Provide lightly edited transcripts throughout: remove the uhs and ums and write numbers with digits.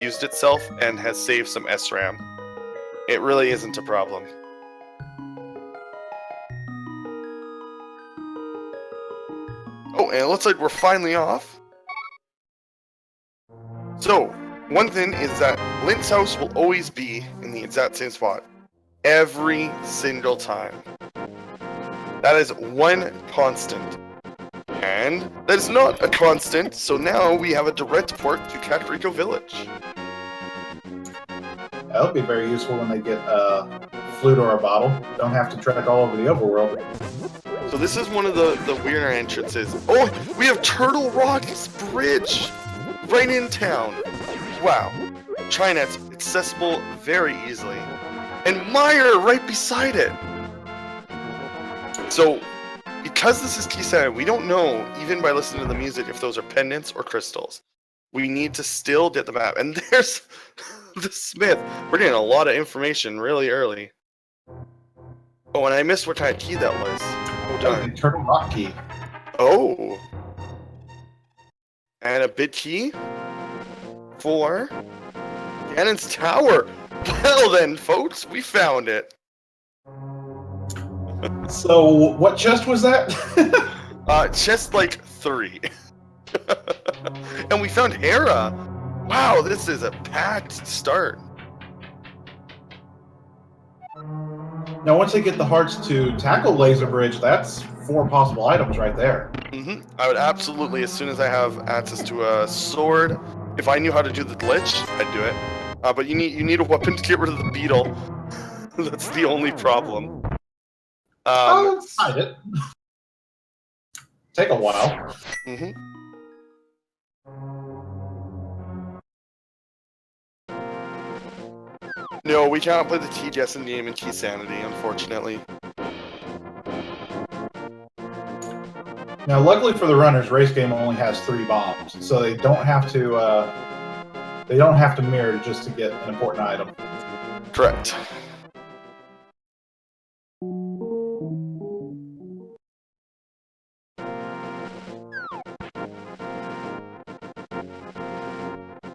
used itself and has saved some SRAM. It really isn't a problem. Oh, and it looks like we're finally off. So, one thing is that Lint's house will always be in the exact same spot. Every single time. That is one constant. And that is not a constant, so now we have a direct port to Kakariko Village. That'll be very useful when they get a flute or a bottle. Don't have to trek all over the overworld. So this is one of the weirder entrances. Oh, we have Turtle Rock's Bridge right in town. Wow. China's accessible very easily. And Meyer right beside it. So, because this is Keysanity, we don't know, even by listening to the music, if those are pendants or crystals. We need to still get the map. And there's the Smith. We're getting a lot of information really early. Oh, and I missed what kind of key that was. Oh, darn. Turtle Rock key. Oh. And a bit key for Ganon's Tower. Well then, folks, we found it. So, what chest was that? Chest like 3. And we found Hera. Wow, this is a packed start. Now, once they get the hearts to tackle Laser Bridge, that's 4 possible items right there. Mm-hmm. I would absolutely, as soon as I have access to a sword, if I knew how to do the glitch, I'd do it. But you need a weapon to get rid of the beetle. That's the only problem. I'll hide it. Take a while. Mm-hmm. No, we cannot play the TGS game in Keysanity, unfortunately. Now, luckily for the runners, race game only has 3 bombs, so they don't have to mirror just to get an important item. Correct.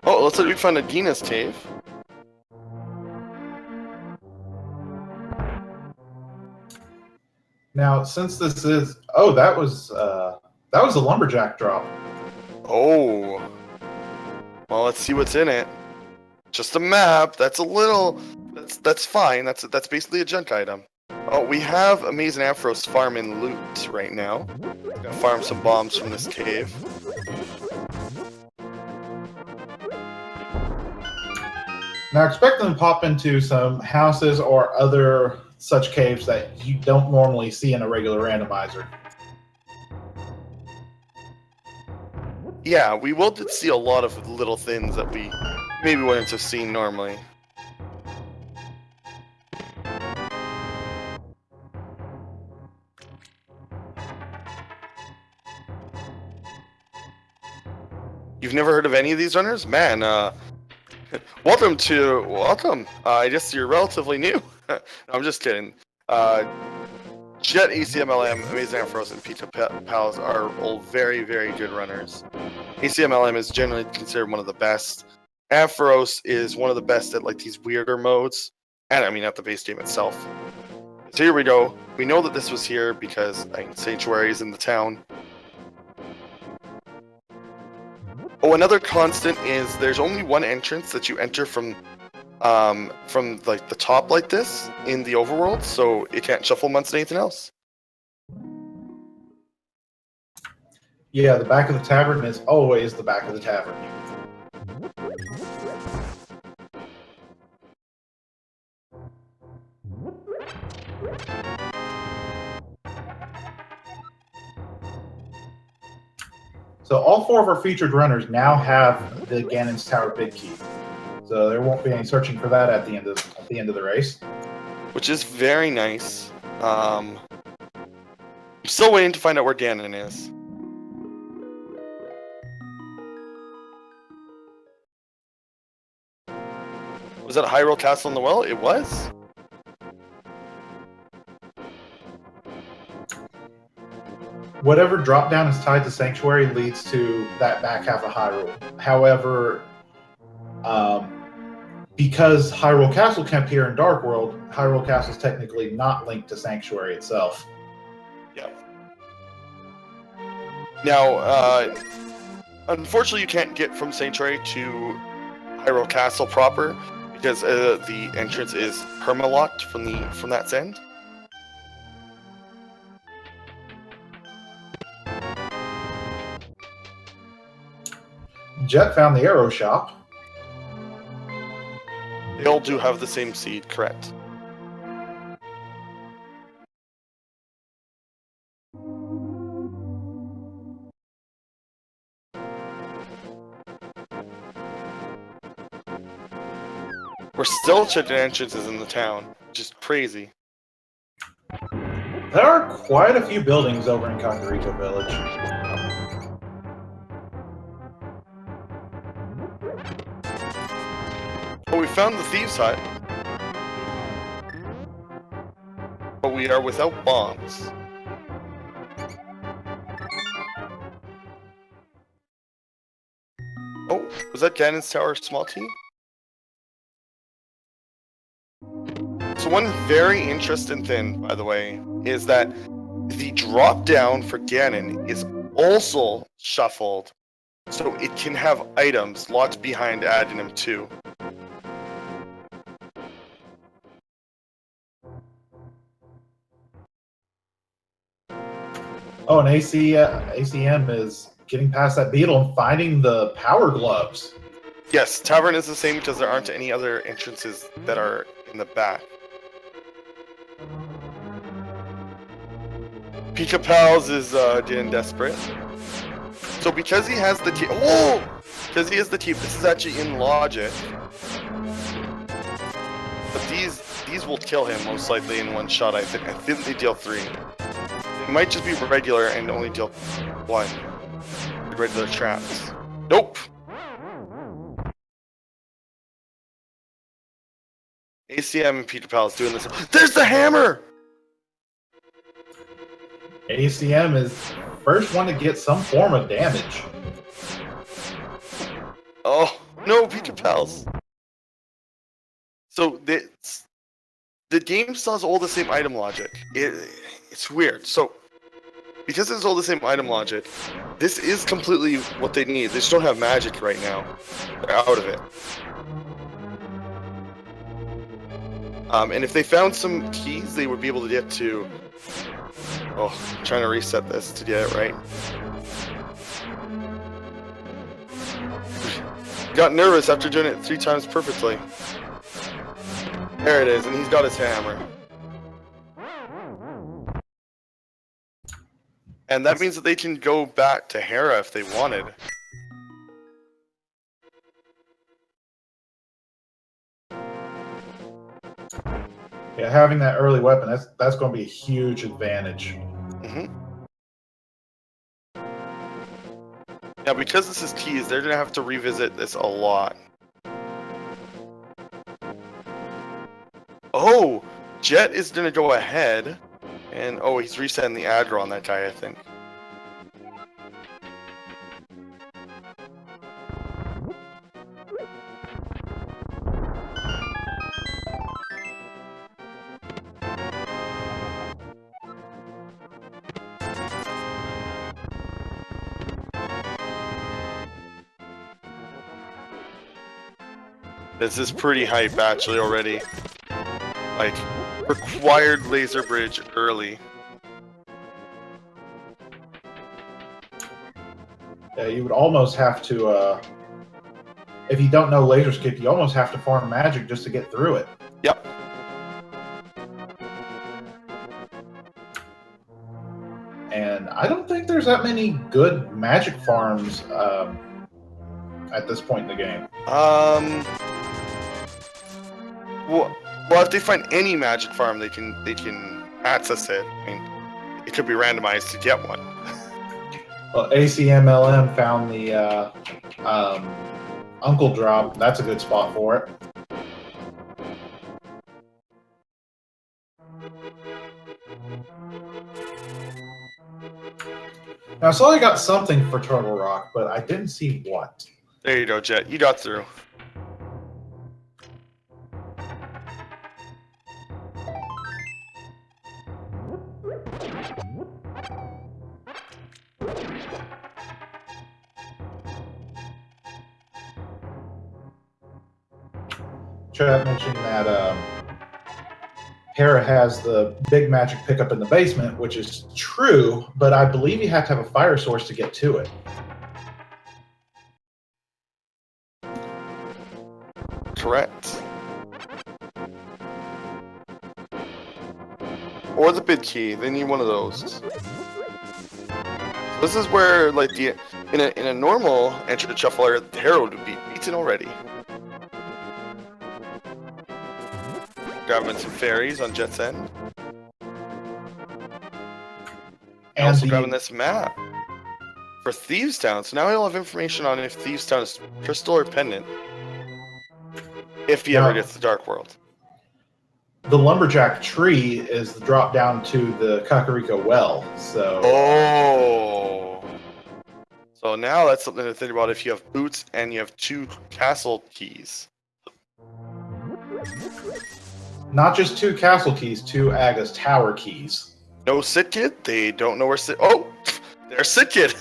Oh, looks like we found a Gina's cave. Now, since this is that was a lumberjack drop. Oh. Well, let's see what's in it. Just a map. That's a little. That's fine. That's basically a junk item. Oh, we have AmazingAmpharos farming loot right now. Gonna farm some bombs from this cave. Now, expect them to pop into some houses or other such caves that you don't normally see in a regular randomizer. Yeah, we will see a lot of little things that we maybe wouldn't have seen normally. You've never heard of any of these runners? Man, welcome. I guess you're relatively new. No, I'm just kidding. Jet, Acmlm, AmazingAmpharos, and PikaPals are all very, very good runners. Acmlm is generally considered one of the best. Ampharos is one of the best at like these weirder modes, and I mean at the base game itself. So here we go. We know that this was here because Sanctuary is in the town. Oh, another constant is there's only one entrance that you enter from like the top like this in the overworld, so it can't shuffle amongst anything else. Yeah, the back of the tavern is always the back of the tavern. So all 4 of our featured runners now have the Ganon's Tower big key. So there won't be any searching for that at the end of the race. Which is very nice. I'm still waiting to find out where Ganon is. Was that Hyrule Castle in the Well? It was? Whatever drop down is tied to Sanctuary leads to that back half of Hyrule. However, Because Hyrule Castle can appear in Dark World, Hyrule Castle is technically not linked to Sanctuary itself. Yeah. Now, unfortunately, you can't get from Sanctuary to Hyrule Castle proper because the entrance is perma-locked from that end. Jet found the arrow shop. They all do have the same seed, correct? We're still checking entrances in the town, which is crazy. There are quite a few buildings over in Kakariko Village. Well, we found the thieves' hut, but we are without bombs. Oh, was that Ganon's Tower small team? So one very interesting thing, by the way, is that the drop down for Ganon is also shuffled, so it can have items locked behind Adnam too. Oh, and ACM is getting past that beetle and finding the power gloves. Yes, Tavern is the same because there aren't any other entrances that are in the back. PikaPals is getting desperate. So because he has the team, because he has the team, this is actually in logic. But these will kill him most likely in one shot. I think they deal 3. It might just be regular and only deal 1. Regular traps. Nope. ACM and PikaPals doing this. There's the hammer. ACM is first one to get some form of damage. Oh no, PikaPals. So the game still has all the same item logic. It's weird. So because it's all the same item logic, this is completely what they need. They just don't have magic right now. They're out of it. And if they found some keys, they would be able to get to. Oh, I'm trying to reset this to get it right. Got nervous after doing it 3 times perfectly. There it is, and he's got his hammer. And that means that they can go back to Hera if they wanted. Yeah, having that early weapon, that's going to be a huge advantage. Mm-hmm. Now, because this is keys, they're going to have to revisit this a lot. Oh, Jet is going to go ahead. And, oh, he's resetting the aggro on that guy, I think. This is pretty hype, actually, already. Like, required laser bridge early. Yeah, you would almost have to, if you don't know laser skip, you almost have to farm magic just to get through it. Yep. And I don't think there's that many good magic farms at this point in the game. Well, if they find any magic farm, they can access it. I mean, it could be randomized to get one. Well, Acmlm found the Uncle Drop. That's a good spot for it. Now, I saw I got something for Turtle Rock, but I didn't see what. There you go, Jet. You got through. Chat mentioning that Hera has the big magic pickup in the basement, which is true, but I believe you have to have a fire source to get to it. Correct. Or the bid key. They need one of those. This is where, like, in a normal Enter the Shuffler, the Hera would be beaten already. Grabbing some fairies on Jet's end. And also grabbing this map for Thieves Town. So now he'll have information on if Thieves Town is crystal or pendant. If he ever gets the Dark World. The Lumberjack tree is the drop down to the Kakariko well. So. Oh. So now that's something to think about if you have boots and you have 2 castle keys. Not just 2 castle keys, 2 Aga's tower keys. No Sit Kid? They don't know where Sit... Oh! There's Sit Kid!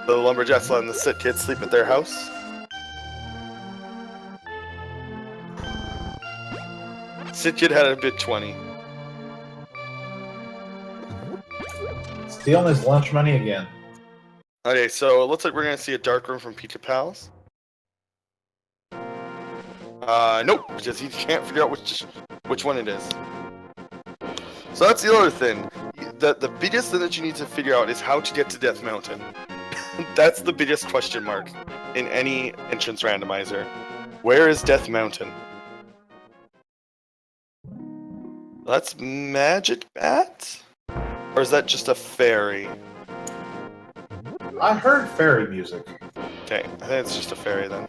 The Lumberjacks letting the Sit Kid sleep at their house. Sit Kid had a bid 20. Stealing his lunch money again. Okay, so it looks like we're gonna see a dark room from PikaPals. Nope, because he can't figure out which one it is. So that's the other thing. The biggest thing that you need to figure out is how to get to Death Mountain. That's the biggest question mark in any entrance randomizer. Where is Death Mountain? That's Magic Bat? Or is that just a fairy? I heard fairy music. Okay, I think it's just a fairy then.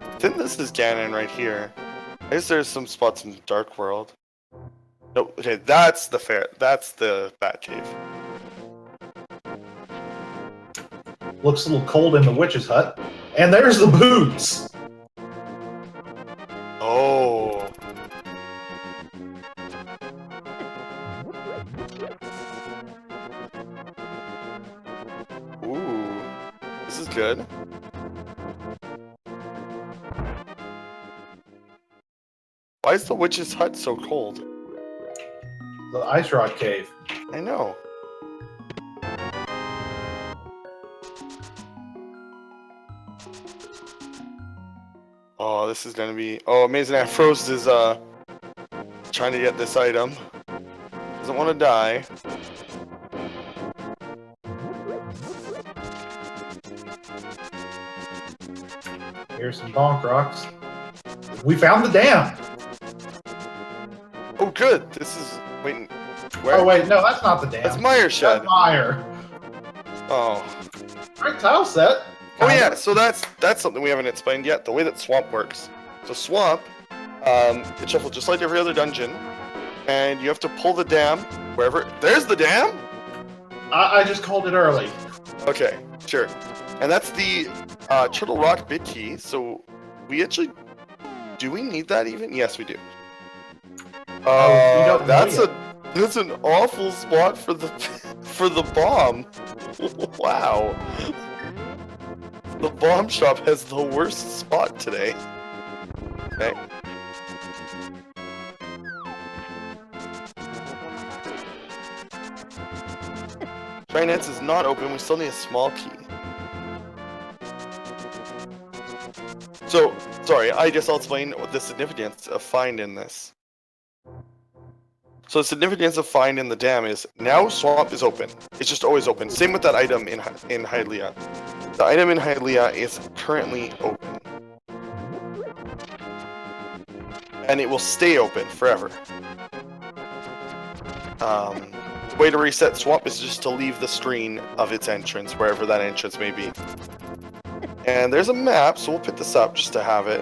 I think this is Ganon right here. I guess there's some spots in Dark World. Nope, okay, that's the Bat Cave. Looks a little cold in the witch's hut. And there's the boots! Oh. Ooh. This is good. Why is the witch's hut so cold? The Ice Rock Cave. I know. Oh, this is gonna be... Oh, AmazingAmpharos is, trying to get this item. Doesn't want to die. Here's some bonk rocks. We found the dam! Oh, good! This is... Wait, where? Oh, wait, no, that's not the dam. That's Meyer Shed. That's Meyer. Oh. Great tile set. Oh yeah, so that's something we haven't explained yet, the way that Swamp works. So Swamp, it shuffles just like every other dungeon, and you have to pull the dam wherever... There's the dam?! I just called it early. Okay, sure. And that's the Turtle Rock bid key, so we actually... Do we need that even? Yes, we do. That's an awful spot for the bomb. Wow. The bomb shop has the worst spot today. Okay. Finance is not open, we still need a small key. So, sorry, I guess I'll explain the significance of find in this. So the significance of find in the dam is, now Swamp is open. It's just always open. Same with that item in Hylia. The item in Hylia is currently open. And it will stay open forever. The way to reset Swamp is just to leave the screen of its entrance, wherever that entrance may be. And there's a map, so we'll pick this up just to have it.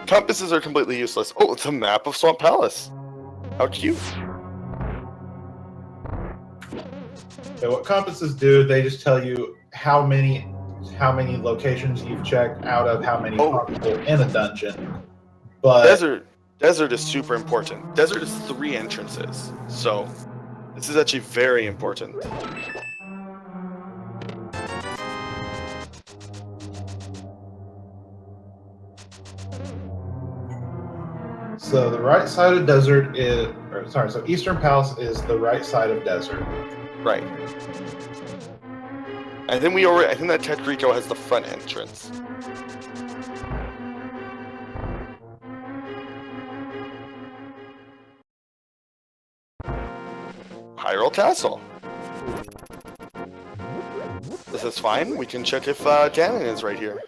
Compasses are completely useless. Oh, it's a map of Swamp Palace. How cute. Okay, what compasses do, they just tell you how how many locations you've checked out of how many Oh. possible in a dungeon. But Desert is super important. Desert is 3 entrances, so this is actually very important. so the right side of desert is, so Eastern Palace is the right side of desert. Right. And then I think that Ted Rico has the front entrance. Hyrule Castle. This is fine. We can check if Ganon is right here.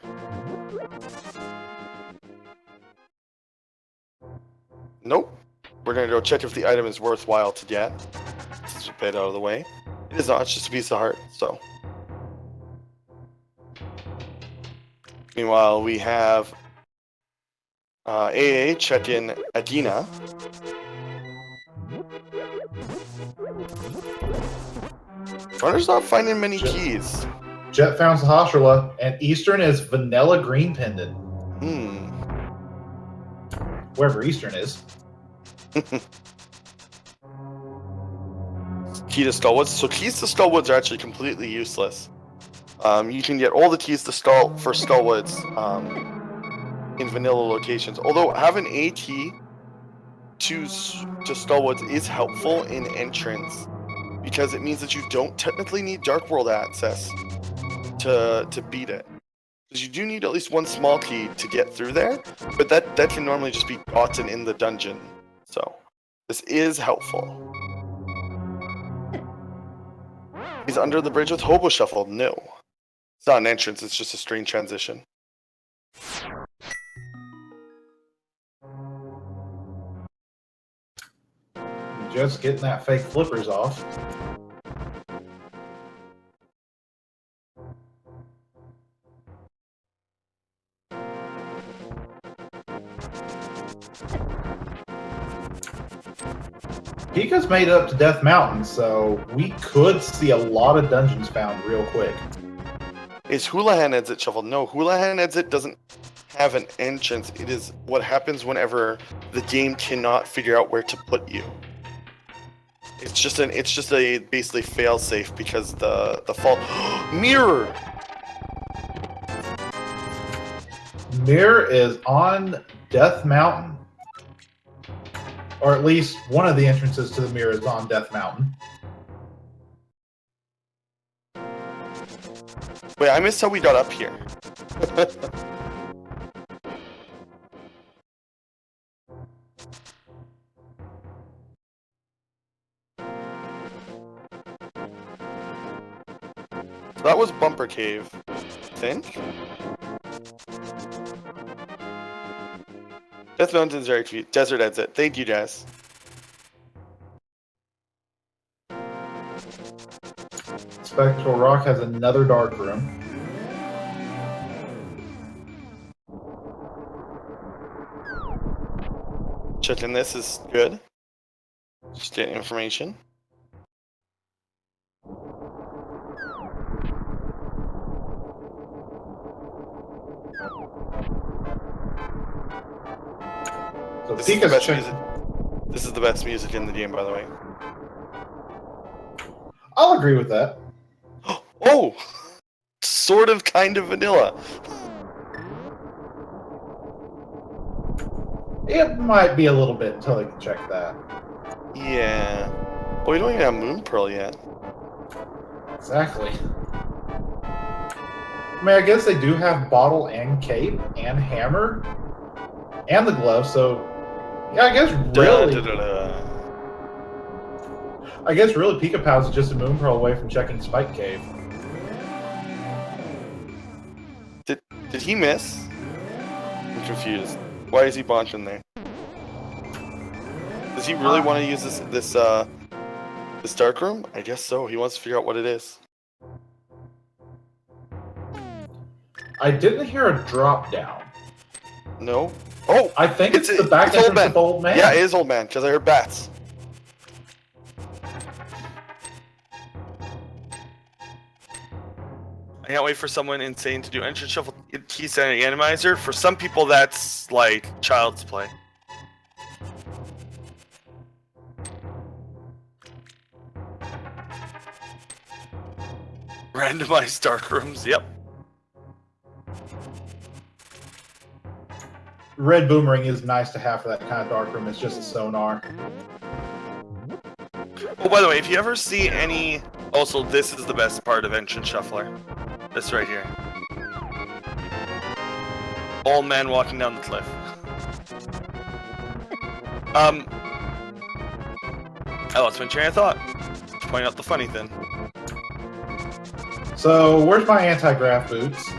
Nope. We're gonna go check if the item is worthwhile to get. Let's just put it out of the way. It is not, it's just a piece of heart, so. Meanwhile, we have AA check in Adina. Runner's not finding many keys. Jet found Sahasrahla, and Eastern is Vanilla Green Pendant. Wherever Eastern is. Key to Skullwoods. So keys to Skullwoods are actually completely useless. You can get all the keys to Skullwoods in vanilla locations. Although having a key to Skullwoods is helpful in entrance, because it means that you don't technically need Dark World access to beat it. Because you do need at least one small key to get through there, but that can normally just be gotten in the dungeon. So this is helpful. He's under the bridge with Hobo Shuffle. No. It's not an entrance, it's just a strange transition. Just getting that fake flippers off. Pika's made it up to Death Mountain, so we could see a lot of dungeons found real quick. Is Houlihan Exit shuffled? No, Houlihan Exit doesn't have an entrance. It is what happens whenever the game cannot figure out where to put you. It's just a basically fail safe because the fall mirror. Mirror is on Death Mountain. Or at least one of the entrances to the mirror is on Death Mountain. Wait, I missed how we got up here. So that was Bumper Cave, I think. Death Mountain's very cute. Desert Exit. Thank you, Jazz. Spectral Rock has another dark room. Checking this is good. Just getting information. So This is the best Pika's music. This is the best music in the game, by the way. I'll agree with that. Oh! Sort of, kind of vanilla. It might be a little bit until I can check that. Yeah. Well, we don't even have Moon Pearl yet. Exactly. I mean, I guess they do have Bottle and Cape and Hammer and the glove, so yeah, I guess really, PikaPals is just a Moon Pearl away from checking Spike Cave. Did he miss? I'm confused. Why is he bonching there? Does he really want to use this dark room? I guess so. He wants to figure out what it is. I didn't hear a drop down. No. Oh, I think it's the back Old entrance Man. of Old Man. Yeah, it is Old Man because I heard bats. can't wait for someone insane to do entrance shuffle Keysanity Randomizer. For some people, that's like child's play. Randomized dark rooms, yep. Red Boomerang is nice to have for that kind of dark room. It's just a sonar. Oh, by the way, if you ever see any... Also, this is the best part of Entrance Shuffler. This right here. Old man walking down the cliff. I lost my train of thought. Just point out the funny thing. So, where's my anti-grav boots?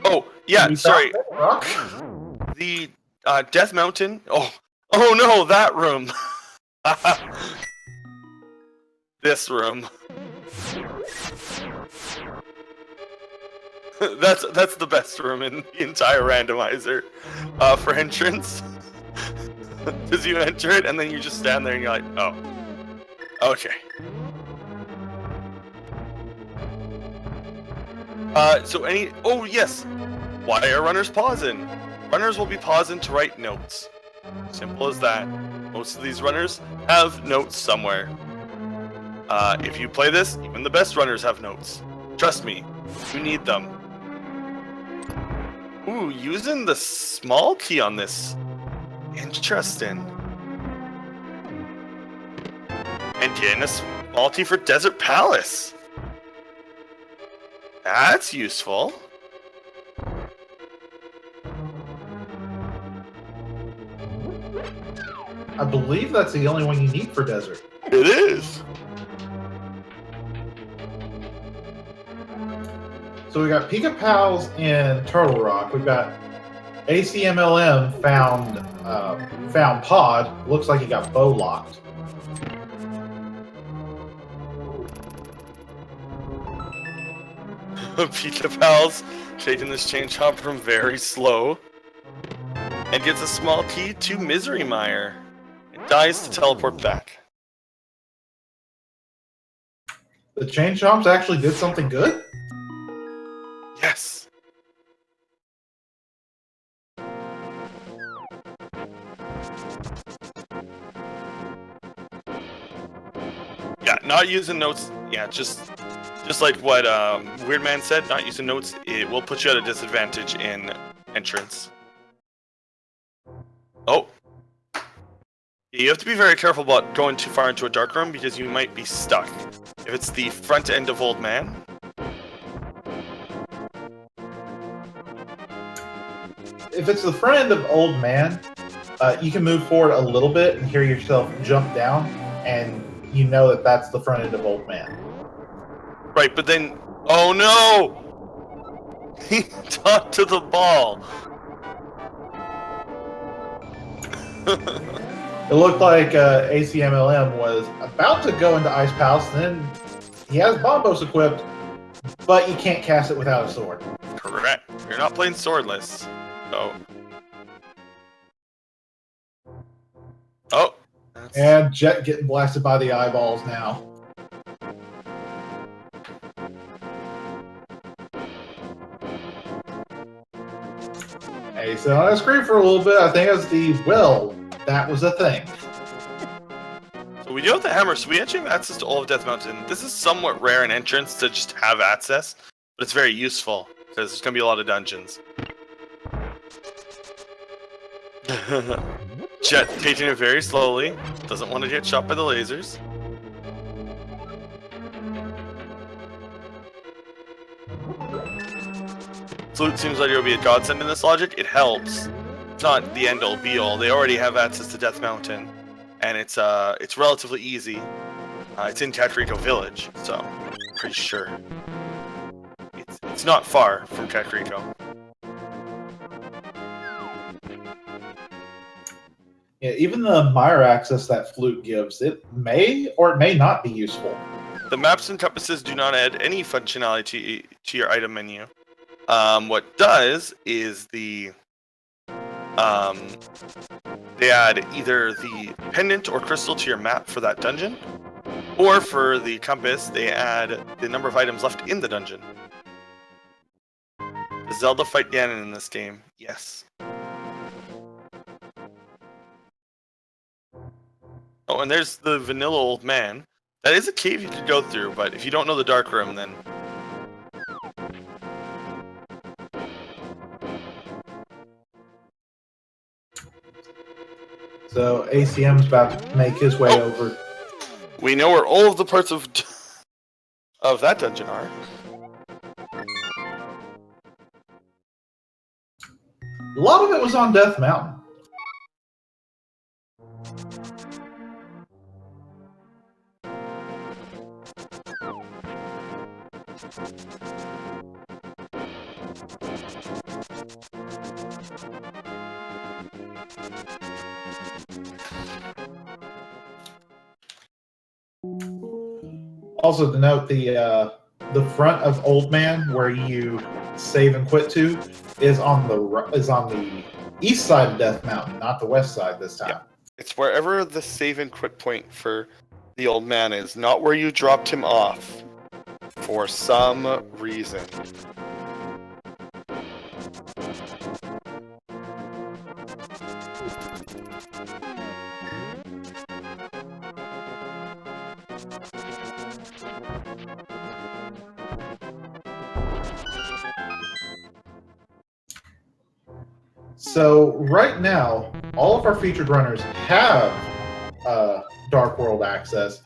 Oh, yeah, sorry. The Death Mountain. Oh no, that room. This room. That's the best room in the entire randomizer for entrance. Because you enter it and then you just stand there and you're like, oh, okay. Oh yes, why are runners pausing? Runners will be pausing to write notes. Simple as that. Most of these runners have notes somewhere. If you play this, even the best runners have notes. Trust me, you need them. Ooh, using the small key on this. Interesting. And getting a small key for Desert Palace. That's useful. I believe that's the only one you need for desert. It is. So we got PikaPals in Turtle Rock. We've got Acmlm found Pod. Looks like he got bow locked. PikaPals taking this change hop from very slow and gets a small key to Misery Mire. It dies to teleport back. The change jumps actually did something good? Yes. Yeah, not using notes. Yeah, just like what Weird Man said, not using notes, it will put you at a disadvantage in entrance. Oh. You have to be very careful about going too far into a dark room because you might be stuck. If it's the front end of Old Man. If it's the front end of Old Man, you can move forward a little bit and hear yourself jump down, and you know that that's the front end of Old Man. Right, but then... Oh no! He talked to the ball. It looked like Acmlm was about to go into Ice Palace, and then he has Bombos equipped, but you can't cast it without a sword. Correct. You're not playing swordless. So... Oh! And Jet getting blasted by the eyeballs now. Hey, so on the screen for a little bit, I think it was that was a thing. So we do have the hammer, so we actually have access to all of Death Mountain. This is somewhat rare in entrance to just have access, but it's very useful, because there's going to be a lot of dungeons. Jet taking it very slowly, doesn't want to get shot by the lasers. Flute seems like it would be a godsend in this logic. It helps. It's not the end-all be-all. They already have access to Death Mountain, and it's relatively easy. It's in Kakariko Village, so I'm pretty sure. It's not far from Kakariko. Yeah, even the Mire access that Flute gives, it may or it may not be useful. The maps and compasses do not add any functionality to your item menu. what does is they add either the pendant or crystal to your map for that dungeon, or for the compass, they add the number of items left in the dungeon. Does Zelda fight Ganon in this game? Yes. Oh, and there's the vanilla old man. That is a cave you could go through, but if you don't know the dark room, then... So ACM's about to make his way over. We know where all of the parts of that dungeon are. A lot of it was on Death Mountain. Also to note, the front of Old Man, where you save and quit to, is on the east side of Death Mountain, not the west side this time. Yeah. It's wherever the save and quit point for the old man is, not where you dropped him off for some reason. So right now, all of our featured runners have Dark World access,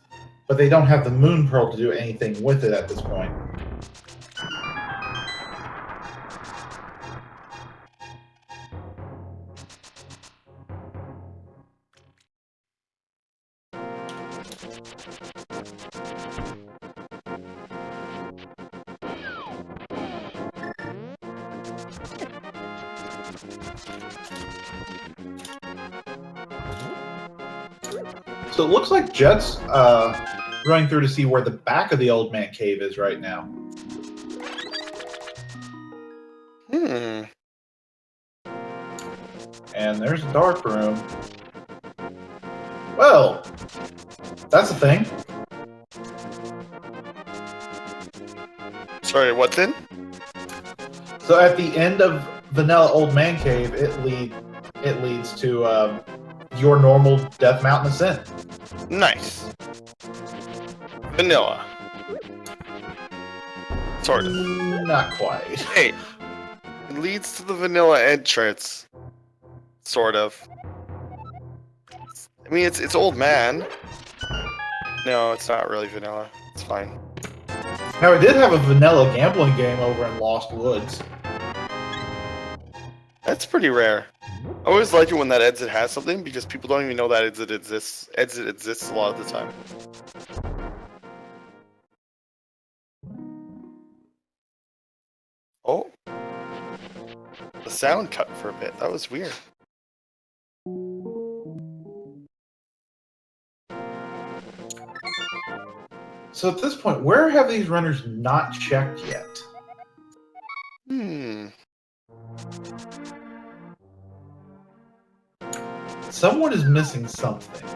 but they don't have the Moon Pearl to do anything with it at this point. So it looks like Jet's running through to see where the back of the Old Man Cave is right now. And there's a dark room. Well, that's a thing. Sorry, what's in? So at the end of Vanilla Old Man Cave, it leads to your normal Death Mountain ascent. Nice. Vanilla. Sort of. Not quite. Hey, it leads to the vanilla entrance. Sort of. I mean, it's Old Man. No, it's not really vanilla. It's fine. Now, it did have a vanilla gambling game over in Lost Woods. That's pretty rare. I always like it when that exit has something, because people don't even know that exit exists. Exit exists a lot of the time. Oh. The sound cut for a bit. That was weird. So at this point, where have these runners not checked yet? Someone is missing something.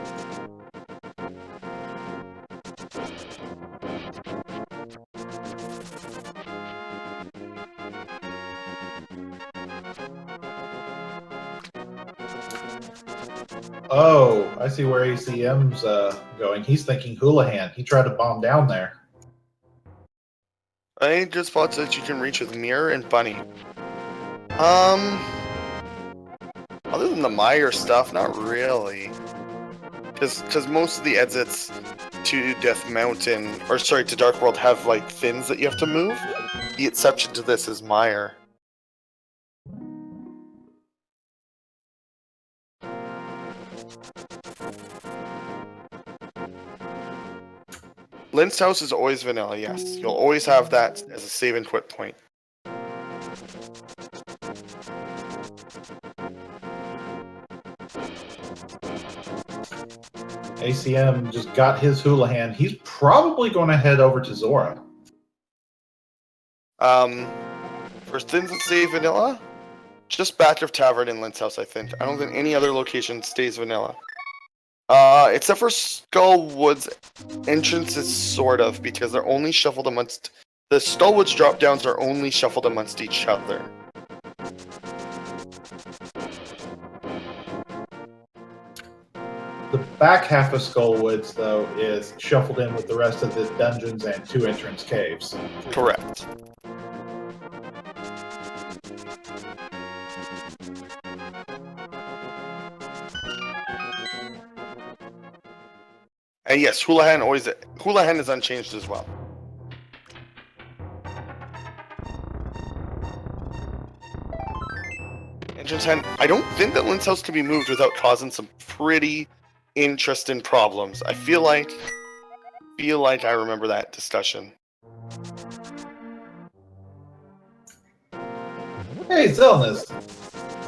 Oh, I see where ACM's going. He's thinking Houlihan. He tried to bomb down there. I need good spots that you can reach with Mirror and Bunny. Other than the Meyer stuff, not really. Because most of the exits to Death Mountain, or sorry, to Dark World have like fins that you have to move. The exception to this is Meyer. Lynn's house is always vanilla, yes. You'll always have that as a save and quit point. ACM just got his Houlihan. He's probably going to head over to Zora. For things that say vanilla, just back of Tavern in Lint's house, I think. I don't think any other location stays vanilla. Except for Skullwood's entrances, sort of, because they're only shuffled amongst... The Skullwood's drop-downs are only shuffled amongst each other. The back half of Skullwoods, though, is shuffled in with the rest of the dungeons and 2 entrance caves. Correct. And yes, Houlihan is unchanged as well. Entrance 10. I don't think that Lint's house can be moved without causing some pretty interesting problems. I feel like I remember that discussion. Hey, Zelnus.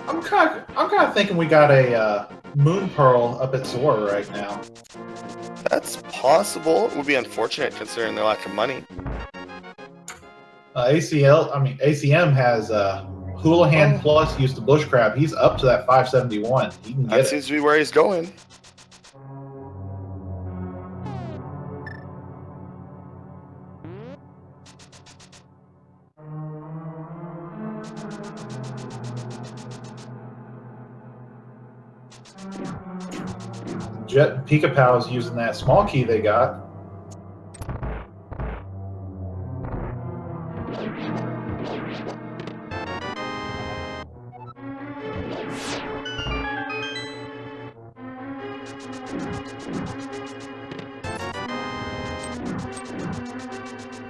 I'm kind of thinking we got a Moon Pearl up at Zora right now. That's possible. It would be unfortunate considering their lack of money. ACM has Houlihan plus used to Bushcrab. He's up to that 571. He can get That it. seems to be where he's going. Jet and PikaPals using that small key they got.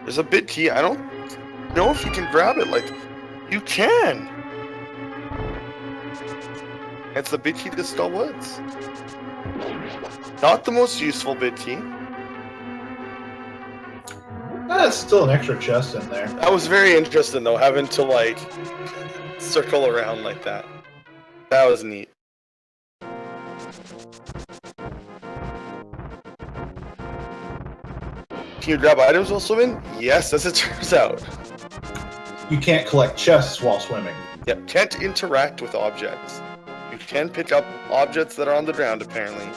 There's a bit key. I don't know if you can grab it. Like, you can. It's the bit key to Skullwoods. Not the most useful bit key. That's still an extra chest in there. That was very interesting, though, having to, like, circle around like that. That was neat. Can you grab items while swimming? Yes, as it turns out. You can't collect chests while swimming. Yep, can't interact with objects. You can pick up objects that are on the ground, apparently.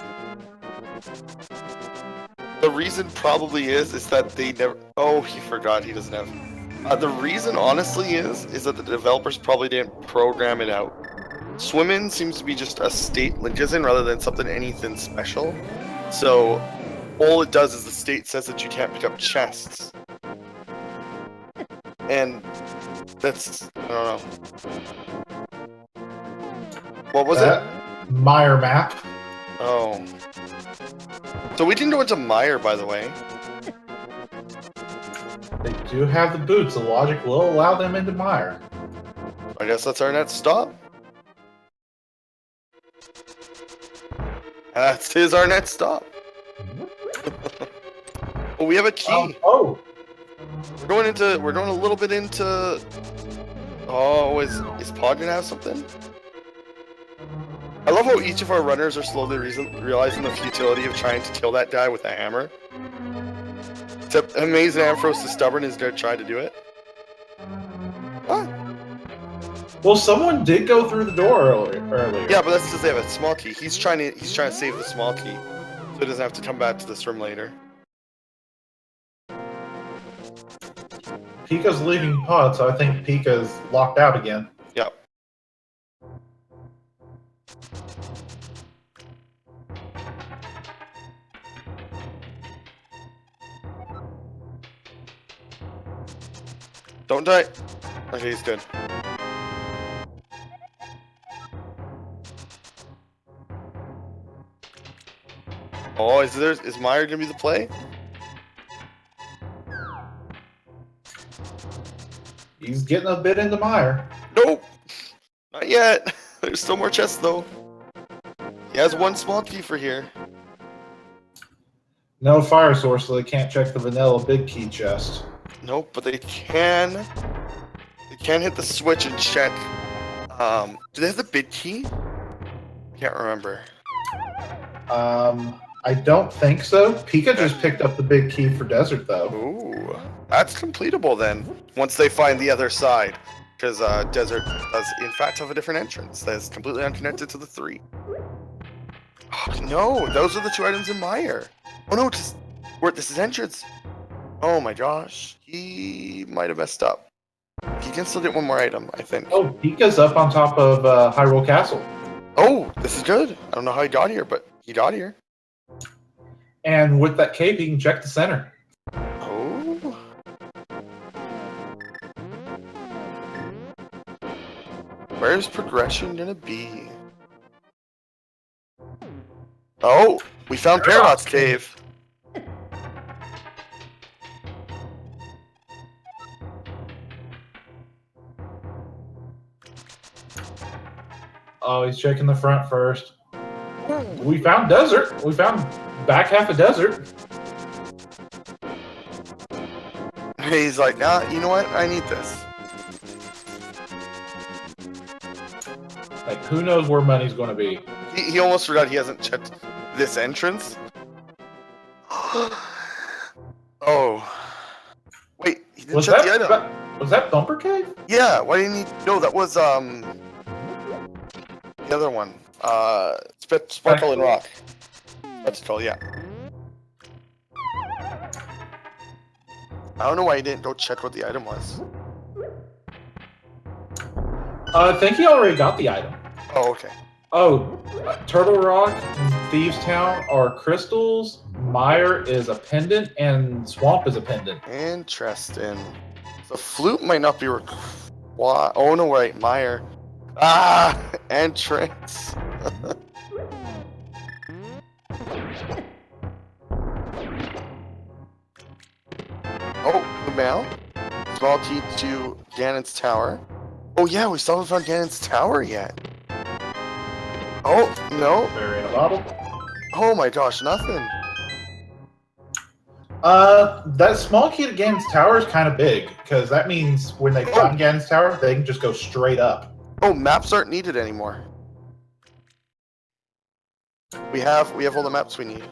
The reason probably is that they never... Oh, he forgot he doesn't have... the reason, honestly, is that the developers probably didn't program it out. Swimming seems to be just a state lingism rather than anything special. So, all it does is the state says that you can't pick up chests. And that's... I don't know. What was it? Meyer map. Oh. So we didn't go into Meyer, by the way. They do have the boots. The logic will allow them into Meyer. I guess that's our next stop. And that is our next stop. Oh, we have a key. Oh. We're going a little bit into... Oh, is Pod gonna have something? I love how each of our runners are slowly realizing the futility of trying to kill that guy with a hammer. Except AmazingAmpharos is stubborn and is going to try to do it. What? Well, someone did go through the door earlier. Yeah, but that's because they have a small key. He's trying to save the small key, so he doesn't have to come back to this room later. Pika's leaving Pod, so I think Pika's locked out again. Yep. Don't die. Okay, he's good. Oh, is Meyer gonna be the play? He's getting a bit into Meyer. Nope. Not yet. There's still more chests though. He has one small key for here. No fire source, so they can't check the vanilla big key chest. Nope, but they can hit the switch and check. Do they have the bid key? Can't remember. I don't think so. Pika just picked up the big key for desert, though. Ooh, that's completable then. Once they find the other side, because Desert does in fact have a different entrance that is completely unconnected to the 3. Oh, no, those are the 2 items in Meyer. Oh no, this is entrance. Oh my gosh, he might have messed up. He can still get 1 more item, I think. Oh, Pika's up on top of Hyrule Castle. Oh, this is good. I don't know how he got here, but he got here. And with that cave, he can check the center. Oh. Where's progression gonna be? Oh, we found Paradox Cave. Oh, he's checking the front first. We found desert. We found back half of desert. He's like, nah, you know what? I need this. Like, who knows where money's going to be? He almost forgot he hasn't checked this entrance. Oh. Wait, he didn't check the item. Was that Bumper Cave? Yeah, why didn't he? No, that was, the other one. Sparkle and Rock. That's called, yeah. I don't know why he didn't go check what the item was. I think he already got the item. Oh, okay. Oh, Turtle Rock and Thieves Town are crystals. Mire is a pendant, and Swamp is a pendant. Interesting. The flute might not be required. Oh no, wait, Mire. Ah, entrance. Oh, the mail. Small key to Ganon's tower. Oh yeah, we still haven't found Ganon's tower yet. Oh, no. Berry in a bottle. Oh my gosh, nothing. That small key to Ganon's tower is kind of big, because that means when they find Ganon's tower, they can just go straight up. Oh, maps aren't needed anymore. We have all the maps we need.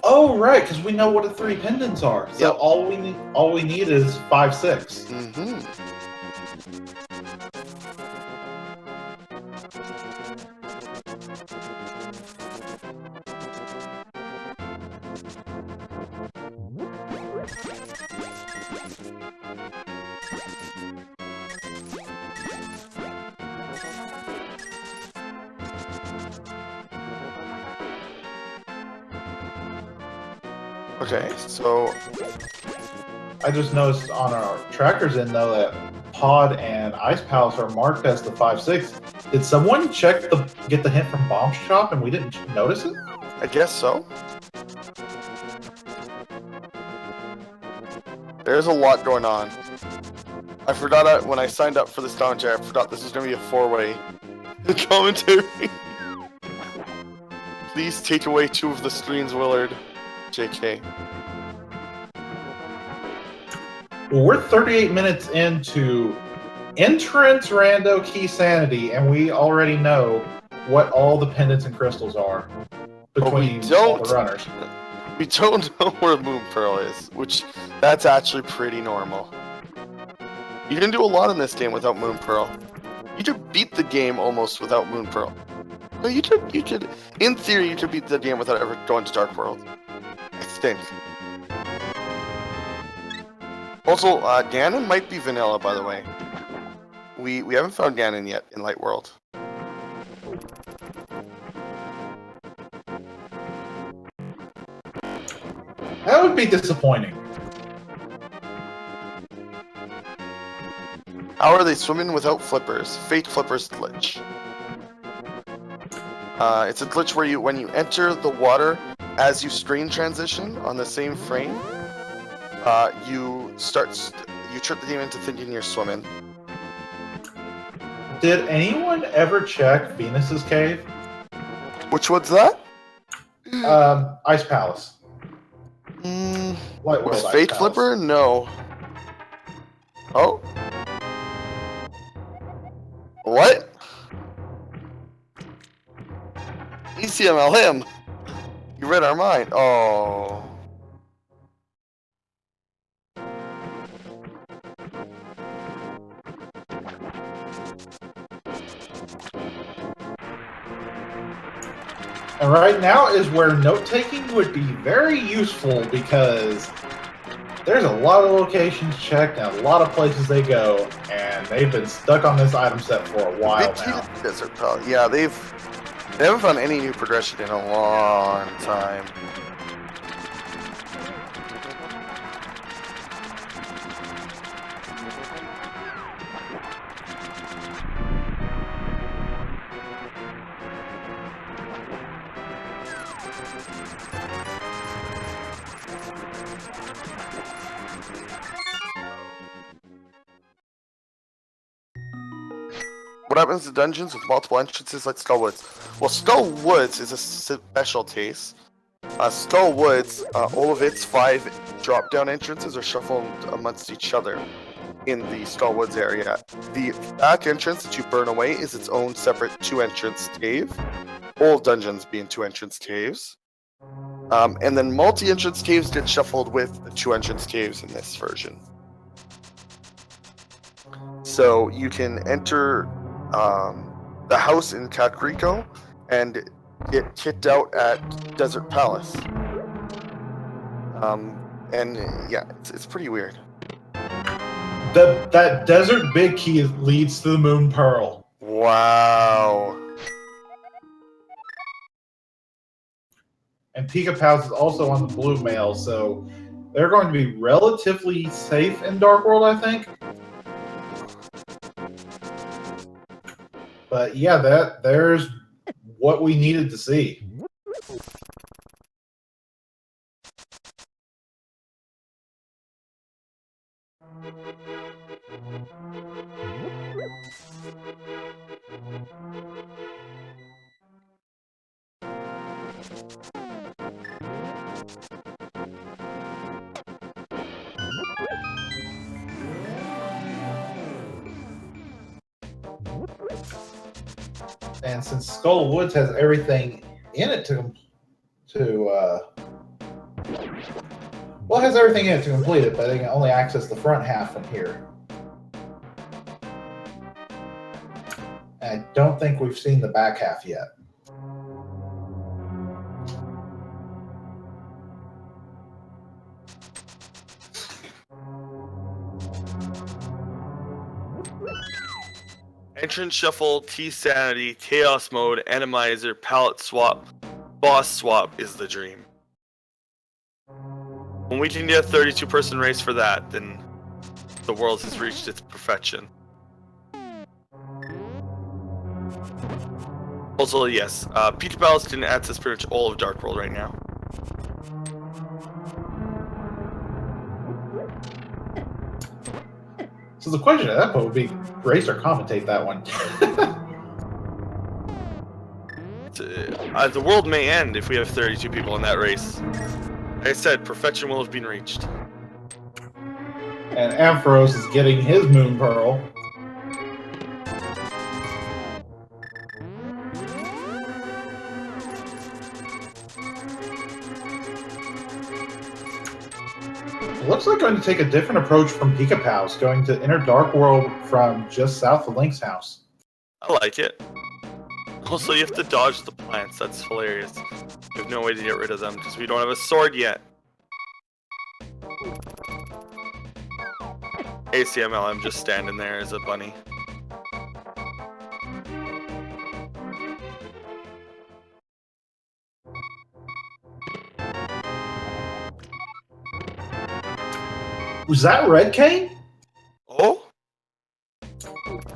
Oh, right, because we know what the 3 pendants are. So Yep. all we need is 5, 6. Mm-hmm. Okay, so I just noticed on our trackers in though that Pod and Ice Palace are marked as the 5, 6. Did someone get the hint from Bomb Shop and we didn't notice it? I guess so. There's a lot going on. I forgot when I signed up for this commentary, I forgot this was going to be a 4-way commentary. Please take away 2 of the screens, Willard. JK. Well, we're 38 minutes into Entrance Rando Keysanity, and we already know what all the pendants and crystals are between all the runners. We don't know where Moon Pearl is, which that's actually pretty normal. You can do a lot in this game without Moon Pearl. You could beat the game almost without Moon Pearl. No, you could, in theory, you could beat the game without ever going to Dark World. I think. Also, Ganon might be vanilla, by the way. We haven't found Ganon yet in Light World. That would be disappointing. How are they swimming without flippers? Fake flippers glitch. It's a glitch where when you enter the water, as you screen transition on the same frame, you trick the game into thinking you're swimming. Did anyone ever check Venus's cave? Which one's that? Ice Palace. Light World Was Ice Fake Palace. Flipper? No. Oh. What? Acmlm. You read our mind. Oh. And right now is where note-taking would be very useful because there's a lot of locations checked and a lot of places they go, and they've been stuck on this item set for a while now. Desert Pal. Yeah, they haven't found any new progression in a long time. What happens to dungeons with multiple entrances like Skull Woods? Well, Skull Woods is a special case. Skull Woods, all of its 5 drop-down entrances are shuffled amongst each other in the Skull Woods area. The back entrance that you burn away is its own separate 2-entrance cave. All dungeons being 2-entrance caves. And then multi-entrance caves get shuffled with the 2-entrance caves in this version. So you can enter the house in Kakariko and get kicked out at Desert Palace. And yeah, it's pretty weird. That desert big key leads to the Moon Pearl. Wow. And PikaPals is also on the Blue Mail, so they're going to be relatively safe in Dark World, I think. But yeah, there's what we needed to see. And since Skull Woods has everything in it well, it has everything in it to complete it, but they can only access the front half from here. And I don't think we've seen the back half yet. Entrance shuffle, Keysanity, chaos mode, Randomizer, palette swap, boss swap is the dream. When we can get a 32-person race for that, then the world has reached its perfection. Also, yes, PikaPals can access pretty much all of Dark World right now. So the question at that point would be, race or commentate that one? The world may end if we have 32 people in that race. Like I said, perfection will have been reached. And Ampharos is getting his Moon Pearl. Looks like going to take a different approach from PikaPals, going to enter Dark World from just south of Link's house. I like it. Also, you have to dodge the plants. That's hilarious. We have no way to get rid of them because we don't have a sword yet. Acmlm just standing there as a bunny. Was that Red Cane? Oh?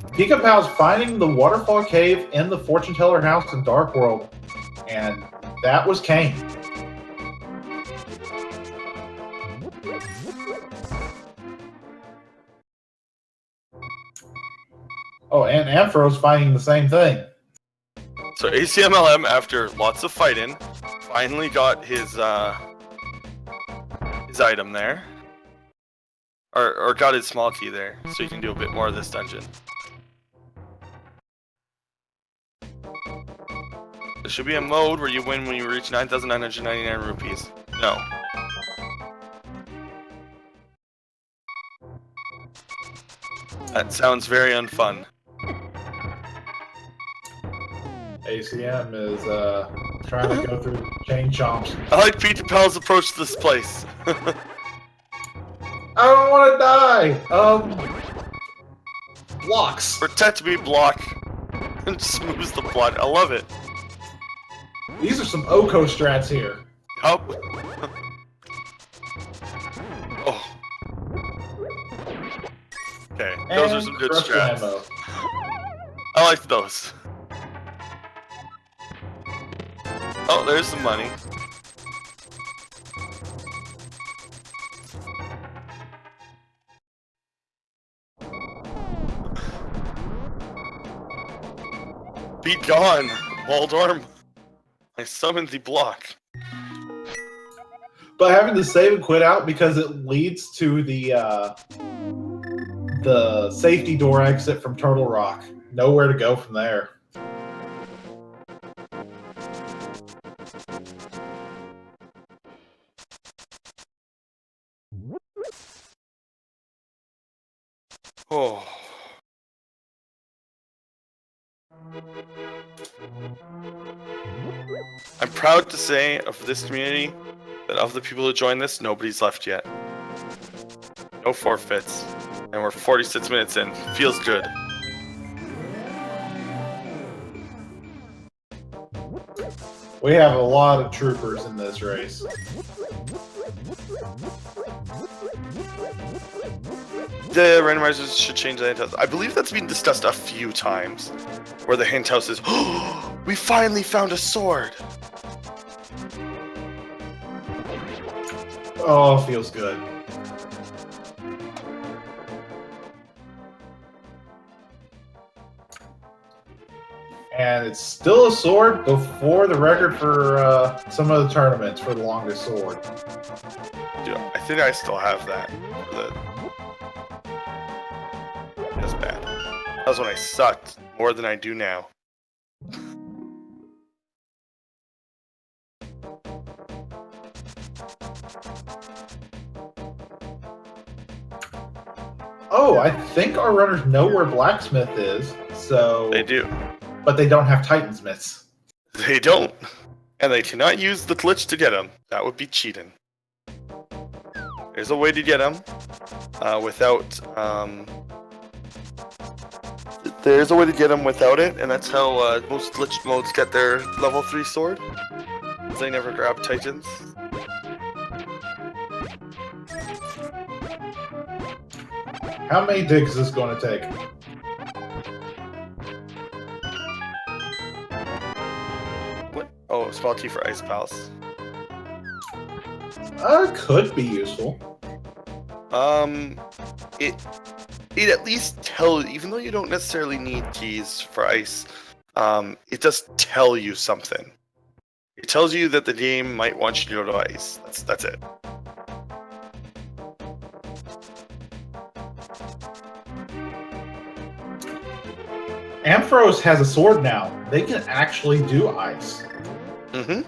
PikaPals finding the waterfall cave in the fortune teller house in Dark World, and that was Kane. Oh, and Ampharos finding the same thing. So Acmlm, after lots of fighting, finally got his item there. Or got his small key there, so he can do a bit more of this dungeon. There should be a mode where you win when you reach 9,999 rupees. No. That sounds very unfun. ACM is trying to go through chain chomps. I like PikaPals' approach to this place. I don't want to die! Blocks! Protect me, block. And smooths the blood. I love it. These are some Oko strats here. Yup. Oh. Okay, those are some good strats. Ammo. I like those. Oh, there's some money. Be gone, Waldorm. I summoned the block. But having to save and quit out because it leads to the safety door exit from Turtle Rock. Nowhere to go from there. Oh. I'm proud to say of this community that of the people who joined this, nobody's left yet. No forfeits. And we're 46 minutes in. Feels good. We have a lot of troopers in this race. The randomizers should change the hint house. I believe that's been discussed a few times. Where the hint house is, oh, we finally found a sword. Oh, feels good. And it's still a sword before the record for some of the tournaments for the longest sword. Dude, I think I still have that. That's bad. That was when I sucked more than I do now. Oh, I think our runners know where Blacksmith is, so... They do. But they don't have Titansmiths. They don't. And they cannot use the glitch to get them. That would be cheating. There's a way to get them without... There's a way to get them without it, and that's how most glitched modes get their level 3 sword. They never grab Titans. How many digs is this going to take? What? Oh, spell key for Ice Pals. Could be useful. It at least tells, even though you don't necessarily need keys for ice, it does tell you something. It tells you that the game might want you to go to ice. That's it. Ampharos has a sword now. They can actually do ice. Mm-hmm.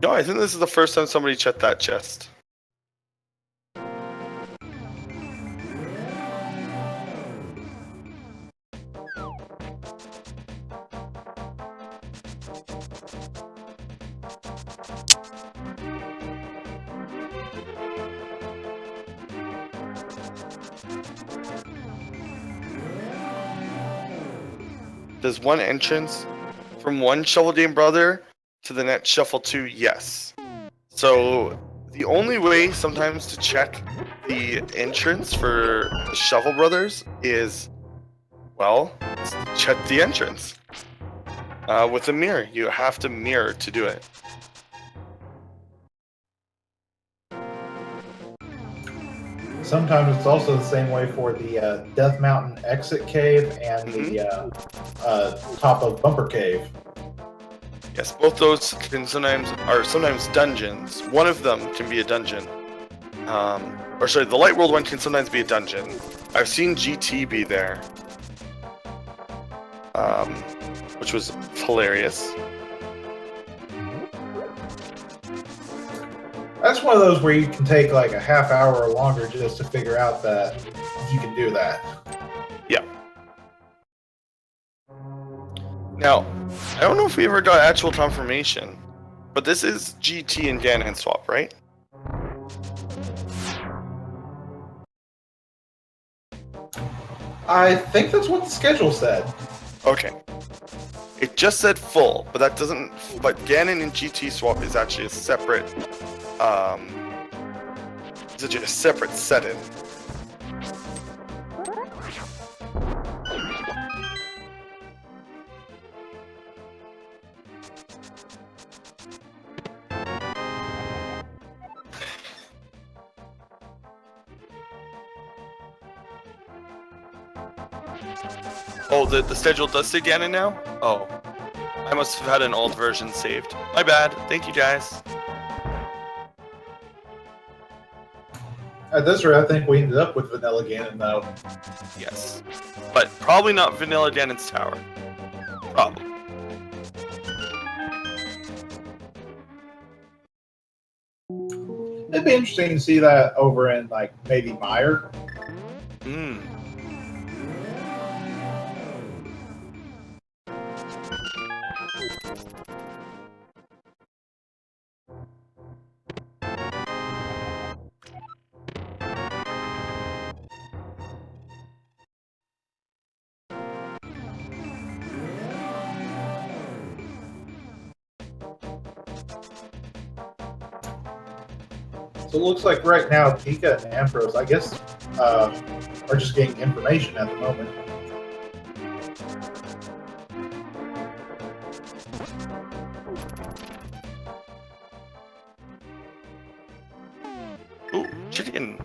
No, I think this is the first time somebody checked that chest. There's one entrance from one Shovel Game brother to the next Shuffle 2, yes. So the only way sometimes to check the entrance for the Shovel Brothers is, well, check the entrance. With a mirror. You have to mirror to do it. Sometimes it's also the same way for the Death Mountain exit cave and the top of Bumper Cave. Yes, both those can sometimes dungeons. One of them can be a dungeon. Or sorry, the Light World one can sometimes be a dungeon. I've seen GT be there. Which was hilarious. That's one of those where you can take like a half hour or longer just to figure out that you can do that. Yeah. Now, I don't know if we ever got actual confirmation, but this is GT and Ganon swap, right? I think that's what the schedule said. Okay. It just said full, but that doesn't. But Ganon and GT swap is actually a separate. It's actually a separate set-in. Oh, the schedule does say Ganon now? Oh. I must have had an old version saved. My bad. Thank you, guys. At this rate, I think we ended up with Vanilla Ganon, though. Yes. But probably not Vanilla Ganon's tower. Probably. It'd be interesting to see that over in, like, maybe Meyer. Hmm. So it looks like right now, Pika and Ampharos, I guess, are just getting information at the moment. Ooh, chicken.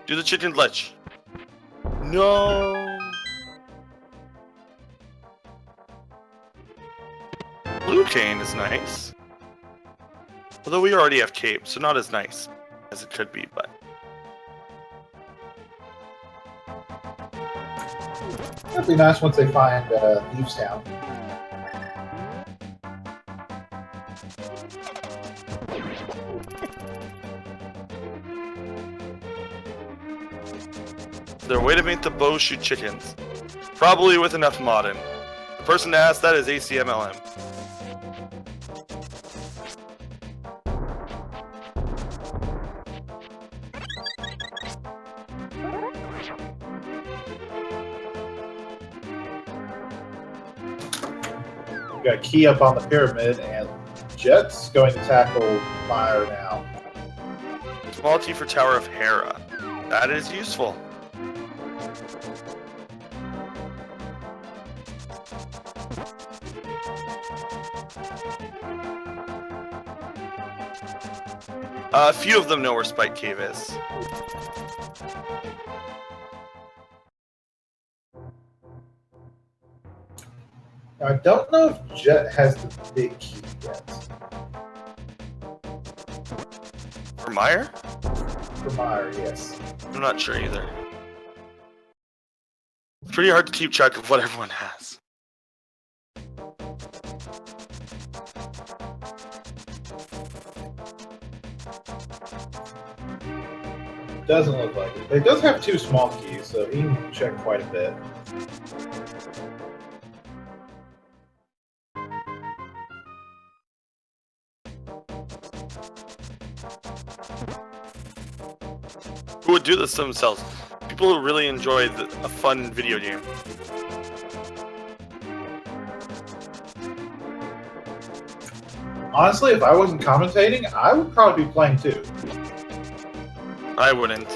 Do the chicken glitch. No. Blue cane is nice. Although we already have cape, so not as nice as it could be, but. It'd be nice once they find Thieves Town. Is there a way to make the bow shoot chickens? Probably with enough modding. The person to ask that is Acmlm. We got Key up on the pyramid, and Jet's going to tackle Meyer now. Small T for Tower of Hera. That is useful. A few of them know where Spike Cave is. Now, I don't know if Jet has the big key yet. For Meyer? For Meyer, yes. I'm not sure either. It's pretty hard to keep track of what everyone has. Doesn't look like it. But it does have two small keys, so he can check quite a bit. Who would do this to themselves? People who really enjoy a fun video game. Honestly, if I wasn't commentating, I would probably be playing too. I wouldn't.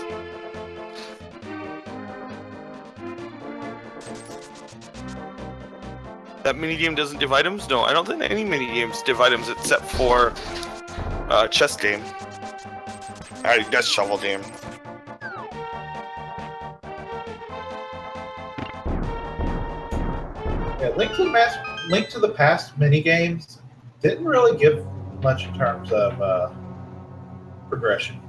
That minigame doesn't give items? No, I don't think any minigames give items except for chess game. I guess shovel game. Yeah, Link to the Past minigames didn't really give much in terms of progression.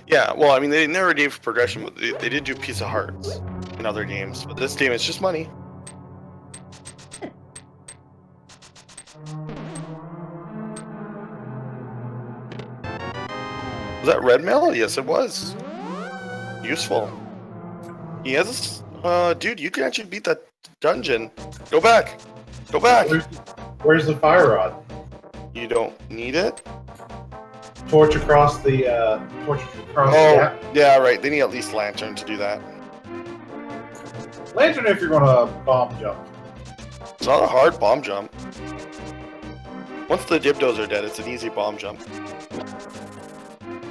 Yeah, well, I mean, they never gave progression, but they did do Piece of Hearts in other games. But this game is just money. Was that red mail? Yes, it was. Useful. He has a... dude, you can actually beat that dungeon. Go back. Go back. Where's the fire rod? You don't need it? Torch across the gap. Yeah, right. They need at least lantern to do that. Lantern if you're gonna bomb jump. It's not a hard bomb jump. Once the dibdos are dead, it's an easy bomb jump.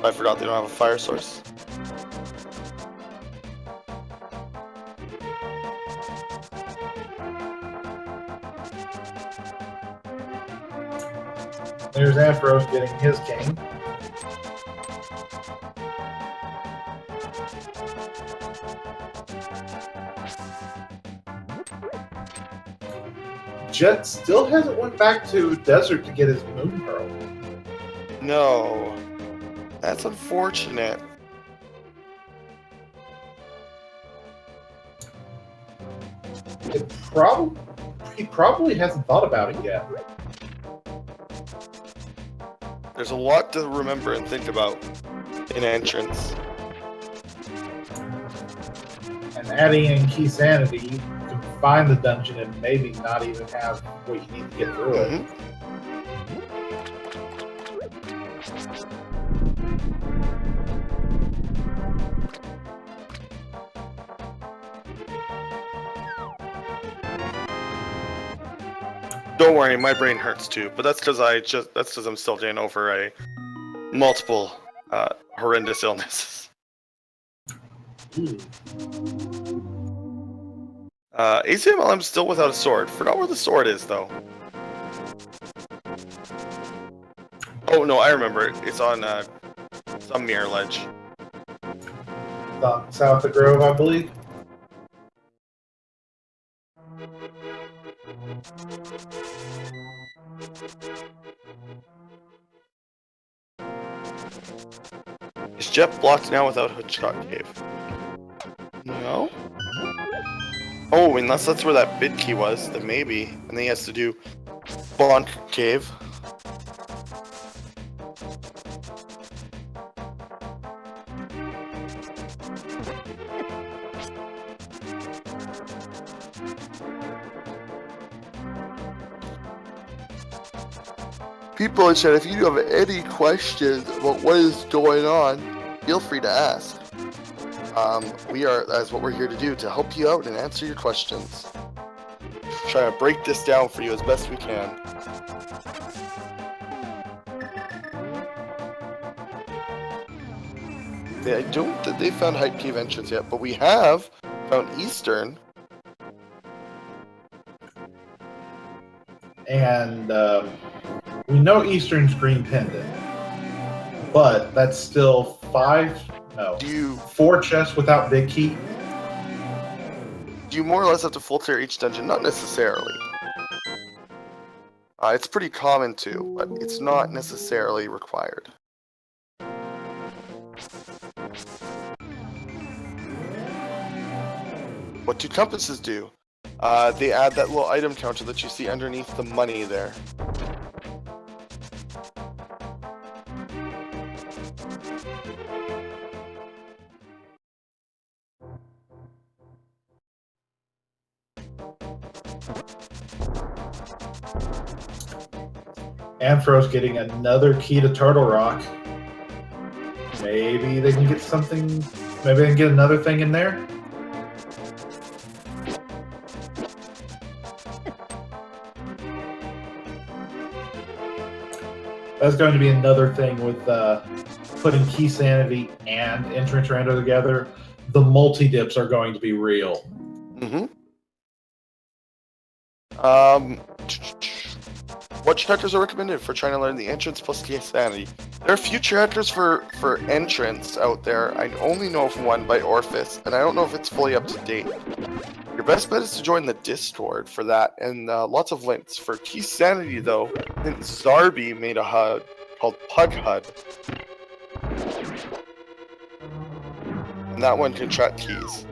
I forgot they don't have a fire source. There's Ampharos getting his king. Jet still hasn't went back to desert to get his moon pearl. No. That's unfortunate. He probably hasn't thought about it yet. There's a lot to remember and think about in entrance. And adding in Keysanity, you can find the dungeon and maybe not even have what you need to get through it. Don't worry, my brain hurts too, but that's because I'm still getting over a multiple horrendous illnesses. ACMLM's still without a sword. Forgot where the sword is though. Oh no, I remember it. It's on some mirror ledge. South of Grove, I believe. Is Jet blocked now without Hoodshot Cave? No? Oh, unless that's where that bid key was, then maybe. And then he has to do Bonk Cave. People in chat, if you have any questions about what is going on, feel free to ask. That's what we're here to do, to help you out and answer your questions. Try to break this down for you as best we can. I don't think they found Hype Cave entrance yet, but we have found Eastern. And we know Eastern's green pendant, but that's still 4 chests without big key. Do you more or less have to full clear each dungeon? Not necessarily. It's pretty common too, but it's not necessarily required. What do compasses do? They add that little item counter that you see underneath the money there. Ampharos getting another key to Turtle Rock. Maybe they can get something. Maybe they can get another thing in there. That's going to be another thing with putting Keysanity and Entrance Rando together. The multi-dips are going to be real. What chapters are recommended for trying to learn the entrance plus Keysanity? There are a few chapters for entrance out there. I only know of one by Orphis, and I don't know if it's fully up to date. Your best bet is to join the Discord for that, and lots of links. For Keysanity, though, I think Zarby made a HUD called Pug HUD. And that one can track keys.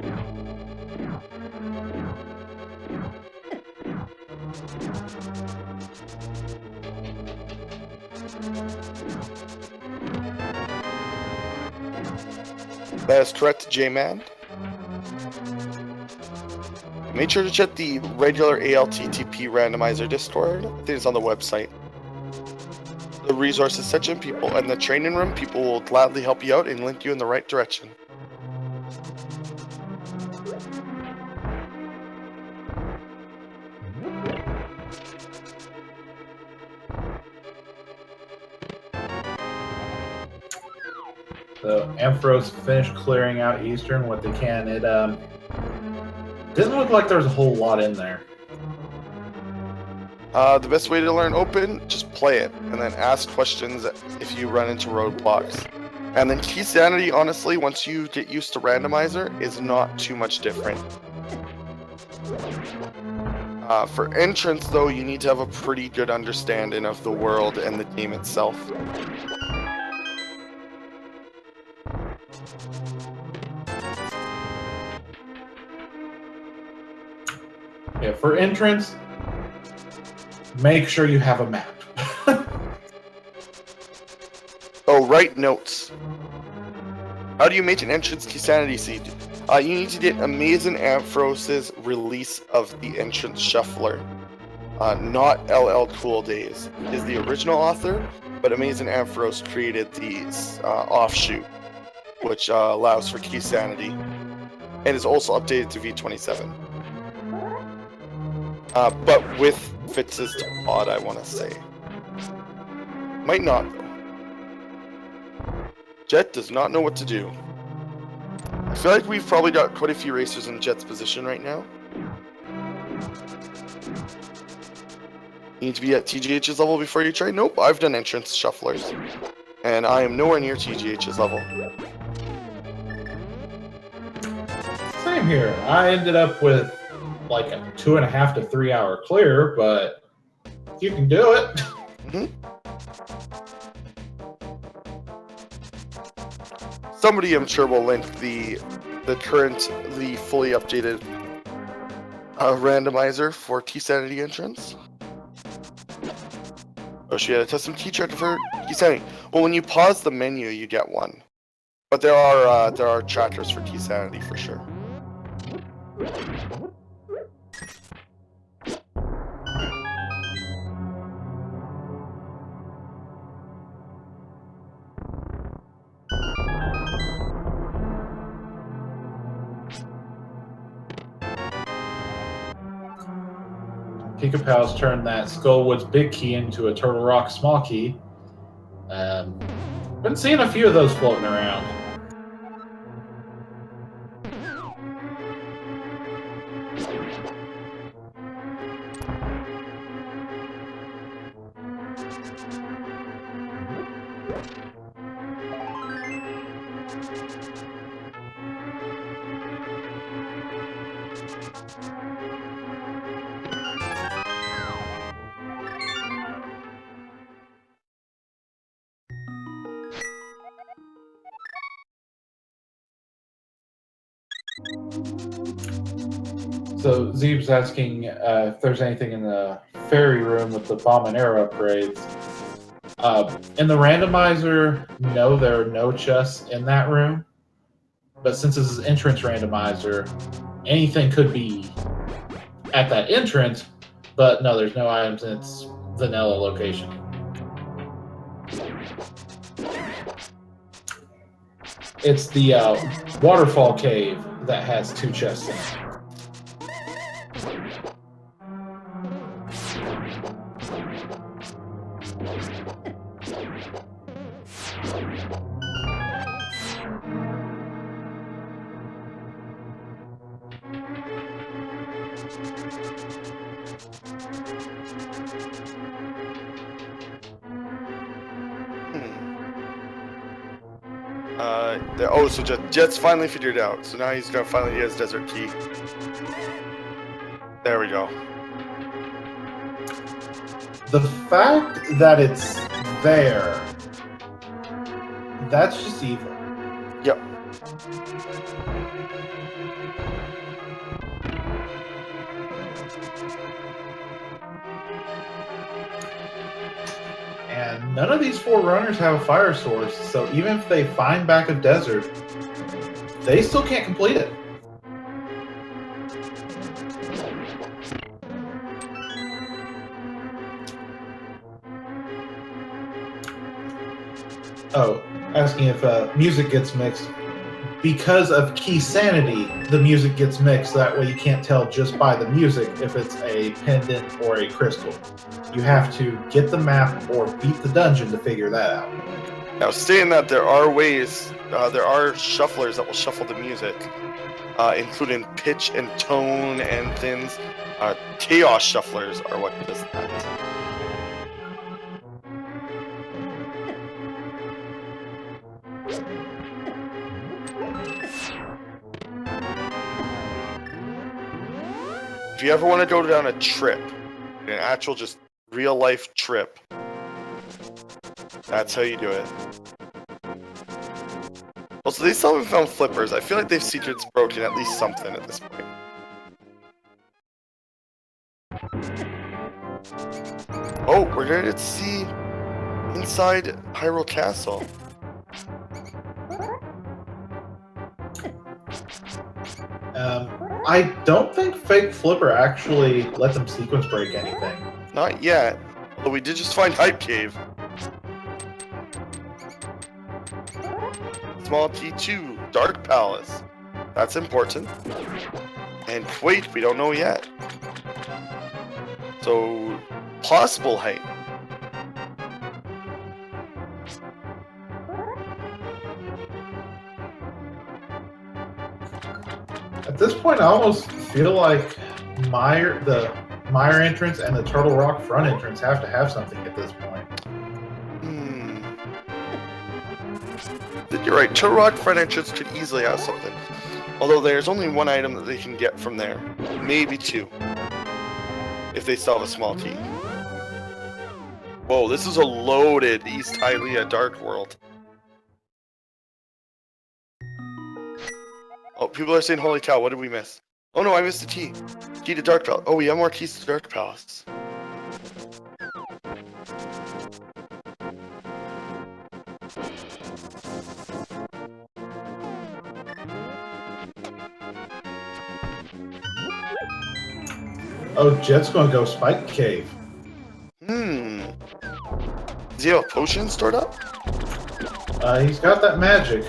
That is correct, J-Man. Make sure to check the regular ALTTP Randomizer Discord. I think it's on the website. The resources section, people, and the training room, people will gladly help you out and link you in the right direction. So Ampharos finished clearing out Eastern what they can. It didn't look like there was a whole lot in there. The best way to learn Open, just play it, and then ask questions if you run into roadblocks. And then Keysanity, honestly, once you get used to Randomizer, is not too much different. For entrance, though, you need to have a pretty good understanding of the world and the game itself. Yeah, for entrance, make sure you have a map. Oh, write notes. How do you make an entrance Keysanity seed? You need to get AmazingAmpharos' release of the entrance shuffler. Not LL Cool Days. He is the original author, but AmazingAmpharos created the offshoot, which allows for Keysanity, and is also updated to V27. But with fixes to odd, I want to say. Might not, though. Jet does not know what to do. I feel like we've probably got quite a few racers in Jet's position right now. You need to be at TGH's level before you try? Nope, I've done entrance shufflers. And I am nowhere near TGH's level. Same here. I ended up with like a 2.5 to 3 hour clear, but you can do it. Mm-hmm. Somebody, I'm sure, will link the fully updated randomizer for Keysanity entrance. Oh, she had a custom key tracker for Keysanity. Well, when you pause the menu, you get one. But there are trackers for Keysanity for sure. PikaPals turned that Skullwoods big key into a Turtle Rock small key. Been seeing a few of those floating around. So Zeeb's asking if there's anything in the ferry room with the bomb and arrow upgrades. In the randomizer, no, there are no chests in that room. But since this is entrance randomizer, anything could be at that entrance, but no, there's no items in its vanilla location. It's the waterfall cave that has 2 chests in it. Oh, so Jet's finally figured it out. So now he's gonna finally get his desert key. There we go. The fact that it's there, that's just evil. Yep. And none of these 4 runners have a fire source, so even if they find back a desert, they still can't complete it. Oh, asking if music gets mixed. Because of Keysanity, the music gets mixed. That way you can't tell just by the music if it's a pendant or a crystal. You have to get the map or beat the dungeon to figure that out. Now, saying that, there are ways, there are shufflers that will shuffle the music, including pitch and tone and things. Chaos shufflers are what does that. If you ever want to go down a trip, an actual just real life trip, that's how you do it. Also, they still haven't found flippers. I feel like they've secrets broken at least something at this point. Oh, we're going to see inside Hyrule Castle. I don't think Fake Flipper actually let them sequence break anything. Not yet, although we did just find Hype Cave. Small T2, Dark Palace. That's important. And wait, we don't know yet. So, possible height. At this point, I almost feel like the Mire entrance and the Turtle Rock front entrance have to have something at this point. You're right, Turtle Rock front entrance could easily have something. Although there's only one item that they can get from there. Maybe 2. If they still have a small T. Whoa, this is a loaded East Hylia Dark World. Oh, people are saying, holy cow, what did we miss? Oh no, I missed a T. Key to Dark Palace. Oh, we have more keys to Dark Palace. Oh, Jet's gonna go Spike Cave. Does he have a potion stored up? He's got that magic.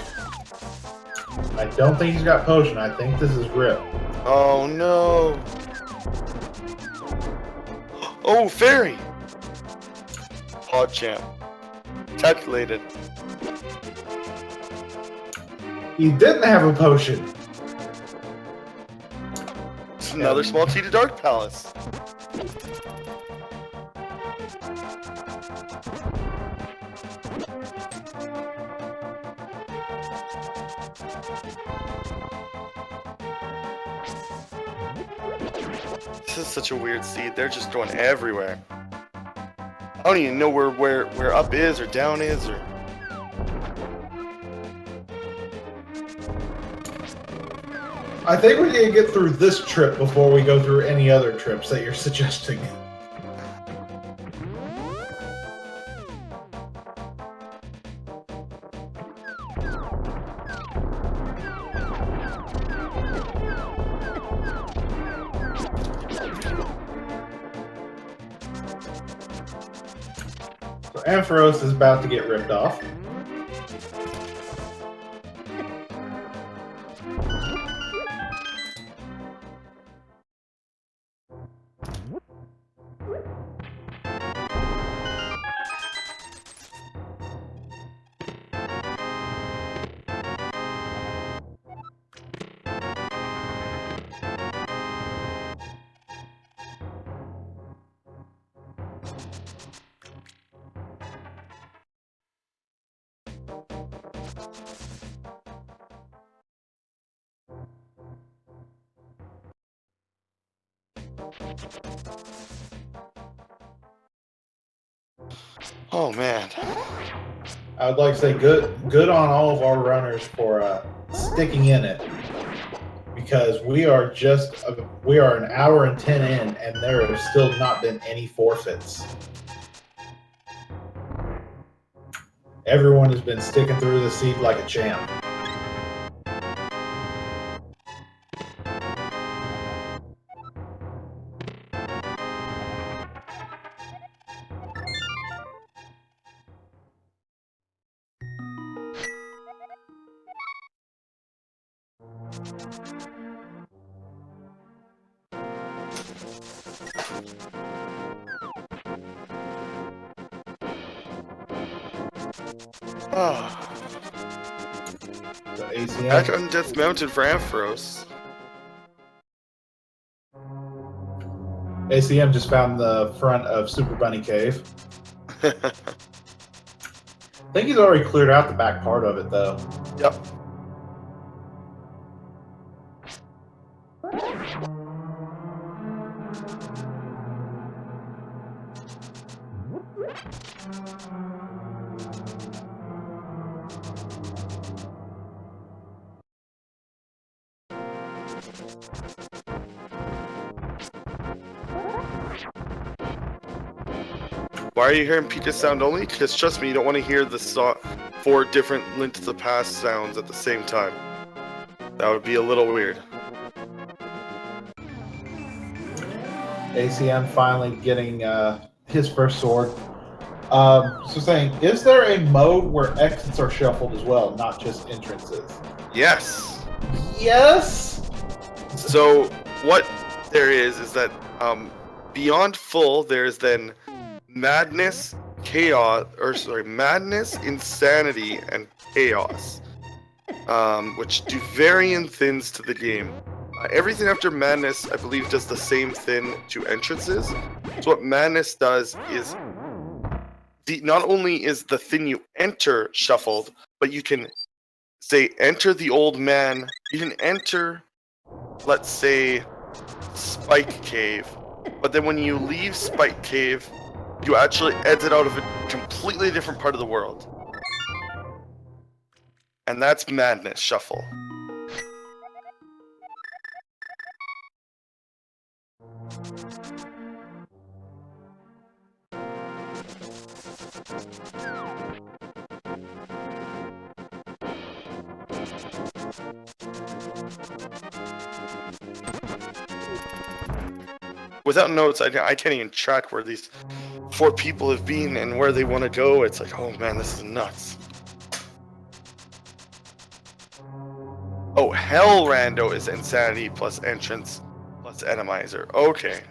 I don't think he's got potion. I think this is Rip. Oh no. Oh, fairy. PogChamp. Calculated. He didn't have a potion. It's another small key to Dark Palace. This is such a weird seed. They're just going everywhere. I don't even know where up is or down is or. I think we need to get through this trip before we go through any other trips that you're suggesting. So Ampharos is about to get ripped off. Oh man. I would like to say good on all of our runners for sticking in it, because we are an hour and 10 in, and there have still not been any forfeits. Everyone has been sticking through the seed like a champ. So Back ACM, on Death Mountain for Ampharos. ACM just found the front of Super Bunny Cave. I think he's already cleared out the back part of it, though. Yep. Why are you hearing Pika sound only? Because trust me, you don't want to hear the 4 different Link to the Past sounds at the same time. That would be a little weird. ACM finally getting his first sword. So saying, is there a mode where exits are shuffled as well, not just entrances? Yes! Yes! So, what there is that beyond full, there's then madness, madness, insanity, and chaos, which do varying things to the game. Everything after madness, I believe, does the same thing to entrances. So what madness does is, not only is the thing you enter shuffled, but you can say enter the old man. You can enter, let's say, Spike Cave, but then when you leave Spike Cave, you actually exit out of a completely different part of the world. And that's Madness Shuffle. Without notes, I can't even track where these 4 people have been and where they want to go. It's like, oh man, this is nuts. Oh, Hell Rando is Insanity plus Entrance plus Enemizer. Okay.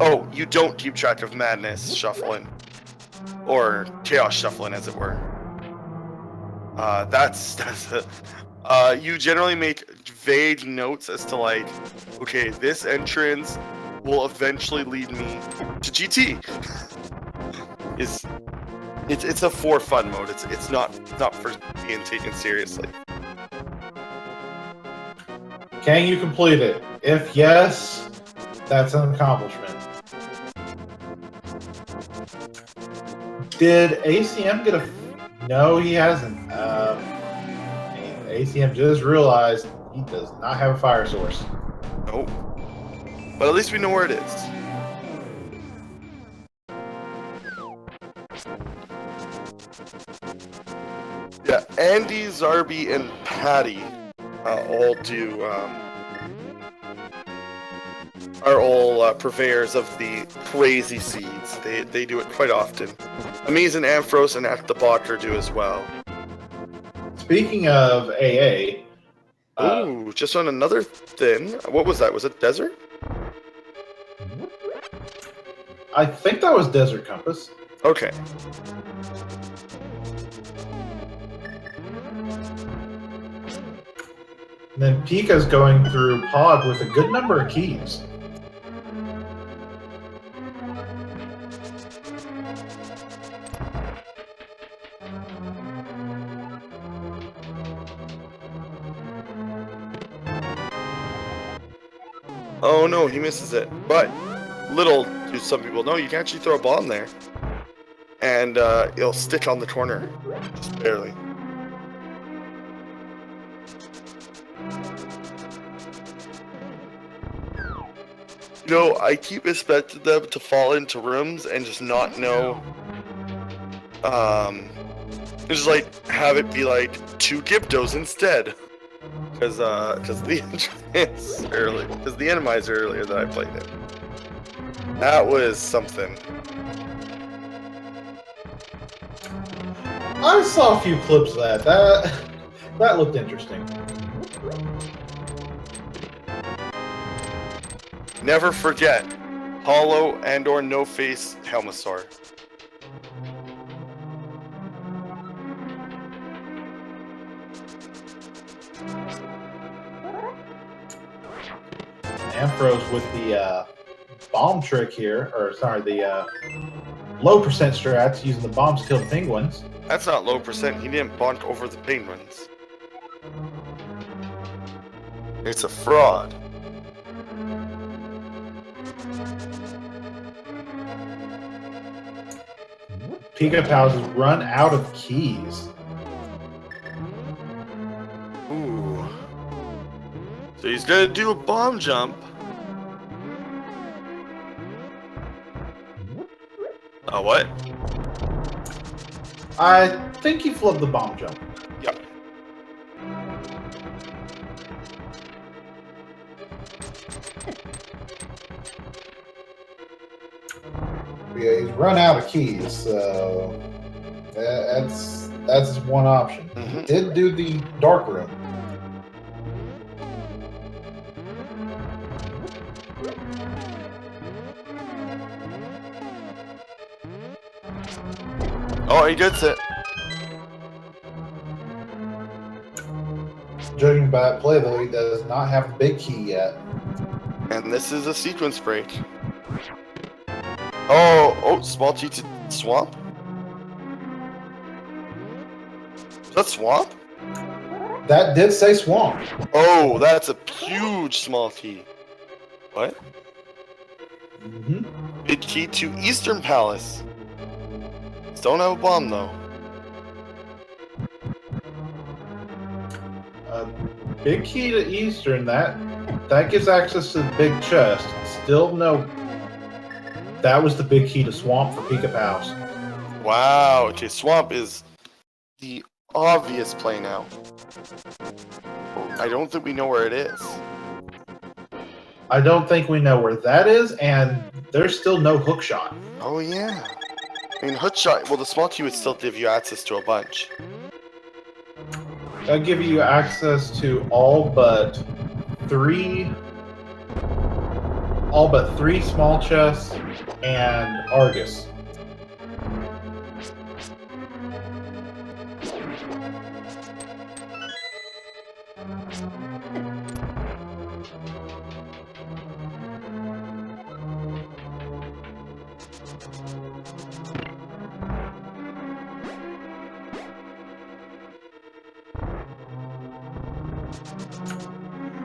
Oh, you don't keep track of Madness Shuffling. Or Chaos Shuffling, as it were. You generally make vague notes as to like, okay, this entrance will eventually lead me to GT. It's a for fun mode. It's not for being taken seriously. Can you complete it? If yes, that's an accomplishment. Did ACM get a... No, he hasn't. ACM just realized he does not have a fire source. Nope. But at least we know where it is. Yeah, Andy, Zarby, and Patty all do are all purveyors of the crazy seeds. They do it quite often. AmazingAmpharos and At the Blocker do as well. Speaking of AA... Ooh, just on another thing. What was that? Was it Desert? I think that was Desert Compass. Okay. And then Pika's going through Pod with a good number of keys. Oh no, he misses it. But little do some people know, you can actually throw a ball in there, and it'll stick on the corner, just barely. No, I keep expecting them to fall into rooms and just not know. Just like have it be like 2 Gyptos instead. Because the Randomizer earlier that I played it. That was something. I saw a few clips of that. That looked interesting. Never forget, hollow and/or no-face Helmasaur. Ampharos with the bomb trick here, or sorry, the low percent strats using the bombs to kill the penguins. That's not low percent. He didn't bonk over the penguins. It's a fraud. PikaPals has run out of keys. Ooh. So he's gonna do a bomb jump. What? I think he flipped the bomb jump. Yep. Yeah, he's run out of keys, so that's one option. He did do the dark room. Oh, he gets it. Judging by that play, though, he does not have the big key yet. And this is a sequence break. Oh, small T to swamp? Is that swamp? That did say swamp. Oh, that's a huge small T. What? Big key to Eastern Palace. Don't have a bomb though. Big key to Eastern, that gives access to the big chest. Still no. That was the big key to Swamp for PikaPals. Wow, okay, Swamp is the obvious play now. I don't think we know where it is. I don't think we know where that is, and there's still no hook shot. Oh yeah. I mean, hookshot, well, the small T would still give you access to a bunch. That'll give you access to all but three small chests and Argus.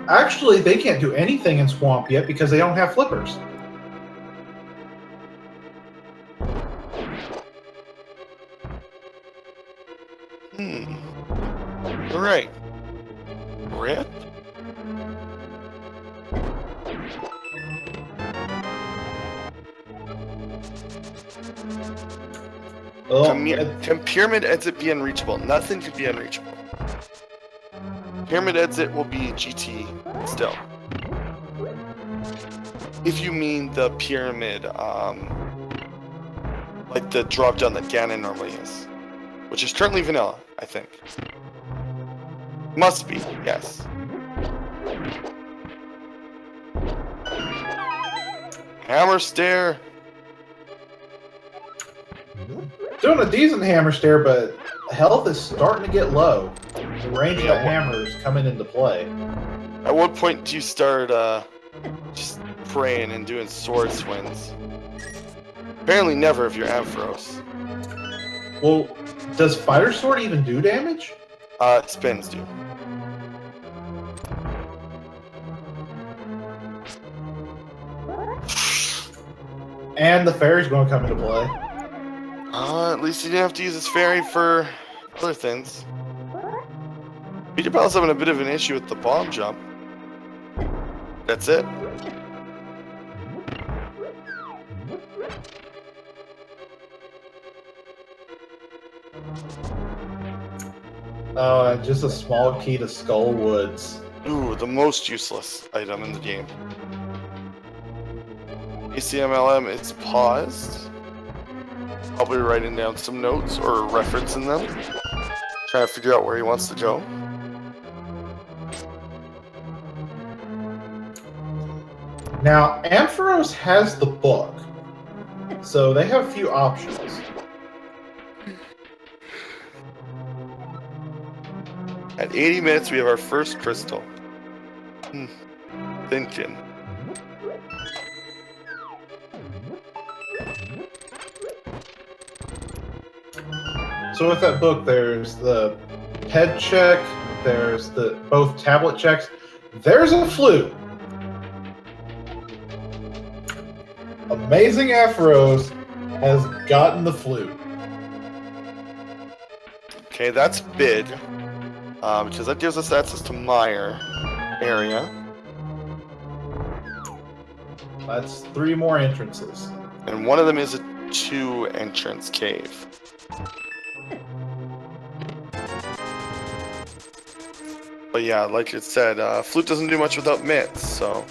Actually, they can't do anything in Swamp yet because they don't have flippers. All right. Rip? Can Pyramid Exit be unreachable? Nothing could be unreachable. Pyramid Exit will be GT still. If you mean the pyramid, like the drop down that Ganon normally is, which is currently vanilla, I think. Must be, yes. Hammer Stare. Doing a decent hammer stare, but health is starting to get low. The range of the hammer is coming into play. At what point do you start just praying and doing sword swings? Apparently never if you're Ampharos. Well, does Fighter Sword even do damage? Spins do. And the fairy's going to come into play. At least he didn't have to use his fairy for other things. PikaPals having a bit of an issue with the bomb jump. That's it. And just a small key to Skull Woods. Ooh, the most useless item in the game. ACMLM is paused. Probably writing down some notes or referencing them. Trying to figure out where he wants to go. Now, Ampharos has the book, so they have a few options. At 80 minutes, we have our first crystal. Thinking. So with that book, there's the head check, there's the both tablet checks, there's a flute. AmazingAmpharos has gotten the flute. Okay, that's big. Because that gives us access to Meyer area. That's 3 more entrances. And one of them is a 2-entrance cave. But yeah, like it said, flute doesn't do much without mitts, so...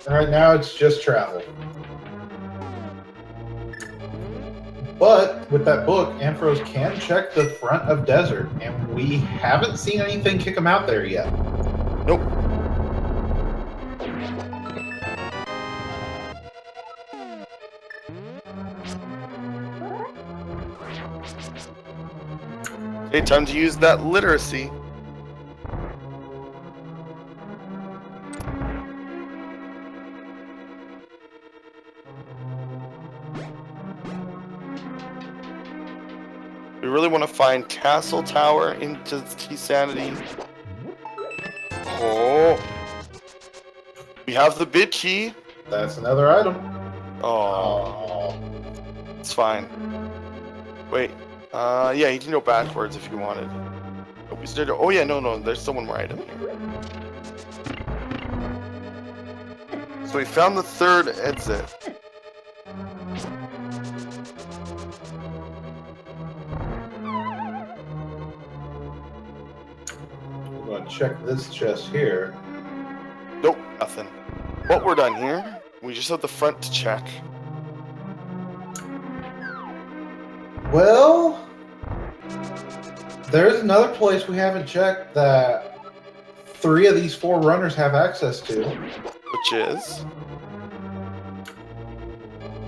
Alright, now it's just travel. But with that book, Ampharos can check the front of desert, and we haven't seen anything kick him out there yet. Nope. Okay, time to use that literacy. We really want to find Castle Tower into Keysanity. Oh. We have the bid key. That's another item. Oh. It's fine. Wait. Yeah, you can go backwards if you wanted. Oh yeah, no, there's still one more item here. So we found the 3rd exit. We're going to check this chest here. Nope, nothing. What we're done here, we just have the front to check. Well, there's another place we haven't checked that 3 of these 4 runners have access to. Which is?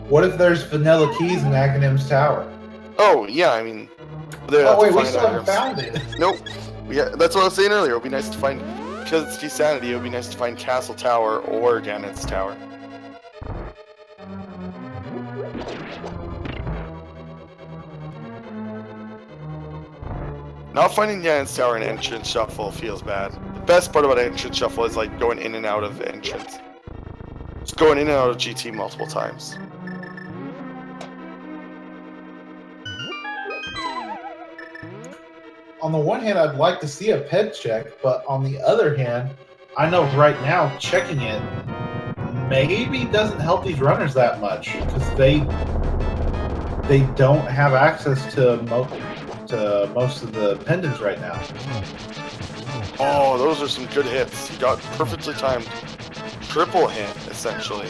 What if there's vanilla keys in Acmlm's tower? Oh, yeah, I mean... Oh wait, we still haven't found it. Nope. Yeah, that's what I was saying earlier. It would be nice to find... Because it's Keysanity, it would be nice to find Castle Tower or Ganon's Tower. Not finding Ganon's Tower in Entrance Shuffle feels bad. The best part about Entrance Shuffle is like going in and out of Entrance. Just going in and out of GT multiple times. On the one hand, I'd like to see a ped check, but on the other hand, I know right now checking it maybe doesn't help these runners that much because they don't have access to most of the pendants right now. Oh, those are some good hits. You got perfectly timed triple hit, essentially.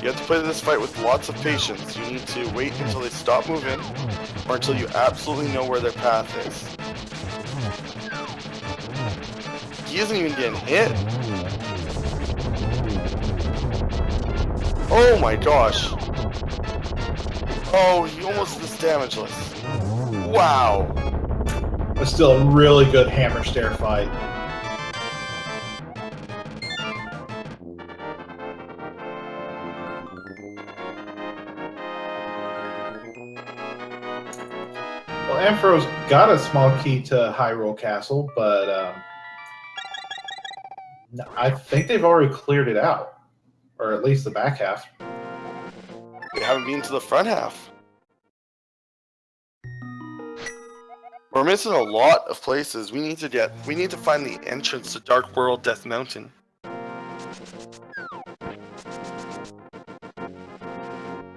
You have to play this fight with lots of patience. You need to wait until they stop moving, or until you absolutely know where their path is. He isn't even getting hit. Oh my gosh. Oh, he almost is damageless. Wow. But still a really good hammer stare fight. Well, Ampharos got a small key to Hyrule Castle, but I think they've already cleared it out. Or at least the back half. We haven't been to the front half. We're missing a lot of places. We need to find the entrance to Dark World Death Mountain.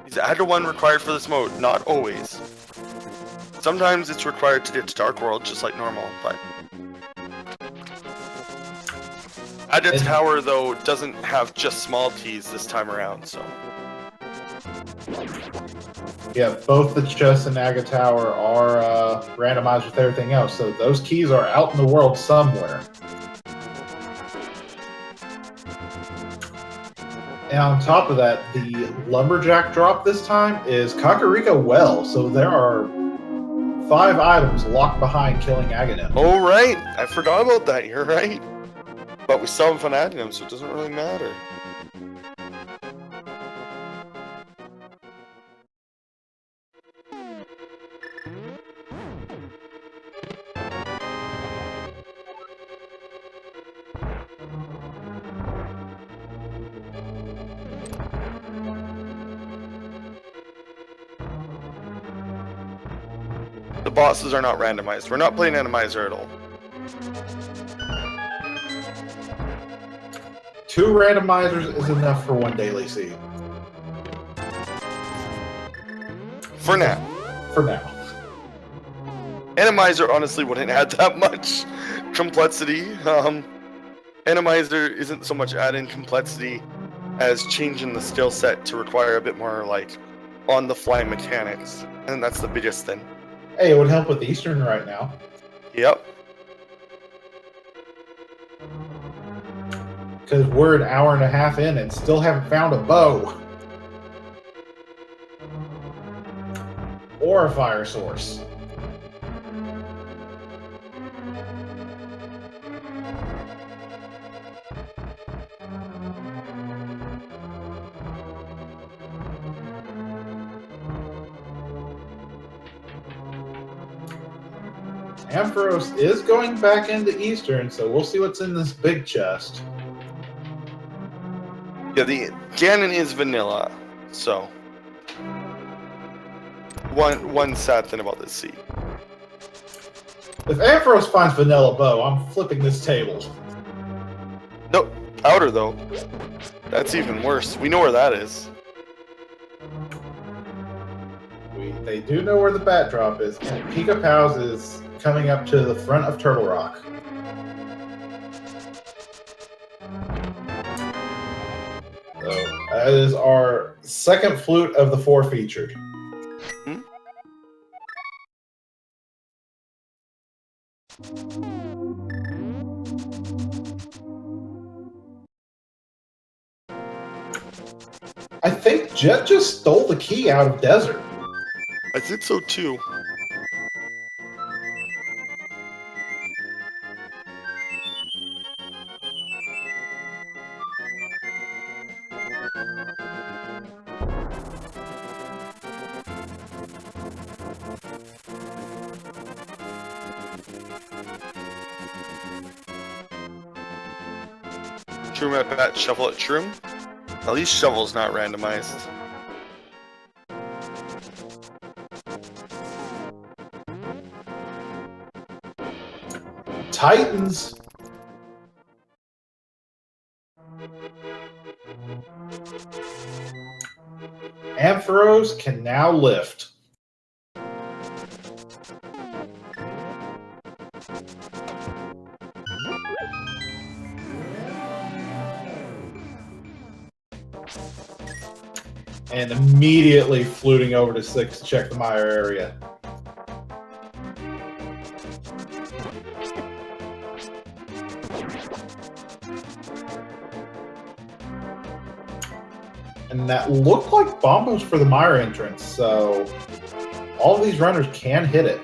Is add to 1 required for this mode? Not always. Sometimes it's required to get to Dark World, just like normal, but... Add to Tower, though, doesn't have just small keys this time around, so... Yeah, both the chest and Aga Tower are randomized with everything else, so those keys are out in the world somewhere. And on top of that, the Lumberjack drop this time is Kakariko Well, so there are 5 items locked behind killing Aghanim. Oh, right! I forgot about that, you're right. But we still haven't found Aghanim, so it doesn't really matter. The bosses are not randomized. We're not playing randomizer at all. 2 randomizers is enough for 1 daily seed. For now. For now. Randomizer honestly wouldn't add that much complexity. Randomizer isn't so much add-in complexity as changing the skill set to require a bit more like on-the-fly mechanics, and that's the biggest thing. Hey, it would help with Eastern right now. Yep. Because we're an hour and a half in and still haven't found a bow. Or a fire source. Ampharos is going back into Eastern, so we'll see what's in this big chest. Yeah, the Ganon is vanilla, so one sad thing about this seed. If Ampharos finds vanilla bow, I'm flipping this table. Nope, powder though. That's even worse. We know where that is. They do know where the bat drop is, and PikaPals is coming up to the front of Turtle Rock. So that is our second flute of the 4 featured. Hmm? I think Jet just stole the key out of Desert. I think so too. Shroom at bat, shovel at shroom. At least shovel's not randomized. Titans. Ampharos can now lift. And immediately fluting over to 6 to check the mire area. And that looked like bombos for the mire entrance, so all of these runners can hit it.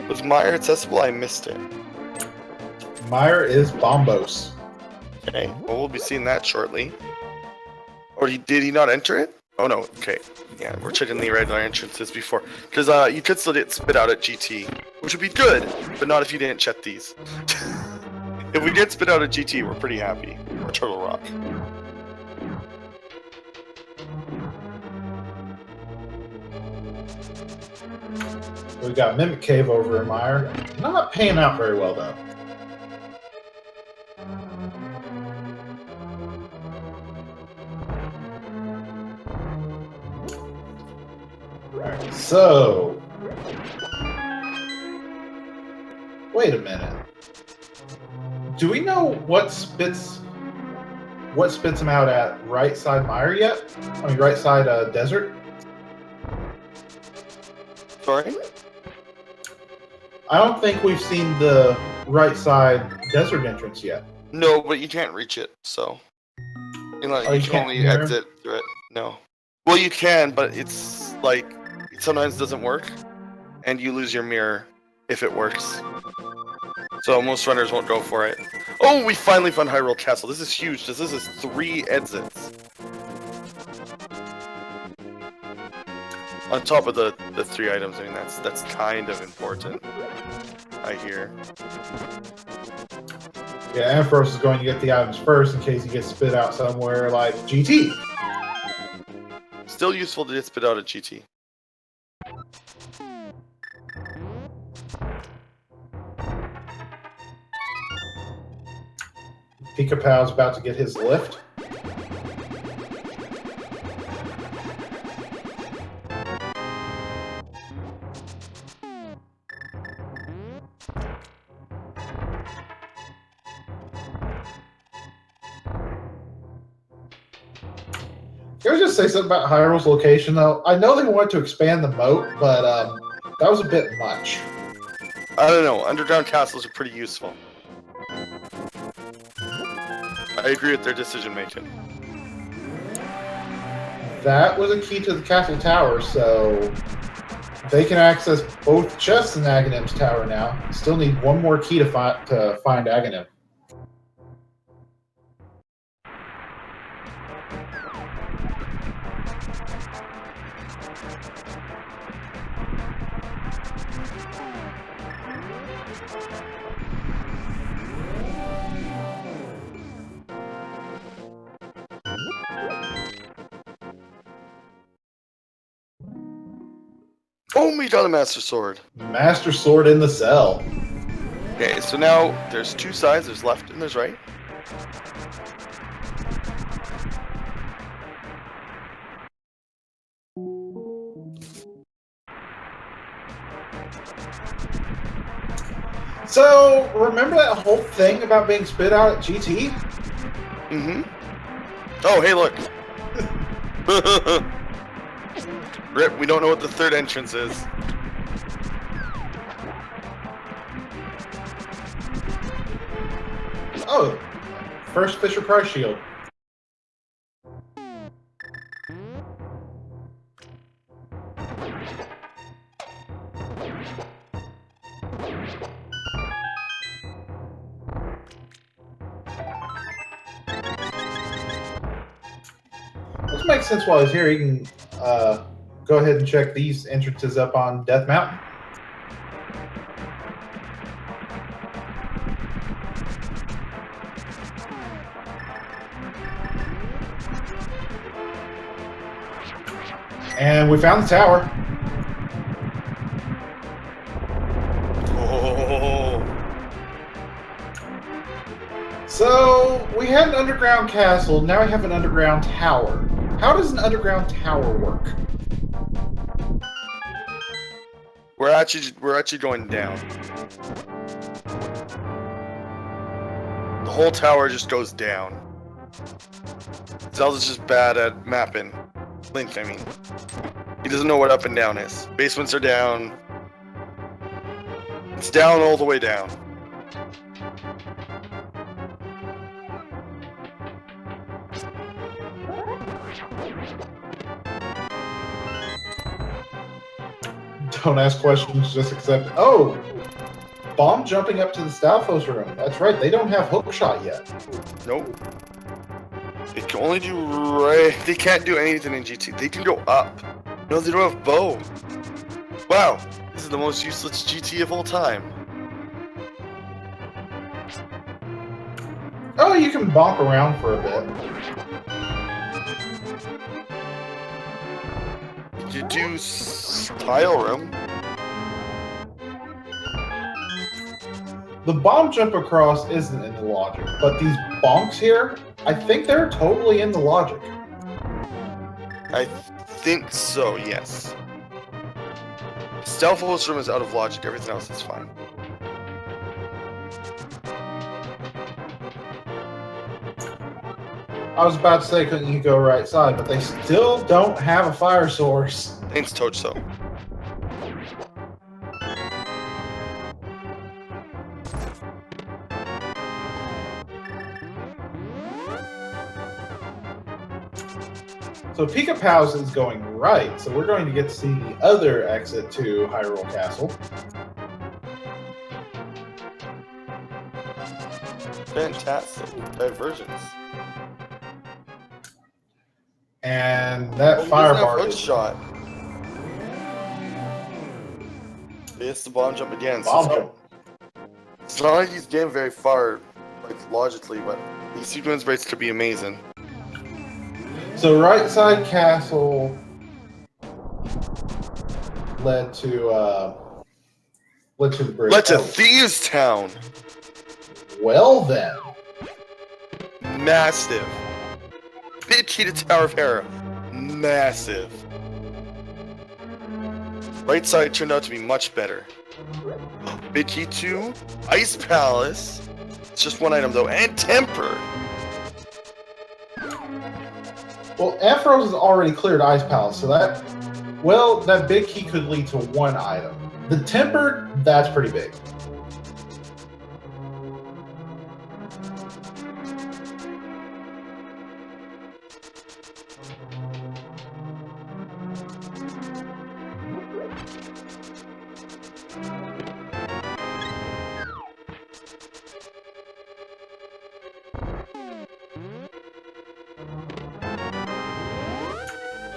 Was Mire accessible? I missed it. Meyer is Bombos. Okay, well, we'll be seeing that shortly. Or did he not enter it? Oh no, okay. Yeah, we're checking the regular entrances before. Because you could still get spit out at GT, which would be good, but not if you didn't check these. If we get spit out at GT, we're pretty happy. Or Turtle Rock. We've got Mimic Cave over in Meyer. Not paying out very well, though. Alright, so... Wait a minute. Do we know what spits them out at right side Meyer yet? I mean, right side desert? Sorry? I don't think we've seen the right side desert entrance yet. No, but you can't reach it, so... You know, you can only exit through it. No. Well, you can, but it's like... It sometimes doesn't work, and you lose your mirror if it works. So most runners won't go for it. Oh, we finally found Hyrule Castle. This is huge. This is 3 exits. On top of the 3 items, I mean, that's kind of important, I hear. Yeah, Ampharos is going to get the items first in case he gets spit out somewhere like GT. Still useful to get spit out at GT. PikaPals about to get his lift. Can I just say something about Hyrule's location, though? I know they wanted to expand the moat, but that was a bit much. I don't know. Underground castles are pretty useful. I agree with their decision making. That was a key to the castle tower, so they can access both chests in Aghanim's tower now. Still need one more key to find Aghanim. Oh, we got a Master Sword. Master Sword in the cell. Okay, so now there's 2 sides. There's left and there's right. So, remember that whole thing about being spit out at GT? Mm-hmm. Oh, hey, look. Rip, we don't know what the 3rd entrance is. Oh, first Fisher Price shield. This makes sense while he's here. He can go ahead and check these entrances up on Death Mountain. And we found the tower. Oh. So, we had an underground castle, now we have an underground tower. How does an underground tower work? We're actually going down. The whole tower just goes down. Zelda's just bad at mapping. Link, I mean. He doesn't know what up and down is. Basements are down. It's down all the way down. Don't ask questions, just accept it. Oh! bomb jumping up to the Stalfos room. That's right, they don't have hookshot yet. Nope. They can only do right. They can't do anything in GT. They can go up. No, they don't have bow. Wow, this is the most useless GT of all time. Oh, you can bonk around for a bit. You do tile room. The bomb jump across isn't in the logic, but these bonks here, I think they're totally in the logic. I think so, yes. Stealth room is out of logic, everything else is fine. I was about to say, couldn't you go right side, but they still don't have a fire source. Thanks, Tocho. So PikaPals is going right, so we're going to get to see the other exit to Hyrule Castle. Fantastic. Divergence. And that fire bar is... shot. It's the bomb jump again. Bomb jump. It's not like he's getting very far, like logically, but these sequence breaks could be amazing. So right side castle led to the bridge. Led to Thieves Town. Well then. Massive. Big key to Tower of Hera. Massive. Right side turned out to be much better. Big key to Ice Palace. It's just one item though, and Temper. Well, Ampharos has already cleared Ice Palace, so that, well, that big key could lead to one item. The Tempered, that's pretty big.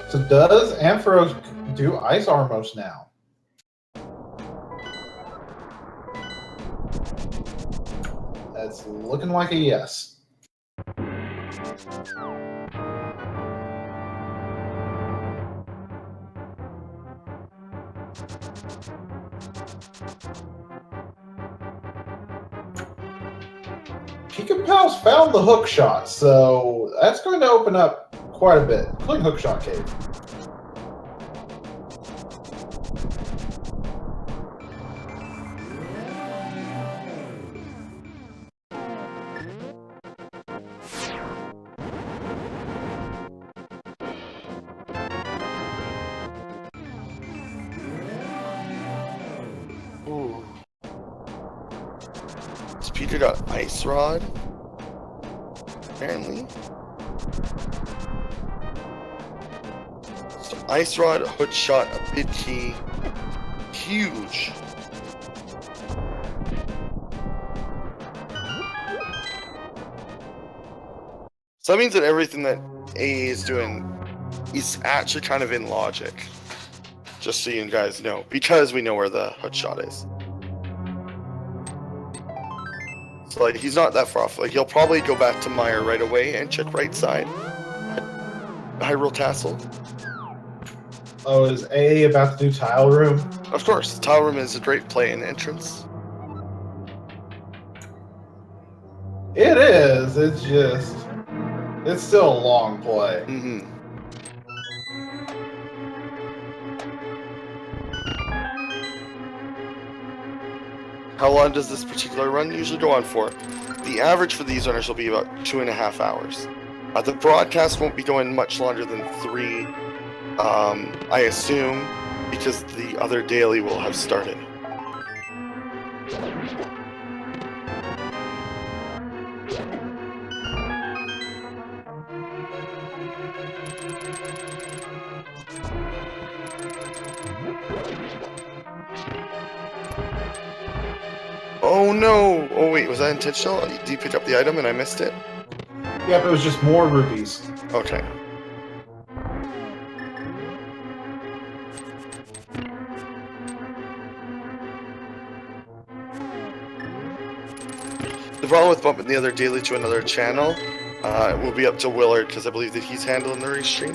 So does Ampharos do Ice Armos now? That's looking like a yes. PikaPals found the hook shot, so that's going to open up quite a bit, including Hookshot Cave. Ooh. Peter got Ice Rod. Apparently. So Ice Rod, Hook Shot, a big key. Huge. So that means that everything that AA is doing is actually kind of in logic. Just so you guys know. Because we know where the Hook Shot is. So like he's not that far off. Like he'll probably go back to Meyer right away and check right side. Hyrule Castle. Oh, is AA about to do Tile Room? Of course, Tile Room is a great play and entrance. It is. It's just... it's still a long play. Mm-hmm. How long does this particular run usually go on for? The average for these runners will be about 2.5 hours. The broadcast won't be going much longer than 3, I assume, because the other daily will have started. Oh no! Oh wait, was that intentional? Did you pick up the item and I missed it? Yep, it was just more rupees. Okay. The problem with bumping the other daily to another channel will be up to Willard, because I believe that he's handling the restream.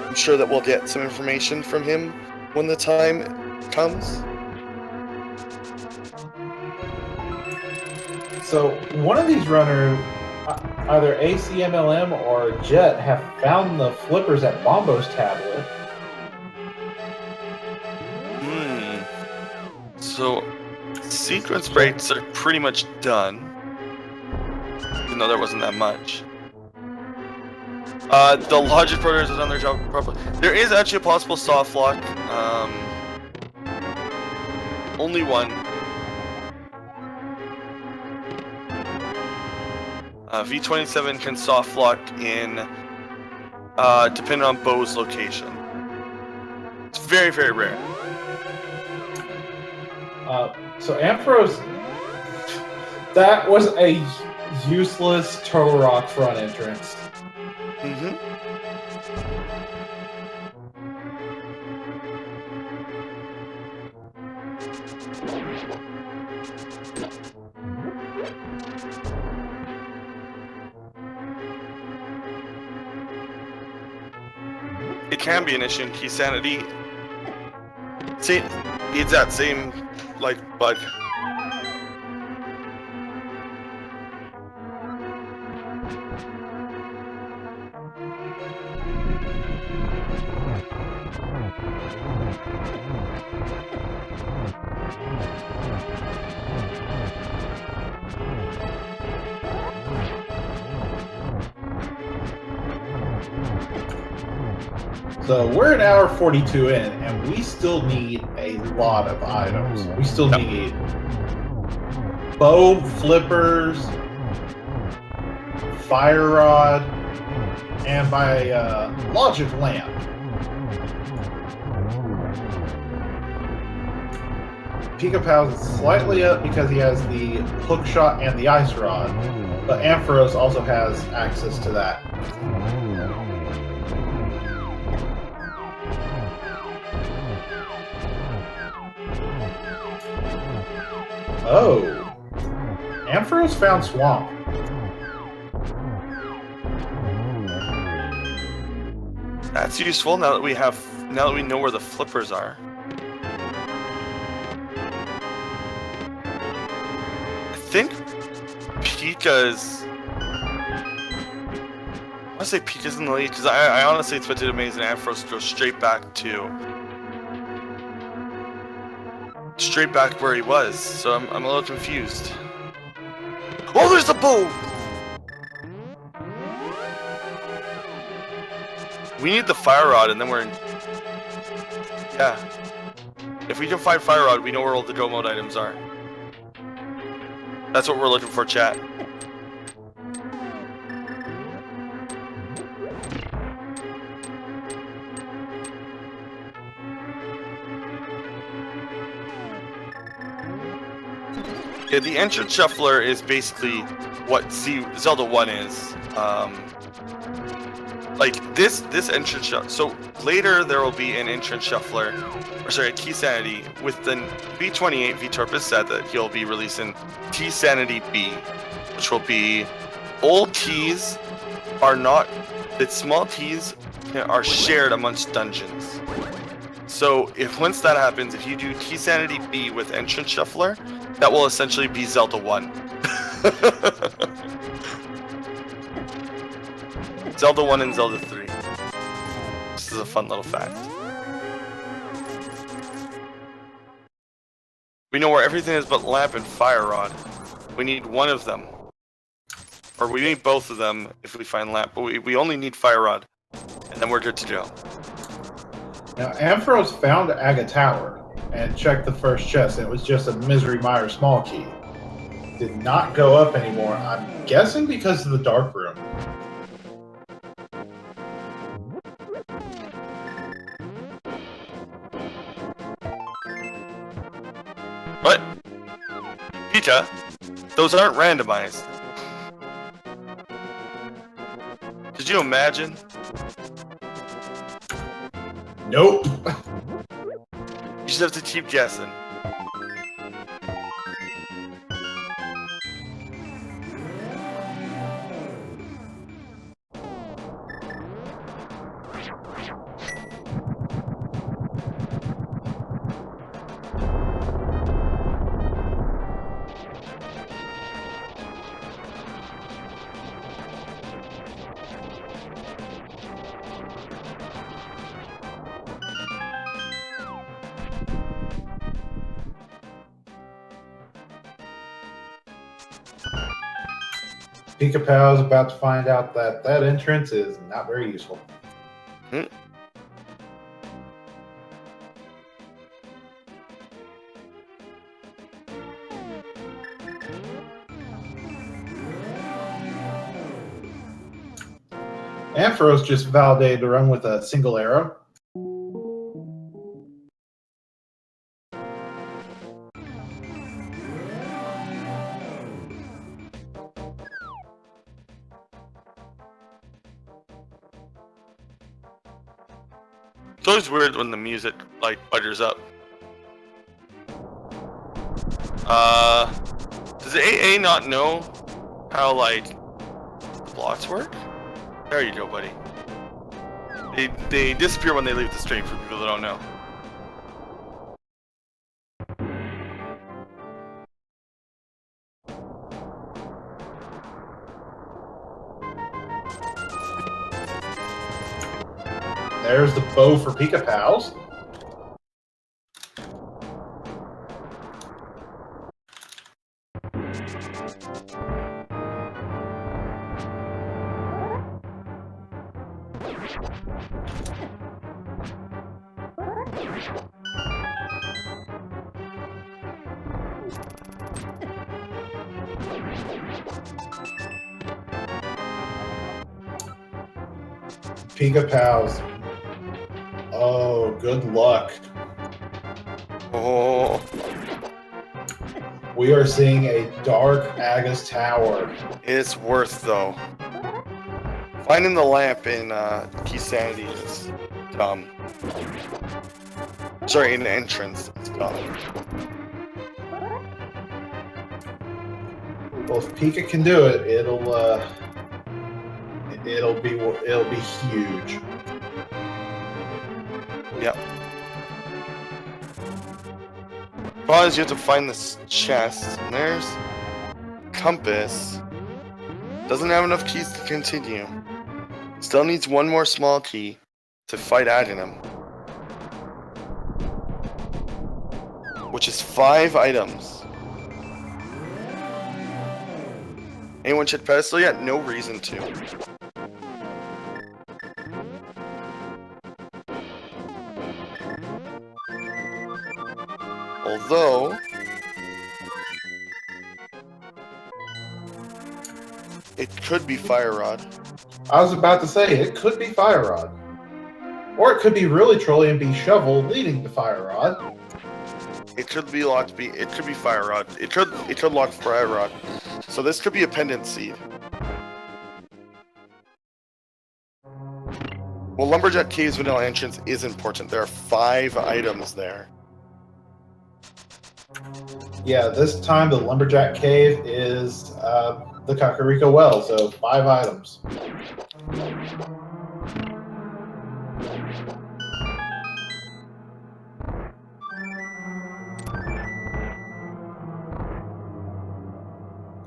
I'm sure that we'll get some information from him when the time comes. So one of these runners, either ACMLM or Jet, have found the flippers at Bombo's tablet. So, sequence breaks are pretty much done. Even though there wasn't that much. The logic protors has done their job properly. There is actually a possible soft lock. Only one. V27 can soft lock in, depending on Bo's location. It's very, very rare. So Ampharos, that was a useless Turtle Rock front entrance. Mm-hmm. It can be an issue in Keysanity. See, it's that same, like, bug. So we're an hour 42 in, and we still need a lot of items. We still need bow flippers, fire rod, and by logic lamp. PikaPals is slightly up because he has the hook shot and the ice rod, but Ampharos also has access to that. Oh, Ampharos found swamp. That's useful now that we know where the flippers are. I think Pika's. I want to say Pika's in the lead because I honestly expected AmazingAmpharos to go straight back where he was. So I'm a little confused. Oh, there's the bow! We need the fire rod, and then we're in. Yeah. If we can find fire rod, we know where all the go mode items are. That's what we're looking for, chat. Yeah, the entrance shuffler is basically what Zelda 1 is. Like this entrance shuffler. So later there will be an entrance shuffler, or sorry, a Keysanity with the V28. Vitorp has said that he'll be releasing Keysanity B, which will be old keys are not. That small keys are shared amongst dungeons. So if once that happens, if you do Keysanity B with entrance shuffler, that will essentially be Zelda 1. Zelda 1 and Zelda 3. This is a fun little fact. We know where everything is but lamp and fire rod. We need one of them. Or we need both of them if we find lamp, but we only need fire rod. And then we're good to go. Now, Ampharos found Aga Tower and checked the first chest, and it was just a Misery Mire small key. Did not go up anymore, I'm guessing because of the dark room. Pika, those aren't randomized. Could you imagine? Nope. You just have to keep guessing. PikaPals about to find out that that entrance is not very useful. Hmm. Ampharos just validated to run with a single arrow. It's always weird when the music like butters up. Does AA not know how like the blocks work? There you go, buddy. They disappear when they leave the stream for people that don't know. There's the bow for PikaPals. PikaPals. Oh, good luck. Oh, We are seeing a dark Agus Tower. it's worth though. Finding the lamp in Keysanity is dumb. Sorry, in the entrance, it's dumb. Well, if Pika can do it, it'll be huge. Yep. Problem is you have to find this chest, and there's compass. Doesn't have enough keys to continue. Still needs one more small key to fight Adinam. Which is 5 items. Anyone check pedestal yet? No reason to. Although it could be Fire Rod. I was about to say, it could be Fire Rod. Or it could be really trolly and be Shovel leading to Fire Rod. It could be locked. It could be Fire Rod. It could lock Fire Rod. So this could be a pendant seed. Well, Lumberjack Cave's vanilla entrance is important. There are 5 items there. Yeah, this time the Lumberjack Cave is the Kakariko Well, so 5 items.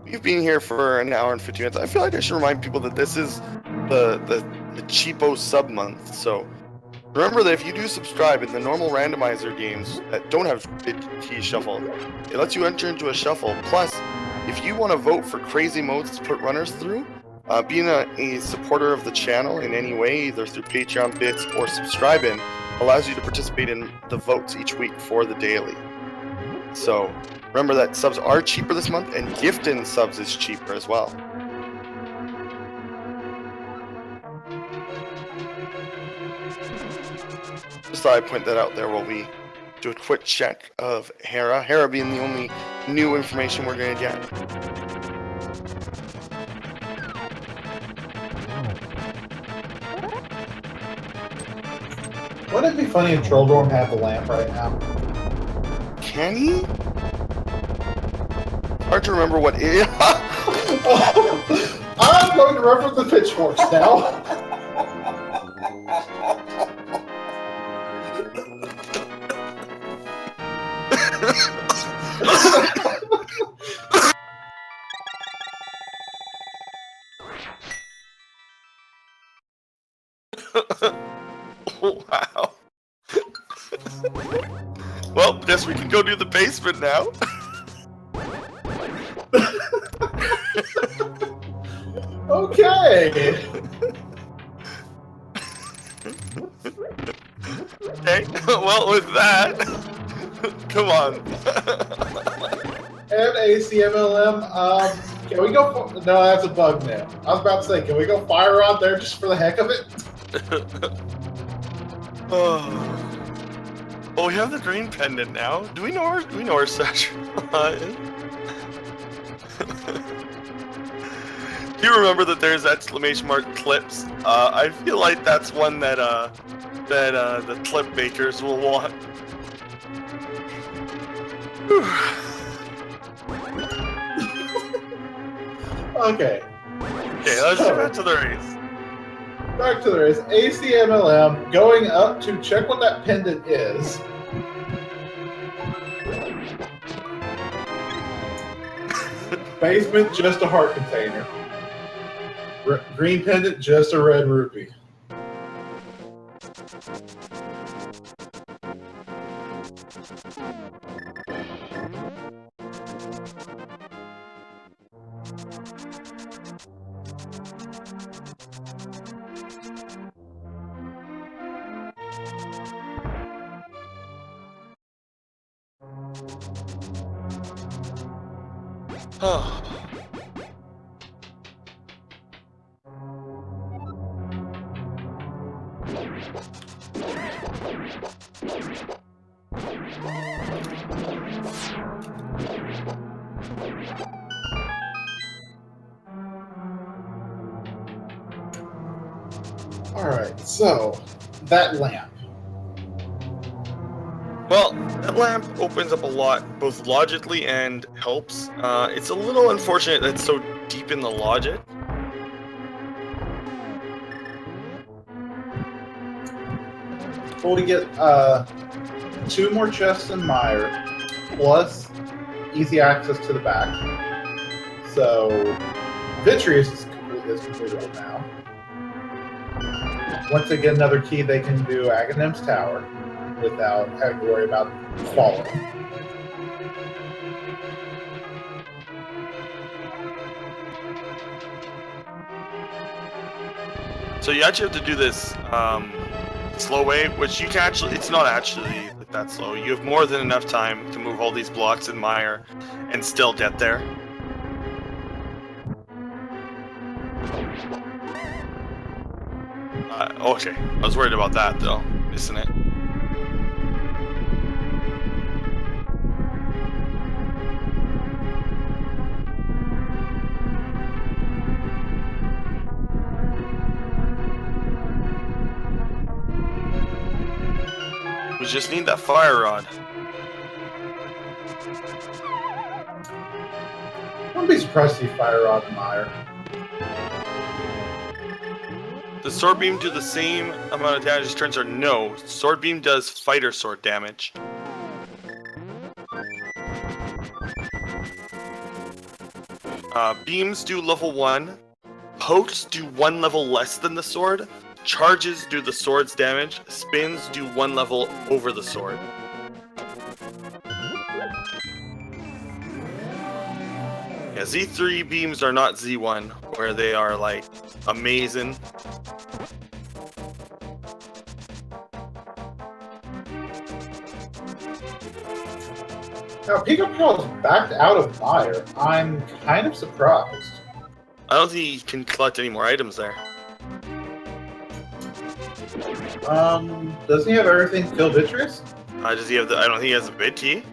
We've been here for an hour and 50 minutes. I feel like I should remind people that this is the cheapo sub month. So remember that if you do subscribe in the normal randomizer games that don't have big key shuffle, it lets you enter into a shuffle. Plus, if you want to vote for crazy modes to put runners through, being a supporter of the channel in any way, either through Patreon bits or subscribing, allows you to participate in the votes each week for the daily. So remember that subs are cheaper this month, and gifting subs is cheaper as well. Just thought I'd point that out there while we do a quick check of Hera. Hera being the only new information we're going to get. Wouldn't it be funny if Trolldorm had the lamp right now? Can he? Hard to remember what it. I'm going to reference the pitchforks now. Wow. Well, guess we can go do the basement now. Okay. Okay. Well, with that, come on. And ACMLM, can we go? No, that's a bug now. I was about to say, can we go fire on there just for the heck of it? Oh, we have the green pendant now. Do we know our session? Do you remember that there's exclamation mark clips? I feel like that's one that the clip makers will want. Okay. Okay, let's get back to the race. Back to the race. ACMLM going up to check what that pendant is. Basement, just a heart container. Green pendant, just a red rupee. Oh. Alright, so that lamp. Well, that lamp opens up a lot, both logically and helps. It's a little unfortunate that it's so deep in the logic. Well, we get 2 more chests in Mire, plus easy access to the back. So Vitreous is completable now. Once they get another key, they can do Aghanim's Tower without having to worry about falling. So you actually have to do this slow way, which you can actually, it's not actually like that slow. You have more than enough time to move all these blocks in Mire and still get there. Okay, I was worried about that though, isn't it? We just need that fire rod. I wouldn't be surprised to see Fire Rod in Mire. Does Sword Beam do the same amount of damage as turns or no? Sword Beam does fighter sword damage. Beams do level 1. Pokes do 1 level less than the sword. Charges do the sword's damage. Spins do 1 level over the sword. Yeah, Z3 beams are not Z1, where they are like amazing. Now, PikaPals backed out of Mire. I'm kind of surprised. I don't think he can collect any more items there. Doesn't he have everything to kill Vitreous? Does he have the? I don't think he has the bid key.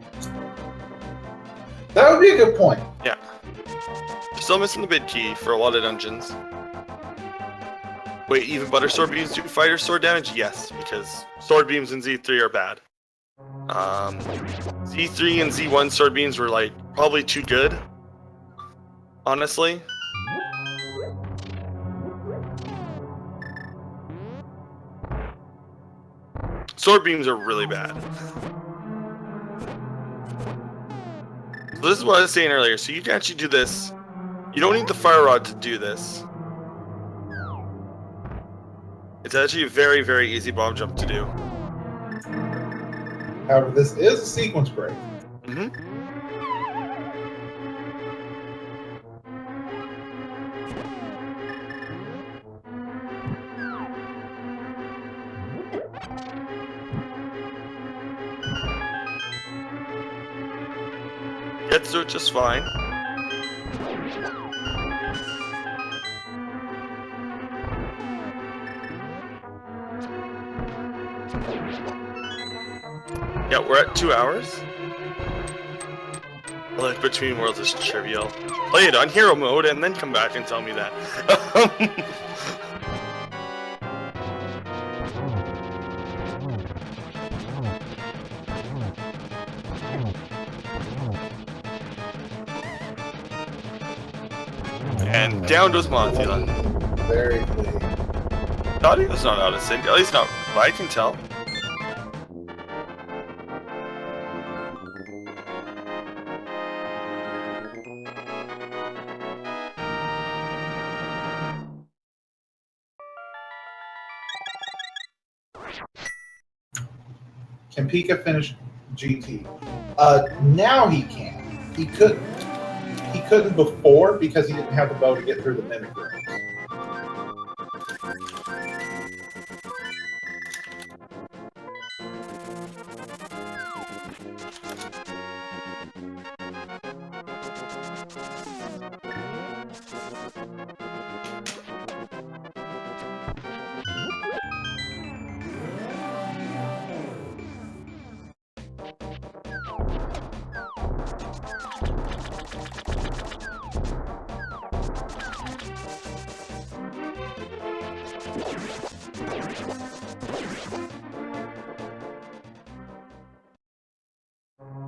That would be a good point. Yeah. Still missing the bid key for a lot of dungeons. Wait, even butter sword beams do fighter sword damage? Yes, because sword beams in Z3 are bad. Z3 and Z1 sword beams were like probably too good. Honestly. Sword beams are really bad. So this is what I was saying earlier. So you can actually do this. You don't need the fire rod to do this. It's actually a very, very easy bomb jump to do. However, this is a sequence break. Mm-hmm. Gets through it just fine. Yeah, we're at 2 hours. Like Between Worlds is trivial. Play it on hero mode and then come back and tell me that. And down goes Mothula. Very clean. Audio's not out of sync, at least not what I can tell. Can Pika finish GT? Now he can. He couldn't. He couldn't before because he didn't have the bow to get through the mimic rings.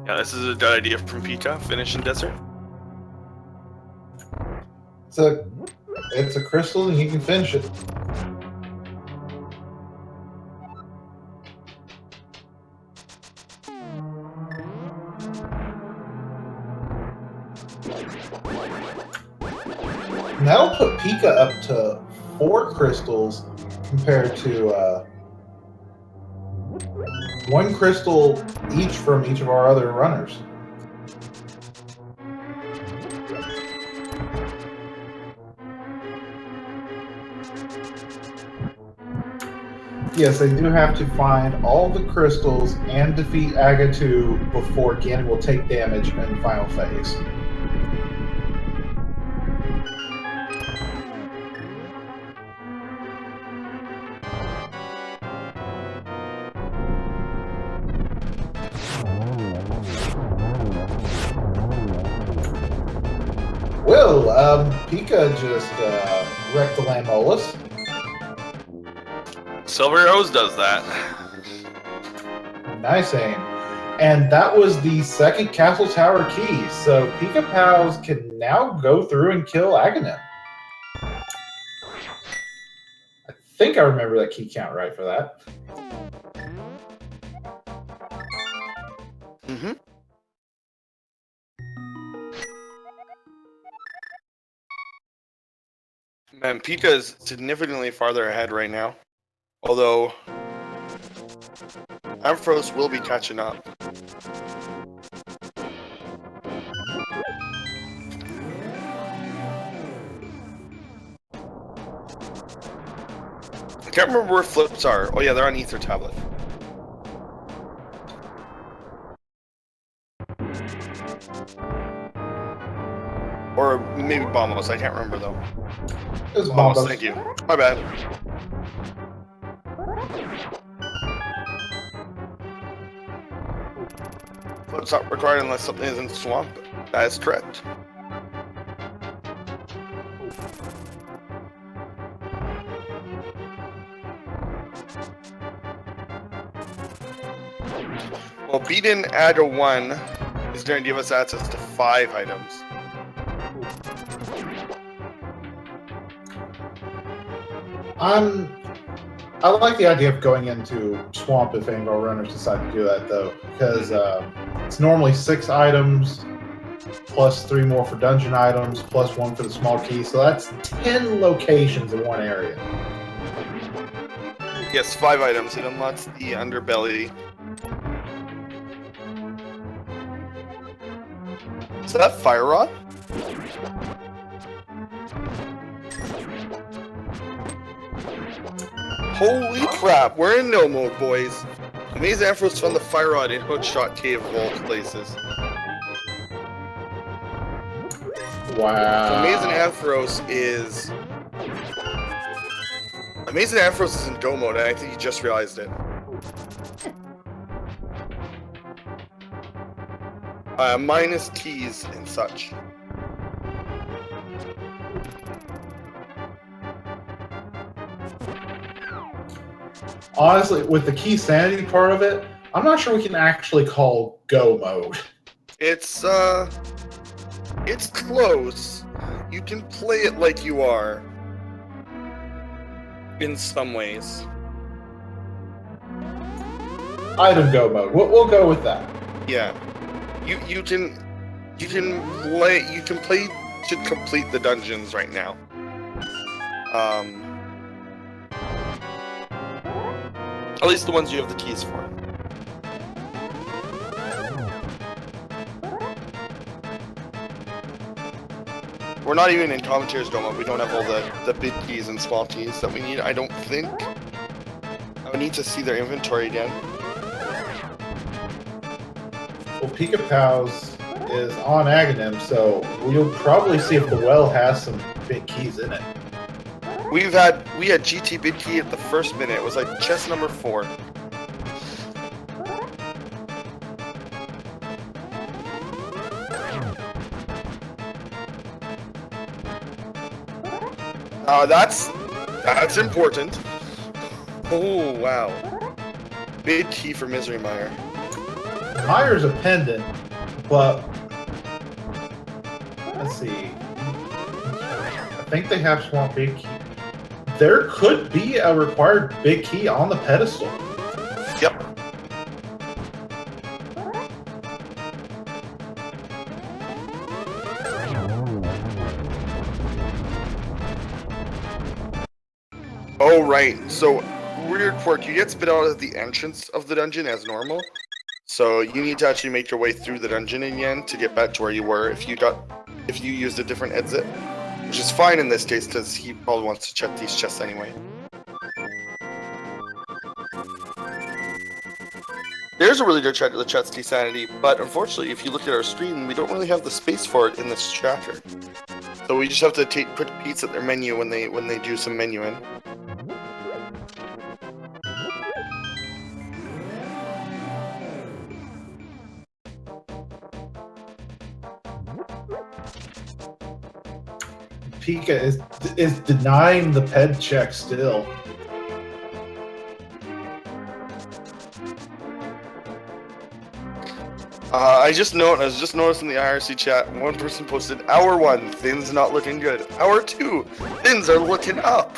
Yeah, this is a good idea from Pika, finish in desert. It's a crystal and he can finish it. And that'll put Pika up to 4 crystals compared to 1 crystal each from each of our other runners. Yes, they do have to find all the crystals and defeat Agatu before Ganon will take damage in the final phase. Well, Pika just wrecked the Lamolus. Silver Rose does that. Nice aim. And that was the second Castle Tower key, so PikaPals can now go through and kill Aghanim. I think I remember that key count right for that. Mm-hmm. Man, Pika is significantly farther ahead right now. Although Ampharos will be catching up. I can't remember where flips are. Oh yeah, they're on Ether Tablet. Or maybe Bombos, I can't remember though. It was Bombos, Bombos. thank you. My bad. Foot's not required unless something is in the swamp. That is correct. Well, beat in add a 1 is going to give us access to 5 items. I like the idea of going into swamp if any of our runners decide to do that, though, because it's normally 6 items, plus 3 more for dungeon items, plus 1 for the small key, so that's 10 locations in one area. Yes, 5 items. It unlocks the underbelly. Is that fire rod? Holy crap, we're in no mode, boys. AmazingAmpharos found the fire rod in Hookshot Cave of all places. Wow. AmazingAmpharos is in go mode, and I think he just realized it. Minus keys and such. Honestly, with the Keysanity part of it, I'm not sure we can actually call go mode. It's close. You can play it like you are. In some ways. Item go mode. We'll go with that. Yeah. You can play to complete the dungeons right now. At least the ones you have the keys for. We're not even in commentaries dome. We don't have all the big keys and small keys that we need, I don't think. I would need to see their inventory again. Well, PikaPals is on Acmlm, so we'll probably see if the well has some big keys in it. We had GT big key at the first minute. It was like chest number 4. That's important. Oh wow. Big key for Misery Mire. Mire's a pendant, but let's see. I think they have Swamp Big Key. There could be a required big key on the pedestal. Yep. Oh right. So weird quirk. You get spit out at the entrance of the dungeon as normal. So you need to actually make your way through the dungeon again to get back to where you were if you used a different exit. Which is fine in this case, because he probably wants to check these chests anyway. There's a really good check of the chat's Keysanity, but unfortunately, if you look at our screen, we don't really have the space for it in this tracker. So we just have to take quick peeks at their menu when they do some menuing. Pika is denying the ped check still. I was just noticing the IRC chat, one person posted, Hour 1, Thin's not looking good. Hour 2, Thins are looking up.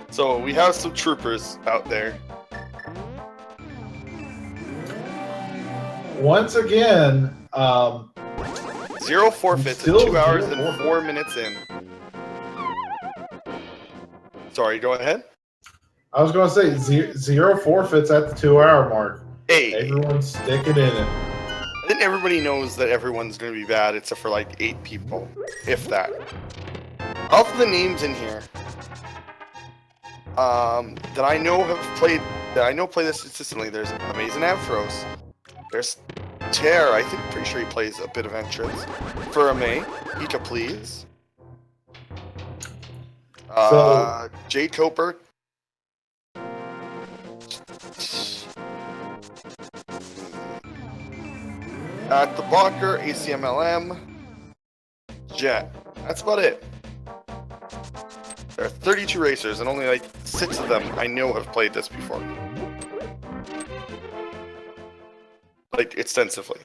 So we have some troopers out there. Once again, 0 forfeits at 2 hours and 4 minutes in. Sorry, go ahead. I was going to say 0 forfeits at the 2-hour mark. Hey, everyone's sticking in it. I think everybody knows that everyone's going to be bad except for like 8 people, if that. Of the names in here that I know play this consistently, there's AmazingAmpharos. There's Tear, I think, pretty sure he plays a bit of entrance. For Pika, please. J. Coper. At the blocker, ACMLM, Jet. That's about it. There are 32 racers, and only like 6 of them I know have played this before. Like, extensively.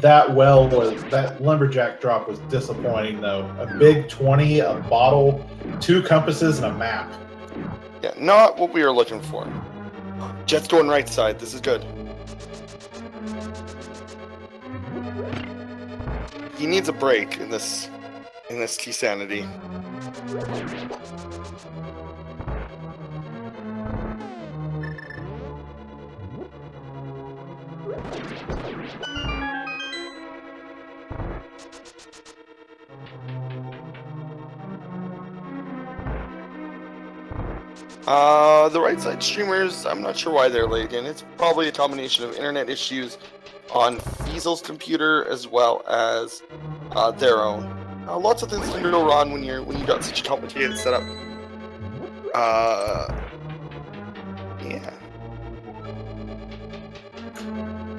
That lumberjack drop was disappointing though. A big 20, a bottle, 2 compasses, and a map. Yeah, not what we were looking for. Jet's going right side. This is good. He needs a break in this Keysanity. The right side streamers, I'm not sure why they're late again. It's probably a combination of internet issues on Fiesel's computer as well as their own. Lots of things can go wrong when you got such a complicated setup. Yeah.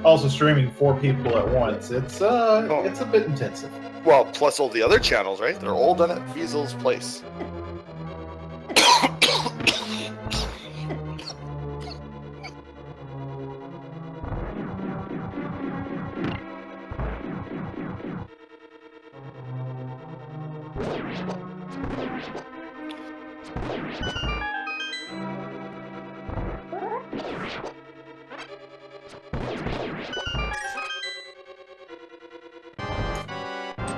Also streaming 4 people at once. It's a bit intensive. Well, plus all the other channels, right? They're all done at Fiesel's place.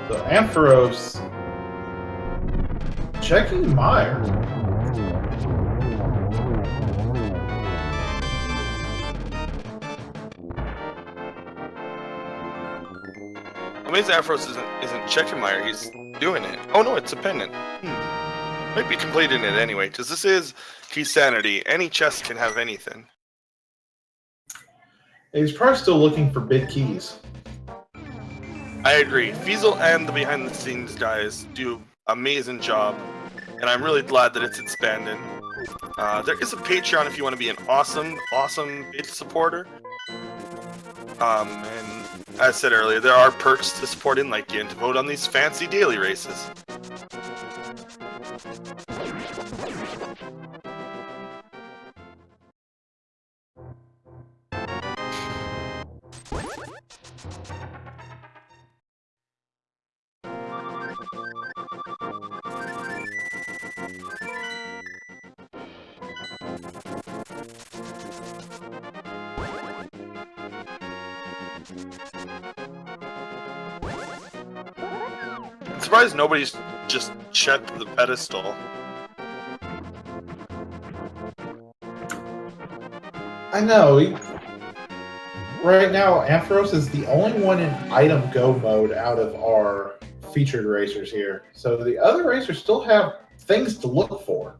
So Ampharos checking Meyer. AmazingAmpharos isn't checking Meyer, he's doing it. Oh no, it's a pendant. Might be completing it anyway, because this is Keysanity. Any chest can have anything. He's probably still looking for big keys. I agree. Fiesel and the behind the scenes guys do an amazing job, and I'm really glad that it's expanding. There is a Patreon if you want to be an awesome big supporter. And as I said earlier, there are perks to supporting, like getting to vote on these fancy daily races. I'm surprised nobody's just checked the pedestal. I know. Right now, Ampharos is the only one in item go mode out of our featured racers here. So the other racers still have things to look for.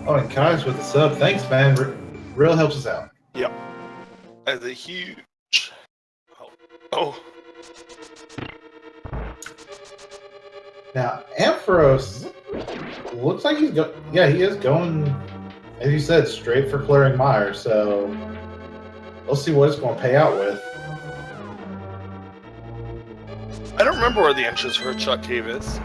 Oh, and Kai's with the sub. Thanks, man. Real helps us out. Yep. As a huge... Oh. Now, Ampharos looks like he is going, as you said, straight for clearing Meyer. So we'll see what it's going to pay out with. I don't remember where the entrance for Chuck Cave is.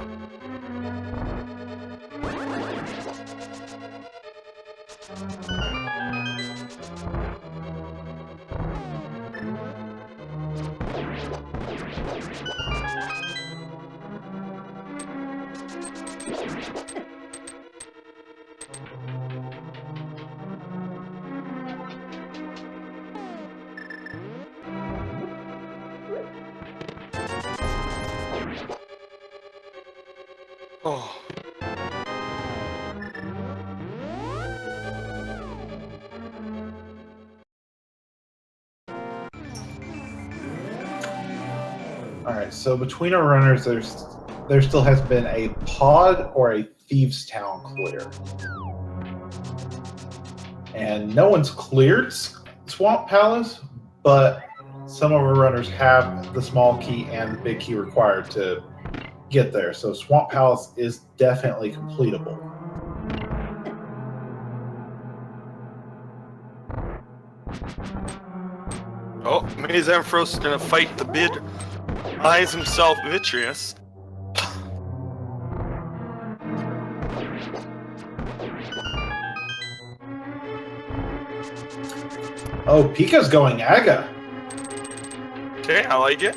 Oh. Alright, so between our runners, there still has been a pod or a Thieves' Town clear. And no one's cleared Swamp Palace, but some of our runners have the small key and the big key required to get there. So Swamp Palace is definitely completable. Oh, AmazingAmpharos is gonna fight the bid. Eyes himself Vitreous. Oh, Pika's going Aga. Okay, I like it.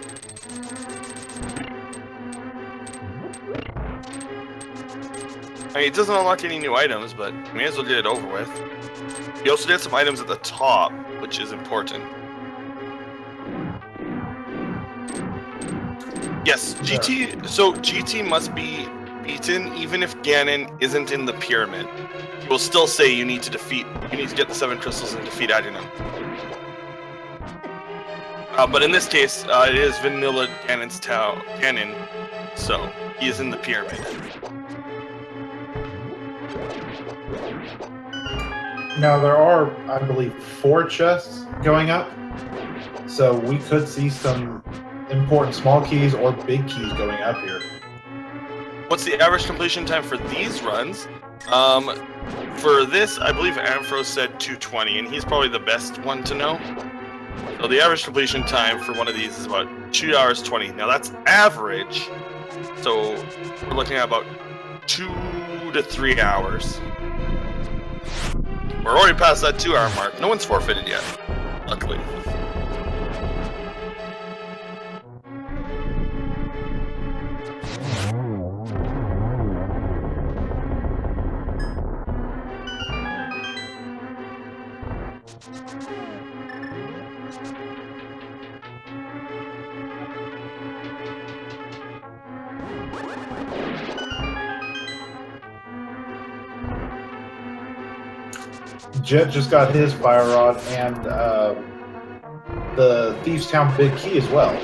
I mean, it doesn't unlock any new items, but may as well get it over with. He also did some items at the top, which is important. Yes, GT. So GT must be beaten even if Ganon isn't in the pyramid. He will still say you need to get the 7 crystals and defeat Adunum. But in this case, it is Vanilla Ganon's Ganon, so he is in the pyramid. Now there are, I believe, 4 chests going up, so we could see some important small keys or big keys going up here. What's the average completion time for these runs? For this, I believe Ampharos said 220, and he's probably the best one to know. So the average completion time for one of these is about 2 hours 20. Now that's average, so we're looking at about 2 to 3 hours. We're already past that 2 hour mark. No one's forfeited yet, luckily. Jet just got his Fire Rod and the Thieves' Town big key as well.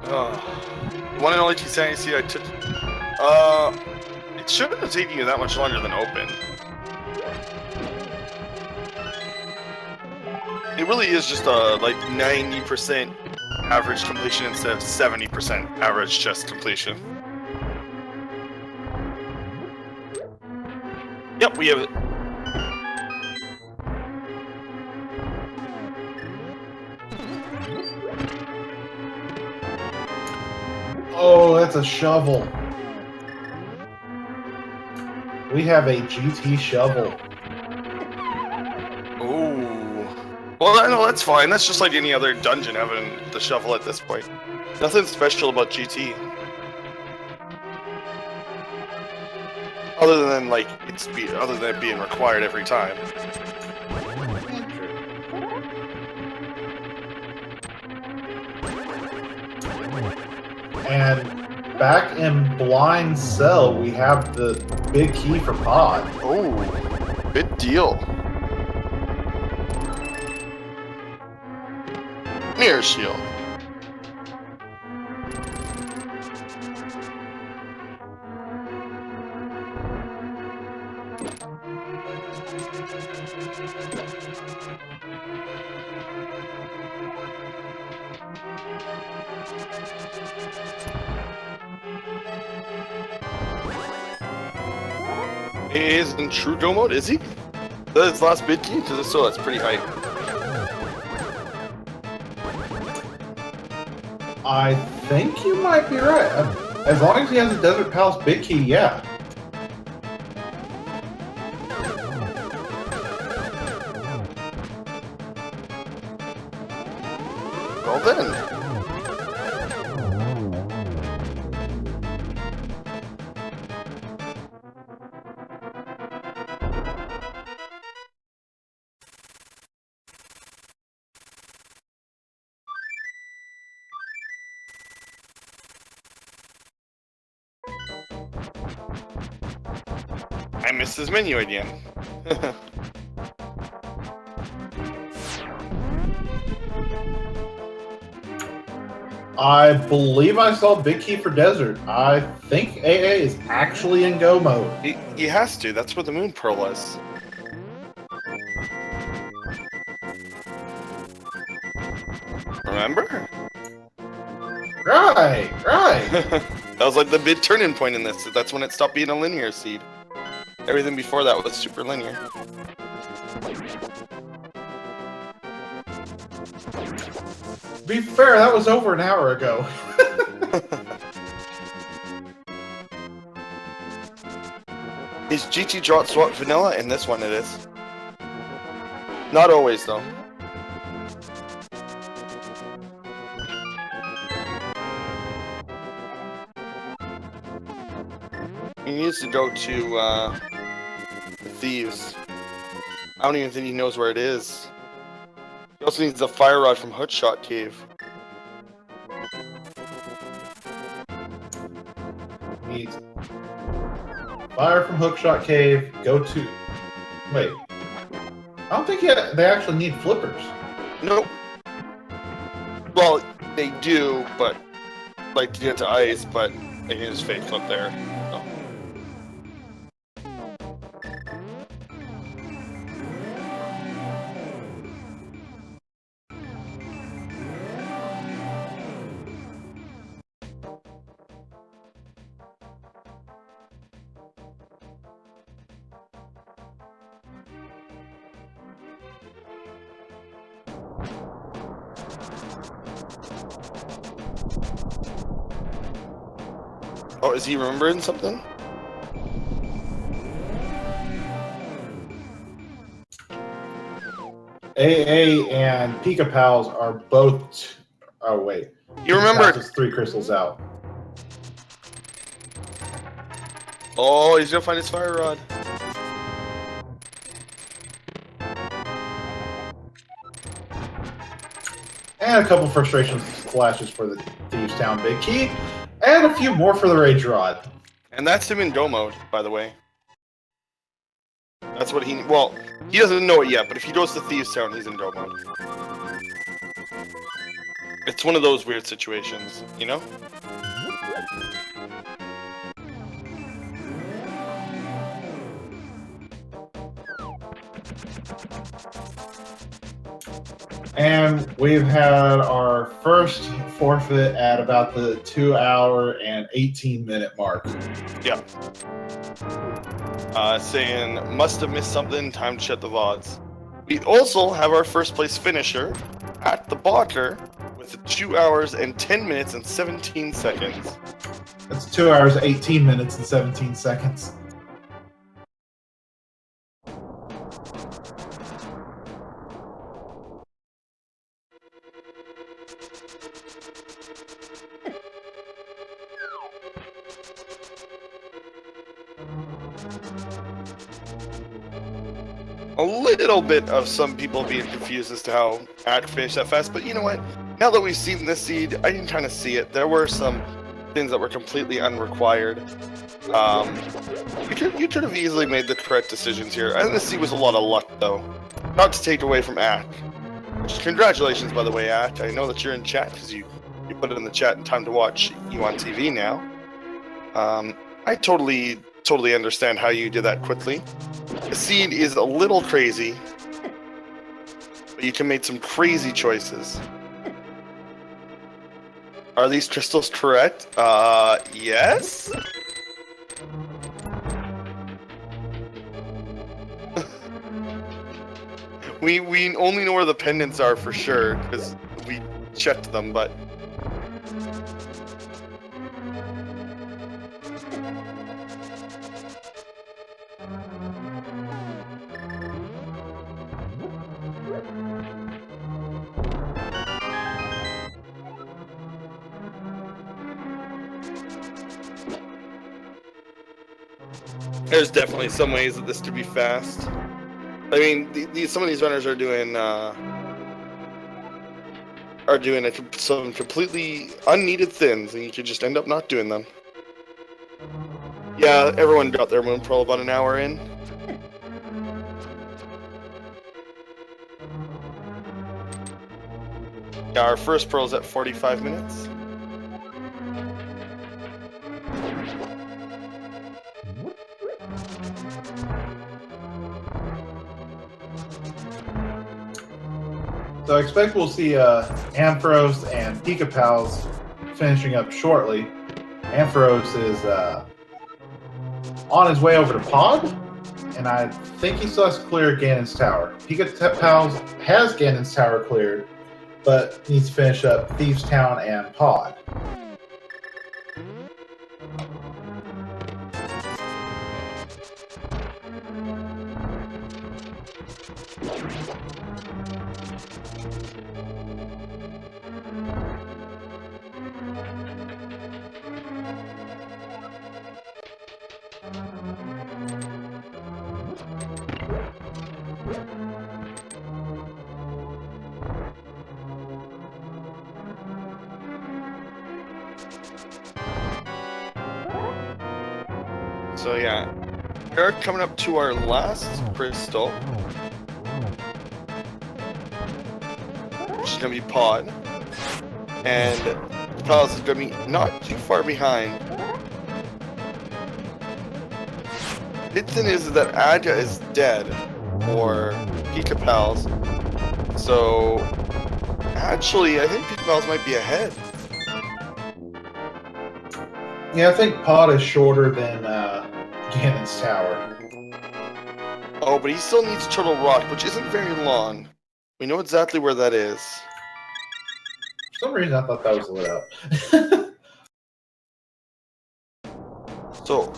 The one and only Keysanity I took. It shouldn't have taken you that much longer than open. It really is just a like 90% average completion instead of 70% average chest completion. Yep, we have it. Oh, that's a shovel. We have a GT shovel. Ooh. Well, no, that's fine. That's just like any other dungeon having the shovel at this point. Nothing special about GT. Other than like other than it being required every time. And back in Blind Cell, we have the big key for Pod. Oh, good deal. Mirror shield. He is in true go mode, is he? That's his last bid key? So that's pretty high. I think you might be right. As long as he has a Desert Palace big key, yeah. Well then. I missed his menu again. I believe I saw Big Key for Desert. I think AA is actually in go mode. He has to. That's where the moon pearl is. Remember? Right. That was like the big turning point in this. That's when it stopped being a linear seed. Everything before that was super linear. Be fair, that was over an hour ago. Is GT Drop Swap vanilla? In this one it is. Not always though. He needs to go to Thieves. I don't even think he knows where it is. He also needs a fire rod from Hookshot Cave. Needs fire from Hookshot Cave. Go to. Wait. I don't think they actually need flippers. Nope. Well, they do, but like to get to ice, but they can just fake flip there. So. Oh, is he remembering something? AA and PikaPals are both. Oh wait. You remembered? PikaPals is 3 crystals out. Oh, he's gonna find his fire rod. And a couple frustration flashes for the Thieves Town Big Key. And a few more for the Rage Rod. And that's him in go mode, by the way. That's what he... Well, he doesn't know it yet, but if he goes to Thieves Town, he's in go mode. It's one of those weird situations, you know? And we've had our first forfeit at about the 2 hour and 18-minute mark. Yeah. Saying, must have missed something, time to shut the VODs. We also have our first place finisher at the Botter with 2 hours and 10 minutes and 17 seconds. That's 2 hours, 18 minutes, and 17 seconds. A little bit of some people being confused as to how Act finished that fast, but you know what? Now that we've seen this seed, I can kind of see it. There were some things that were completely unrequired. You could have easily made the correct decisions here. I think this seed was a lot of luck, though. Not to take away from Act. Which, congratulations, by the way, Act. I know that you're in chat because you put it in the chat in time to watch you on TV now. I totally understand how you did that quickly. The seed is a little crazy, but you can make some crazy choices. Are these crystals correct? Yes? we only know where the pendants are for sure, because we checked them, but... There's definitely some ways that this could be fast. I mean, some of these runners are doing some completely unneeded thins, and you could just end up not doing them. Yeah, everyone got their moon pearl about an hour in. Yeah, our first pearl's at 45 minutes. So I expect we'll see Ampharos and PikaPals finishing up shortly. Ampharos is on his way over to Pod, and I think he still has to clear Ganon's Tower. PikaPals has Ganon's Tower cleared, but needs to finish up Thieves Town and Pod. So yeah, we're coming up to our last crystal, which is gonna be Pod, and the Palace is gonna be not too far behind. The thing is that Aja is dead, or PikaPals, so actually I think PikaPals might be ahead. Yeah, I think Pod is shorter than Ganon's Tower. Oh, but he still needs Turtle Rock, which isn't very long. We know exactly where that is. For some reason, I thought that was lit up. So,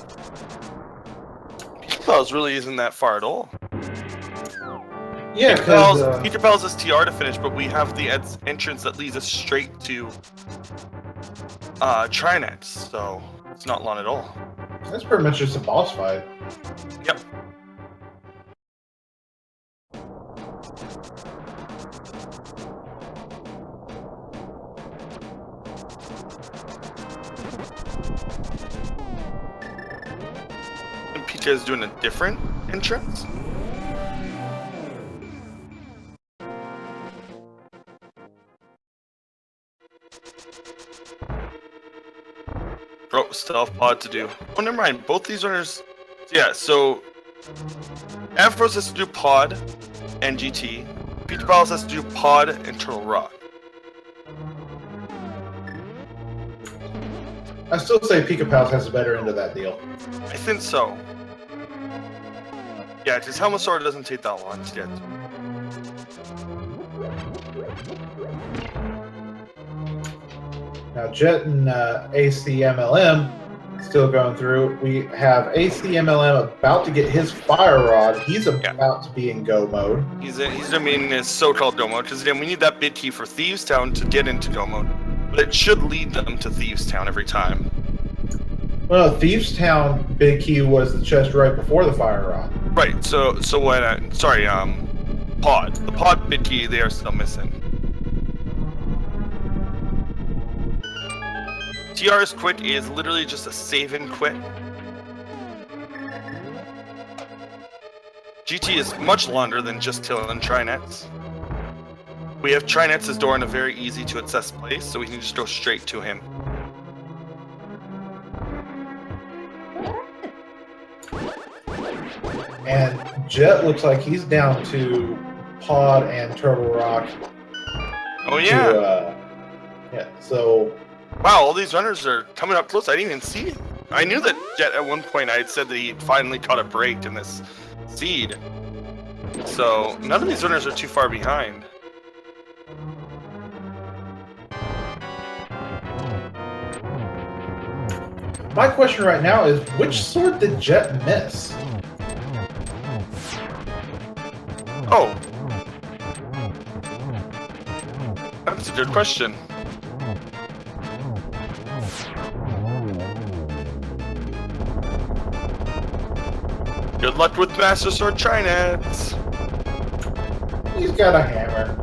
PikaPals really isn't that far at all. Yeah, because PikaPals is TR to finish, but we have the entrance that leads us straight to Trinet, so it's not long at all. That's pretty much just a boss fight. Yep. And Pika is doing a different entrance. Bro, still have Pod to do. Oh, never mind. Both these runners. Yeah, so Ampharos has to do Pod and GT. PikaPals has to do Pod and Turtle Rock. I still say PikaPals has a better end of that deal. I think so. Yeah, because Helmasaur doesn't take that long to get. Now, Jet and Acmlm still going through. We have Acmlm about to get his Fire Rod. He's about to be in go mode. He's in his so-called go mode, because again, we need that bid key for Thieves Town to get into go mode. But it should lead them to Thieves Town every time. Well, Thieves Town big key was the chest right before the Fire Rod. Right, so when Pod. The Pod bid key they are still missing. TR's quit is literally just a save and quit. GT is much longer than just Till and Trinets. We have Trinets' door in a very easy to access place, so we can just go straight to him. And Jet looks like he's down to Pod and Turtle Rock. Oh yeah. So wow, all these runners are coming up close. I didn't even see it. I knew that Jet at one point I had said that he finally caught a break in this seed. So none of these runners are too far behind. my question right now is, which sword did Jet miss? Oh. That's a good question. Good luck with Master Sword Trinets. He's got a hammer.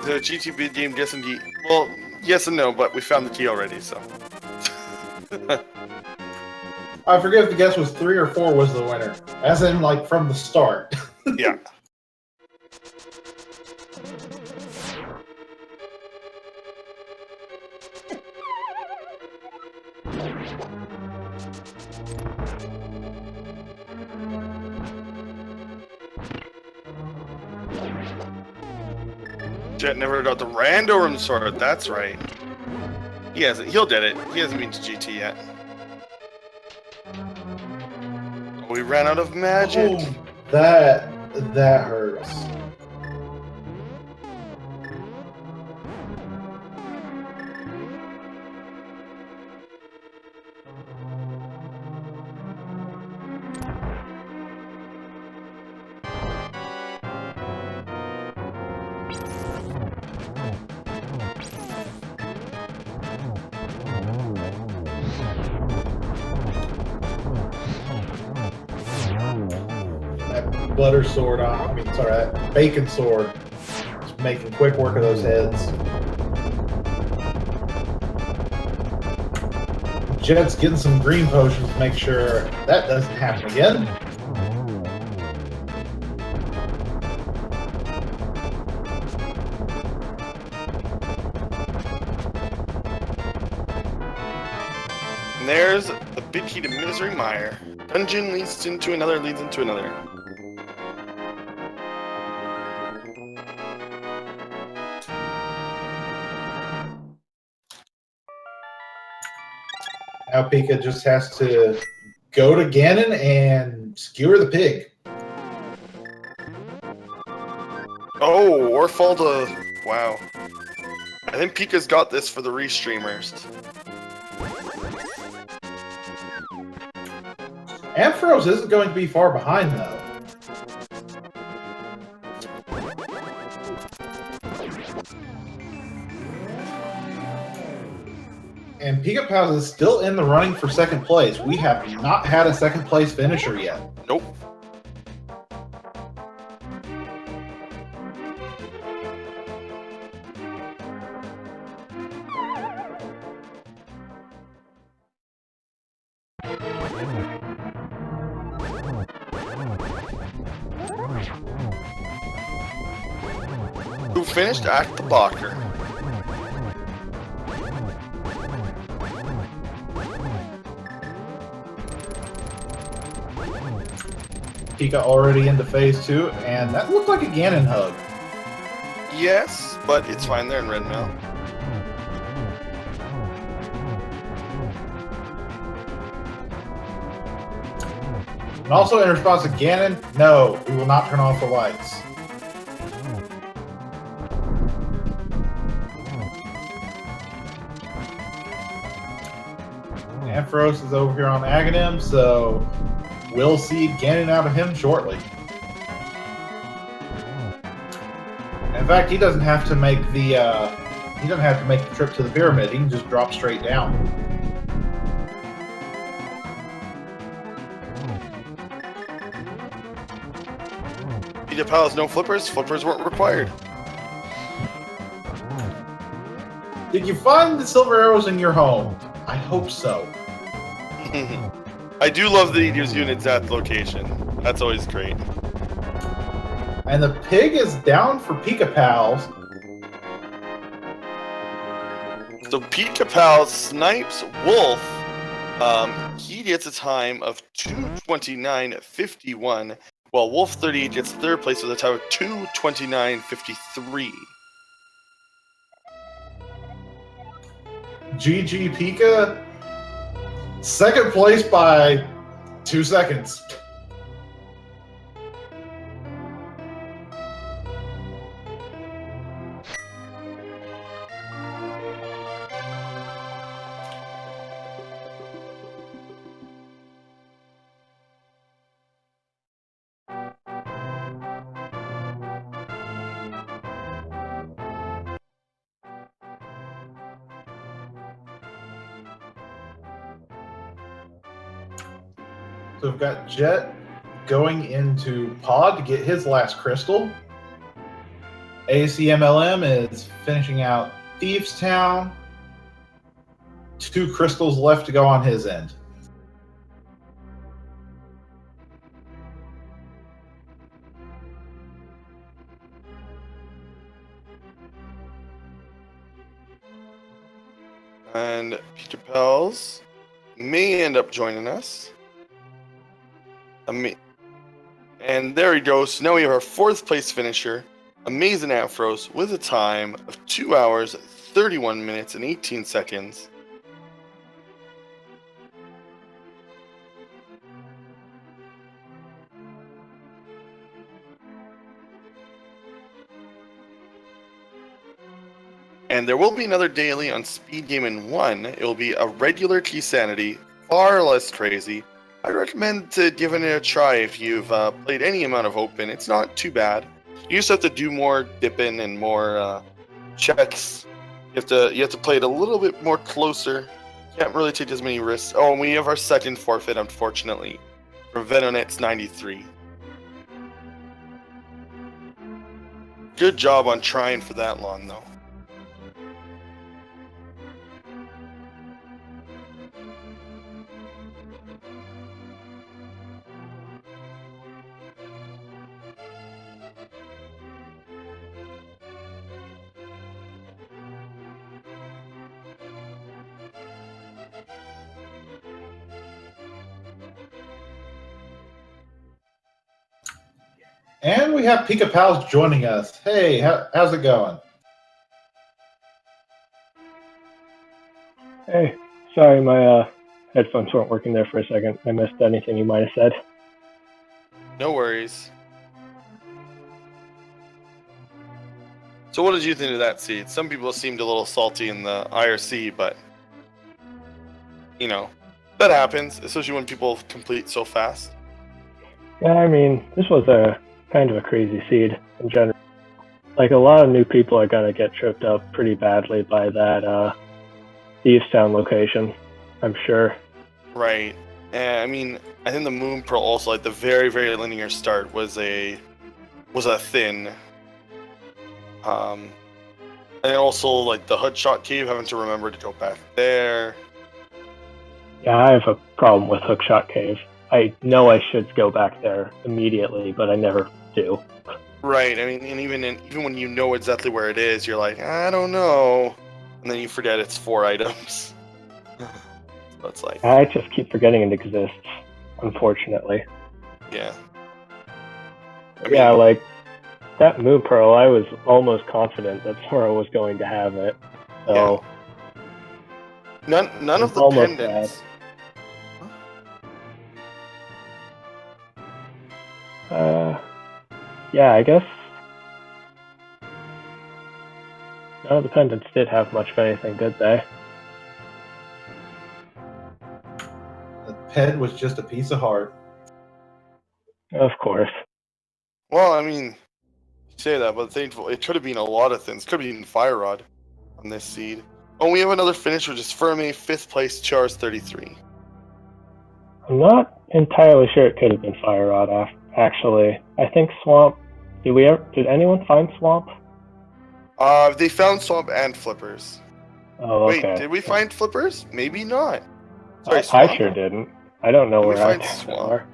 The GTB game, yes indeed. Well, yes and no, but we found the key already, so. I forget if the guess was 3 or 4 was the winner. As in, like, from the start. Yeah. Jet never got the Randomizer sword, that's right. He hasn't, he'll get it. He hasn't been to GT yet. We ran out of magic. Oh, that hurts. Butter sword on. I mean, sorry, that bacon sword. Just making quick work of those heads. Jet's getting some green potions to make sure that doesn't happen again. And there's the big key to Misery Mire. Dungeon leads into another, leads into another. Now Pika just has to go to Ganon and skewer the pig. Oh, or fall to... Wow. I think Pika's got this for the restreamers. Ampharos isn't going to be far behind, though. And PikaPals is still in the running for second place. We have not had a second place finisher yet. Nope. Who finished at the blocker? Pika already into phase 2, and that looked like a Ganon hug. Yes, but it's fine there in Red Mill. And also in response to Ganon, no, we will not turn off the lights. Ampharos is over here on Acmlm, so we'll see Ganon out of him shortly. In fact, he doesn't have to make the trip to the pyramid. He can just drop straight down. PikaPals, no flippers. Flippers weren't required. Did you find the silver arrows in your home? I hope so. I do love that he gives units at the location. That's always great. And the pig is down for PikaPals. So PikaPals snipes Wolf. He gets a time of 2:29.51, while Wolf 38 gets third place with a time of 2:29.53. GG Pika. Second place by 2 seconds. So we've got Jet going into Pod to get his last crystal. Acmlm is finishing out Thieves Town. 2 crystals left to go on his end. And PikaPals may end up joining us. And there he goes. So now we have our 4th place finisher, AmazingAmpharos, with a time of 2 hours, 31 minutes, and 18 seconds. And there will be another daily on Speed Gaming 1. It will be a regular Keysanity, far less crazy. I recommend giving it a try if you've played any amount of Open. It's not too bad. You just have to do more dipping and more checks. You have to play it a little bit more closer. Can't really take as many risks. Oh, and we have our 2nd forfeit, unfortunately, from Venonet's 93. Good job on trying for that long, though. And we have PikaPals joining us. Hey, how's it going? Hey, sorry, my headphones weren't working there for a second. I missed anything you might have said. No worries. So what did you think of that seed? Some people seemed a little salty in the IRC, but, you know, that happens, especially when people complete so fast. Yeah, I mean, this was a kind of a crazy seed in general. Like, a lot of new people are going to get tripped up pretty badly by that Thieves Town location, I'm sure. Right. And I mean, I think the Moon Pearl also, like the very, very linear start was a thin. And also like the Hookshot Cave, having to remember to go back there. Yeah, I have a problem with Hookshot Cave. I know I should go back there immediately, but I never do. Right. I mean, and even when you know exactly where it is, you're like, I don't know, and then you forget it's 4 items. So it's like, I just keep forgetting it exists, unfortunately. yeah. Yeah, like that Moon Pearl, I was almost confident that Sora was going to have it. So yeah. None of the almost pendants. Yeah, I guess none of the pendants did have much of anything, did they? The ped was just a piece of heart. Of course. Well, I mean, you say that, but it could have been a lot of things. Could have been Fire Rod on this seed. Oh, we have another finish, which is Ferme, 5th place, Chars 33. I'm not entirely sure it could have been Fire Rod, actually. I think Swamp. Did anyone find Swamp? They found Swamp and Flippers. Oh, okay. Wait, did we find Flippers? Maybe not. Sorry, Swamp? I sure didn't. I don't know Did we where find I Swamp? are.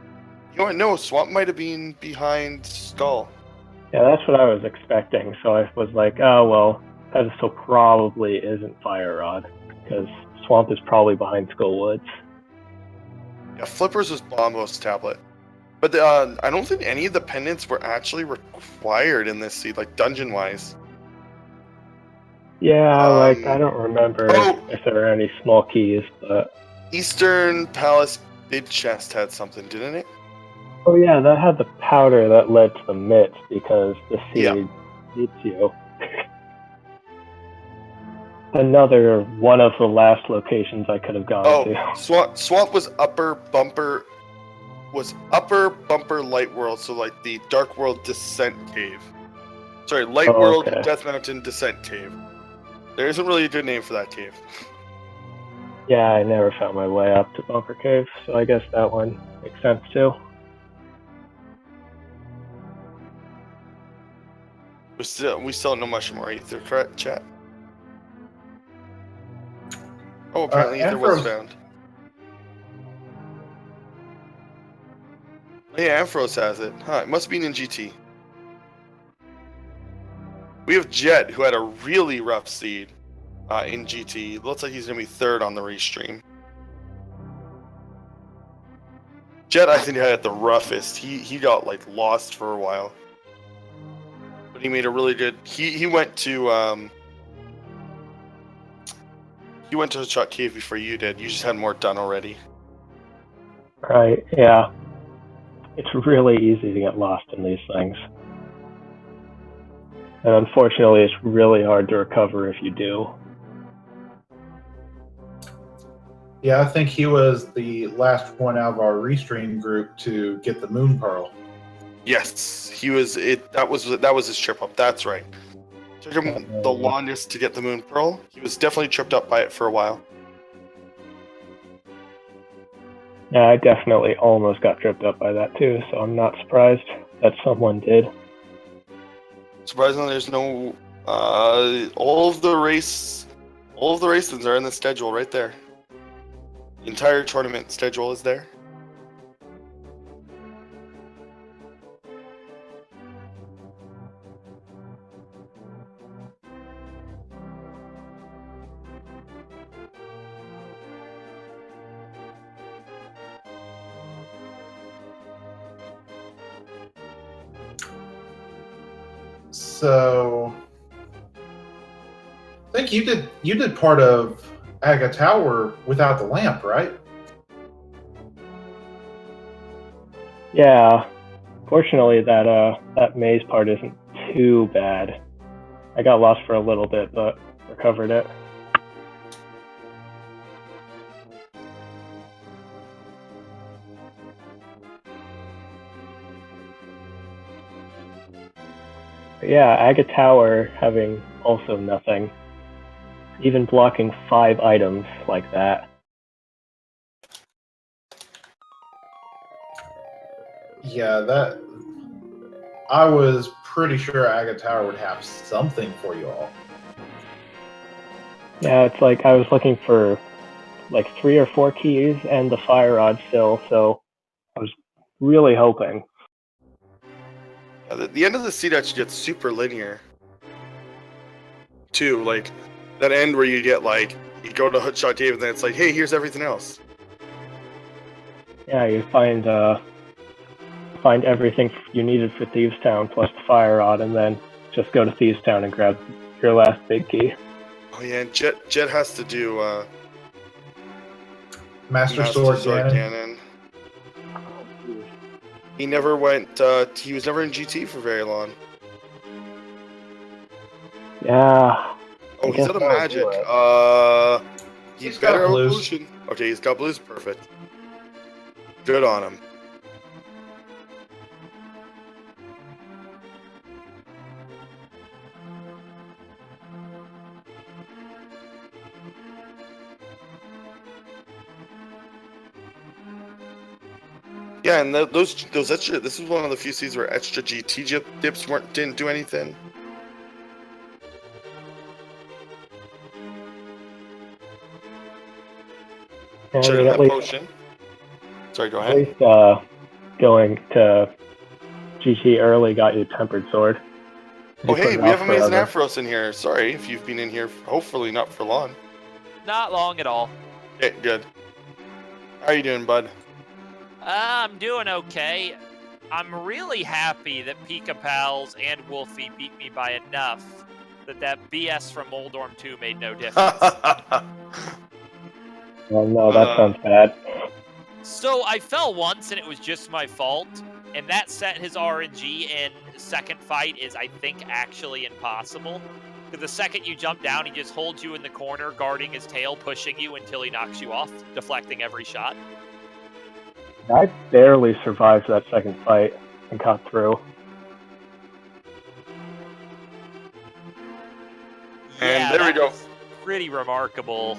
You know what? No, Swamp might have been behind Skull. Yeah, that's what I was expecting. So I was like, oh, well, Pedestal probably isn't Fire Rod, because Swamp is probably behind Skullwoods. Yeah, Flippers was Bombo's tablet. But I don't think any of the pendants were actually required in this seed, like dungeon-wise. Yeah, like, I don't remember if there were any small keys, but... Eastern Palace Big Chest had something, didn't it? Oh yeah, that had the powder that led to the myth, because the seed eats you. Another one of the last locations I could have gone to. Swamp was upper bumper light world, so like the Dark World Descent Cave. Sorry, Light World Death Mountain Descent Cave. There isn't really a good name for that cave. Yeah, I never found my way up to Bumper Cave, so I guess that one Makes sense too. We still don't know much more either, correct, chat? Oh, apparently ether was Ampharos- found. Oh, yeah, Ampharos has it. Huh, it must have been in GT. We have Jet, who had a really rough seed in GT. Looks like he's going to be third on the restream. Jet, I think, had it the roughest. He got, like, lost for a while. But he made a really good... He went to... He went to the Chuck Cave before you did. You just had more done already. Right, yeah. It's really easy to get lost in these things. And unfortunately, it's really hard to recover if you do. Yeah, I think he was the last one out of our restream group to get the Moon Pearl. Yes, he was. That was his trip up. That's right. Took him the longest to get the Moon Pearl. He was definitely tripped up by it for a while. Yeah, I definitely almost got tripped up by that too, so I'm not surprised that someone did. Surprisingly, there's no. All of the races are in the schedule right there. The entire tournament schedule is there. So, I think you did part of Aga Tower without the lamp, right? Yeah, fortunately that maze part isn't too bad. I got lost for a little bit, but recovered it. But yeah, Aga Tower having also nothing. Even blocking 5 items like that. Yeah, that. I was pretty sure Aga Tower would have something for you all. Yeah, it's like I was looking for like 3 or 4 keys and the fire rod still, so I was really hoping. The end of the seed actually gets super linear. Too, like that end where you get like you go to Hookshot Cave and then it's like, hey, here's everything else. Yeah, you find everything you needed for Thieves Town plus the fire rod, and then just go to Thieves Town and grab your last big key. Oh yeah, and Jet has to do Master Sword Cannon. He never went. He was never in GT for very long. Yeah. Oh, he's out of magic. He's He's better got blues. evolution. Okay, he's got blues. Perfect. Good on him. Yeah, and those extra. This is one of the few seeds where extra GT dips didn't do anything. And Should I mean, have at that least, potion. Sorry, go at ahead. least going to GT early got you Tempered Sword. Oh, hey, we have Amazing AmazingAmpharos in here. Sorry if you've been in here, hopefully not for long. Not long at all. Okay, good. How are you doing, bud? I'm doing okay. I'm really happy that PikaPals and Wolfie beat me by enough that BS from Moldorm 2 made no difference. Oh no, that sounds bad. So I fell once and it was just my fault, and that set his RNG in second fight is, I think, actually impossible. Because the second you jump down, he just holds you in the corner, guarding his tail, pushing you until he knocks you off, deflecting every shot. I barely survived that second fight and got through. And there we go. Was pretty remarkable.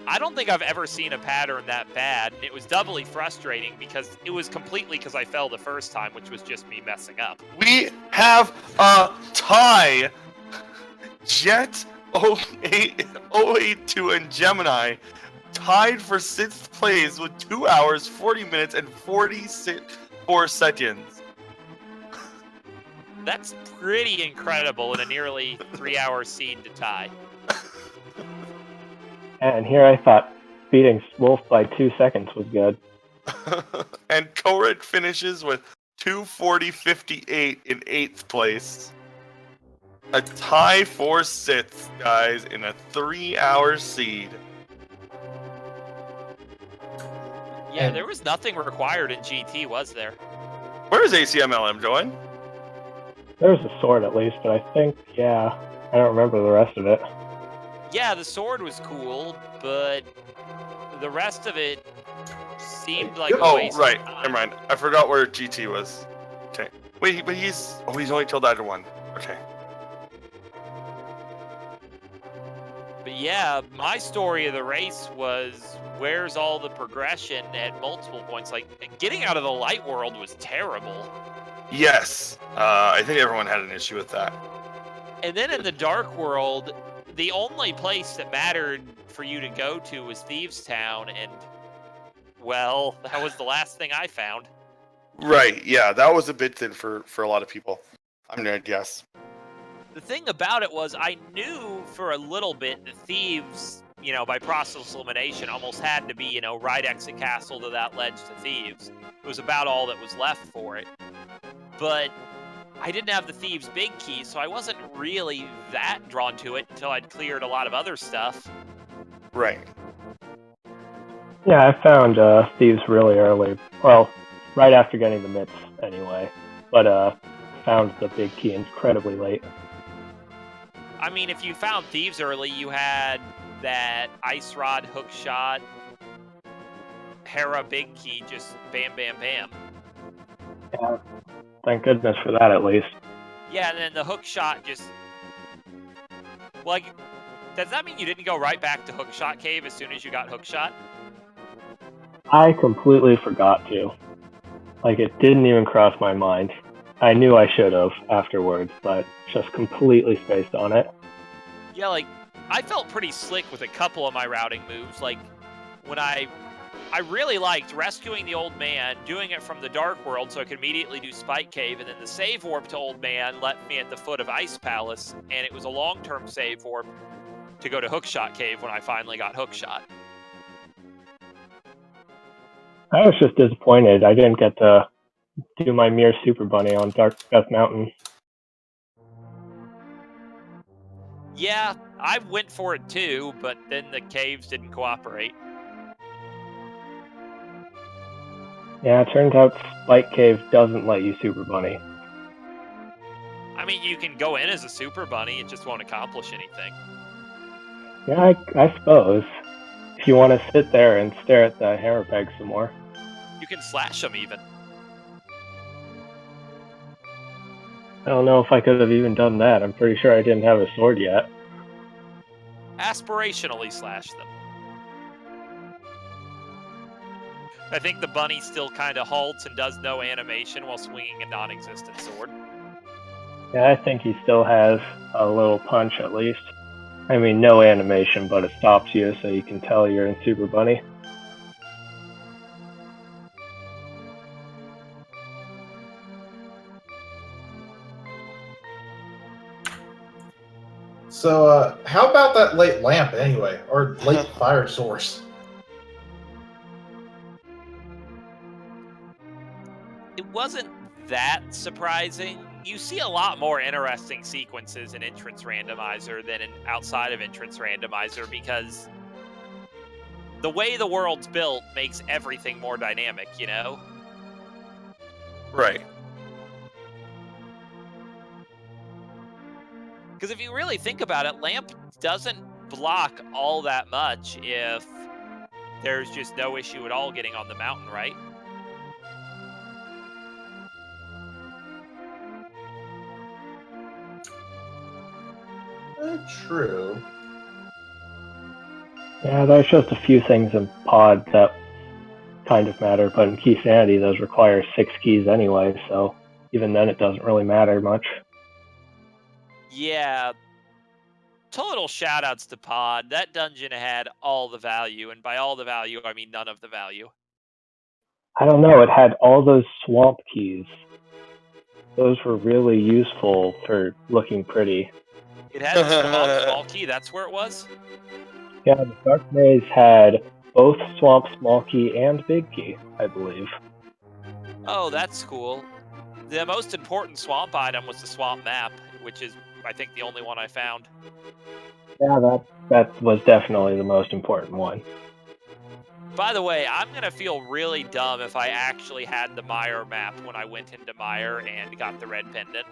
I don't think I've ever seen a pattern that bad, and it was doubly frustrating because it was completely because I fell the first time, which was just me messing up. We have a tie. Jet082 and Gemini tied for 6th place with 2 hours, 40 minutes, and 44 seconds. That's pretty incredible in a nearly 3-hour seed to tie. And here I thought beating Wolf by 2 seconds was good. And Korit finishes with 2:40.58 in 8th place. A tie for 6th, guys, in a 3-hour seed. Yeah, there was nothing required in GT, was there? Where is ACMLM going? There was a sword at least, but I think, yeah, I don't remember the rest of it. Yeah, the sword was cool, but the rest of it seemed like a waste of right. time. Never mind. I forgot where GT was. Okay. Wait, but he's only killed either one. Okay. But yeah, my story of the race was where's all the progression at multiple points? Like, getting out of the light world was terrible. Yes. I think everyone had an issue with that. And then in the dark world, the only place that mattered for you to go to was Thieves Town, and, well, that was the last thing I found. Right. Yeah, that was a big thing for a lot of people. I'm gonna guess. The thing about it was I knew for a little bit the Thieves, by process elimination, almost had to be, right exit castle to that ledge to Thieves. It was about all that was left for it. But I didn't have the Thieves' big key, so I wasn't really that drawn to it until I'd cleared a lot of other stuff. Right. Yeah, I found Thieves really early. Well, right after getting the mitts, anyway. But found the big key incredibly late. I mean, if you found Thieves early, you had that Ice Rod, Hook Shot, Hera big key, just bam, bam, bam. Yeah, thank goodness for that at least. Yeah, and then the Hook Shot just... Like, does that mean you didn't go right back to Hook Shot Cave as soon as you got Hook Shot? I completely forgot to. Like, it didn't even cross my mind. I knew I should have afterwards, but just completely spaced on it. Yeah, like, I felt pretty slick with a couple of my routing moves. Like, when I really liked rescuing the Old Man, doing it from the Dark World so I could immediately do Spike Cave, and then the save warp to Old Man left me at the foot of Ice Palace, and it was a long-term save warp to go to Hookshot Cave when I finally got Hookshot. I was just disappointed I didn't get to do my Mirror Super Bunny on Dark Death Mountain. Yeah, I went for it too, but then the caves didn't cooperate. Yeah, it turns out Spike Cave doesn't let you Super Bunny. I mean, you can go in as a Super Bunny, it just won't accomplish anything. Yeah, I suppose. If you want to sit there and stare at the hair peg some more. You can slash them even. I don't know if I could have even done that. I'm pretty sure I didn't have a sword yet. Aspirationally slash them. I think the bunny still kind of halts and does no animation while swinging a non-existent sword. Yeah, I think he still has a little punch at least. I mean, no animation, but it stops you so you can tell you're in Super Bunny. So, how about that late lamp anyway, or late fire source? It wasn't that surprising. You see a lot more interesting sequences in Entrance Randomizer than outside of Entrance Randomizer because the way the world's built makes everything more dynamic, you know? Right. Because if you really think about it, Lamp doesn't block all that much if there's just no issue at all getting on the mountain, right? True. Yeah, there's just a few things in Pod that kind of matter, but in Keysanity, those require 6 keys anyway, so even then it doesn't really matter much. Yeah. Total shoutouts to Pod. That dungeon had all the value, and by all the value, I mean none of the value. I don't know, it had all those swamp keys. Those were really useful for looking pretty. It had the swamp small key. That's where it was? Yeah, the Dark Maze had both swamp small key and big key, I believe. Oh, that's cool. The most important swamp item was the swamp map, which is, I think, the only one I found. Yeah, that was definitely the most important one. By the way, I'm going to feel really dumb if I actually had the Mire map when I went into Mire and got the red pendant.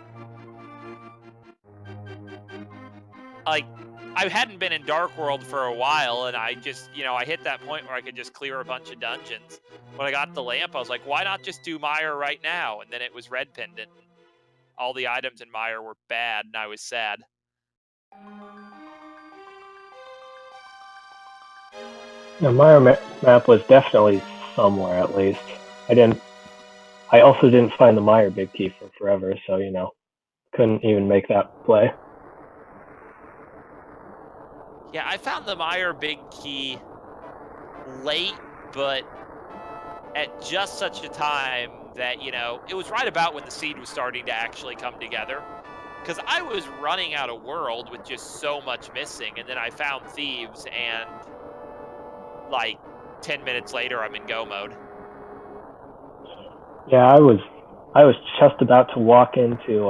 Like, I hadn't been in Dark World for a while, and I just, I hit that point where I could just clear a bunch of dungeons. When I got the lamp, I was like, why not just do Mire right now? And then it was red pendant. All the items in Mire were bad, and I was sad. The Mire map was definitely somewhere, at least. I also didn't find the Mire big key for forever, so, couldn't even make that play. Yeah, I found the Mire big key late, but at just such a time that, it was right about when the seed was starting to actually come together. Because I was running out of world with just so much missing, and then I found thieves, and like 10 minutes later, I'm in go mode. Yeah, I was just about to walk into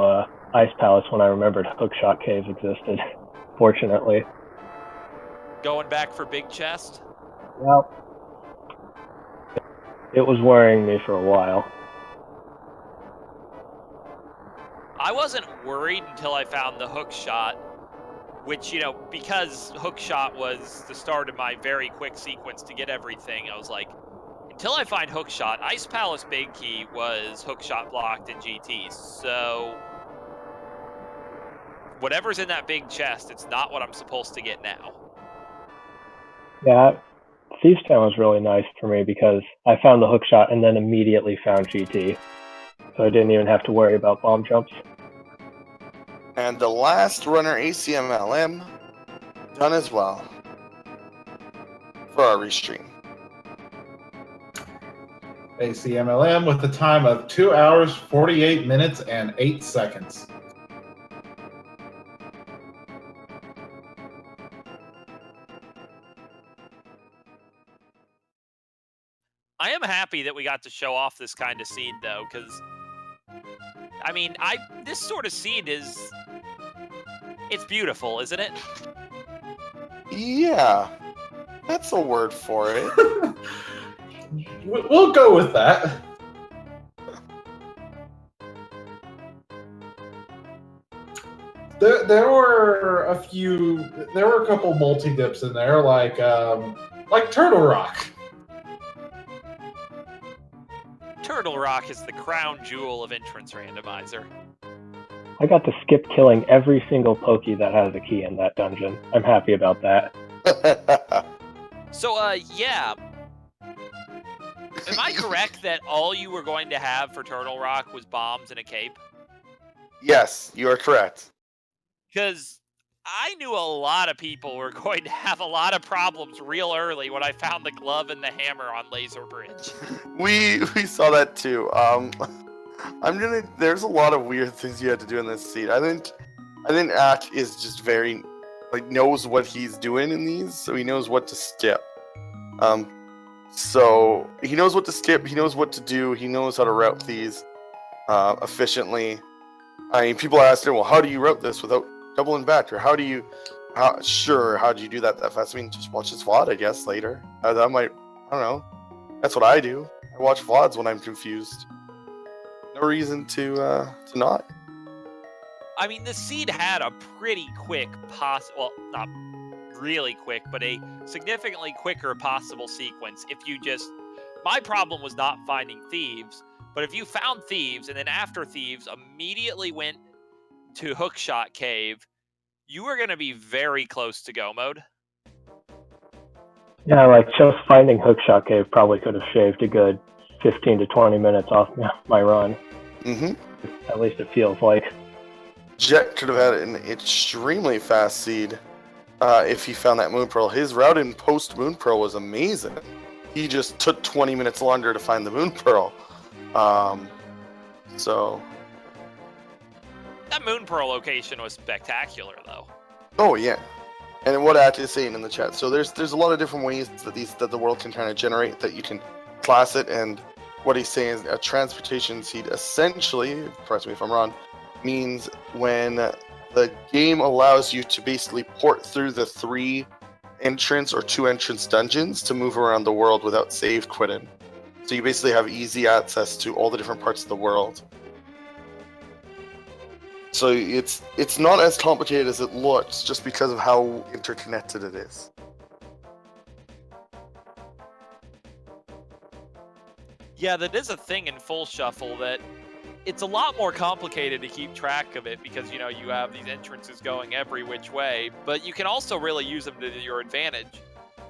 Ice Palace when I remembered Hookshot Cave existed, fortunately. Going back for big chest? Well, it was worrying me for a while. I wasn't worried until I found the hook shot, which, because hook shot was the start of my very quick sequence to get everything, I was like, until I find hook shot, Ice Palace big key was hook shot blocked in GT, so whatever's in that big chest, it's not what I'm supposed to get now. Yeah, Thieves Town was really nice for me because I found the hookshot and then immediately found GT. So I didn't even have to worry about bomb jumps. And the last runner, ACMLM, done as well for our restream. ACMLM with a time of 2 hours, 48 minutes, and 8 seconds. I am happy that we got to show off this kind of seed, though, because, I mean, this sort of seed it's beautiful, isn't it? Yeah, that's a word for it. We'll go with that. There were a couple multi-dips in there, like Turtle Rock. Turtle Rock is the crown jewel of Entrance Randomizer. I got to skip killing every single Pokey that has a key in that dungeon. I'm happy about that. So, yeah. Am I correct that all you were going to have for Turtle Rock was bombs and a cape? Yes, you are correct. Because I knew a lot of people were going to have a lot of problems real early when I found the glove and the hammer on Laser Bridge. We saw that too. There's a lot of weird things you had to do in this seed. I think Ack is just very, knows what he's doing in these, so he knows what to skip. So he knows what to skip, he knows what to do, he knows how to route these efficiently. I mean, people asked him, well, how do you route this without doubling back, or how do you do that fast? I mean, just watch his VOD, I guess, later. I don't know. That's what I do. I watch VODs when I'm confused. No reason to not. I mean, the seed had a pretty quick well, not really quick, but a significantly quicker possible sequence if you just... My problem was not finding thieves, but if you found thieves and then after thieves immediately went to Hookshot Cave, you were going to be very close to go mode. Yeah, like just finding Hookshot Cave probably could have shaved a good 15 to 20 minutes off my run. Mm-hmm. At least it feels like. Jet could have had an extremely fast seed if he found that Moon Pearl. His route in post Moon Pearl was amazing. He just took 20 minutes longer to find the Moon Pearl. So. That Moon Pearl location was spectacular, though. Oh yeah. And what Act is saying in the chat. So there's a lot of different ways that the world can kind of generate that you can class it. And what he's saying is a transportation seed essentially, correct me if I'm wrong, means when the game allows you to basically port through the 3 entrance or 2 entrance dungeons to move around the world without save quitting. So you basically have easy access to all the different parts of the world. So it's not as complicated as it looks just because of how interconnected it is. Yeah, that is a thing in Full Shuffle that it's a lot more complicated to keep track of it because, you know, you have these entrances going every which way, but you can also really use them to your advantage.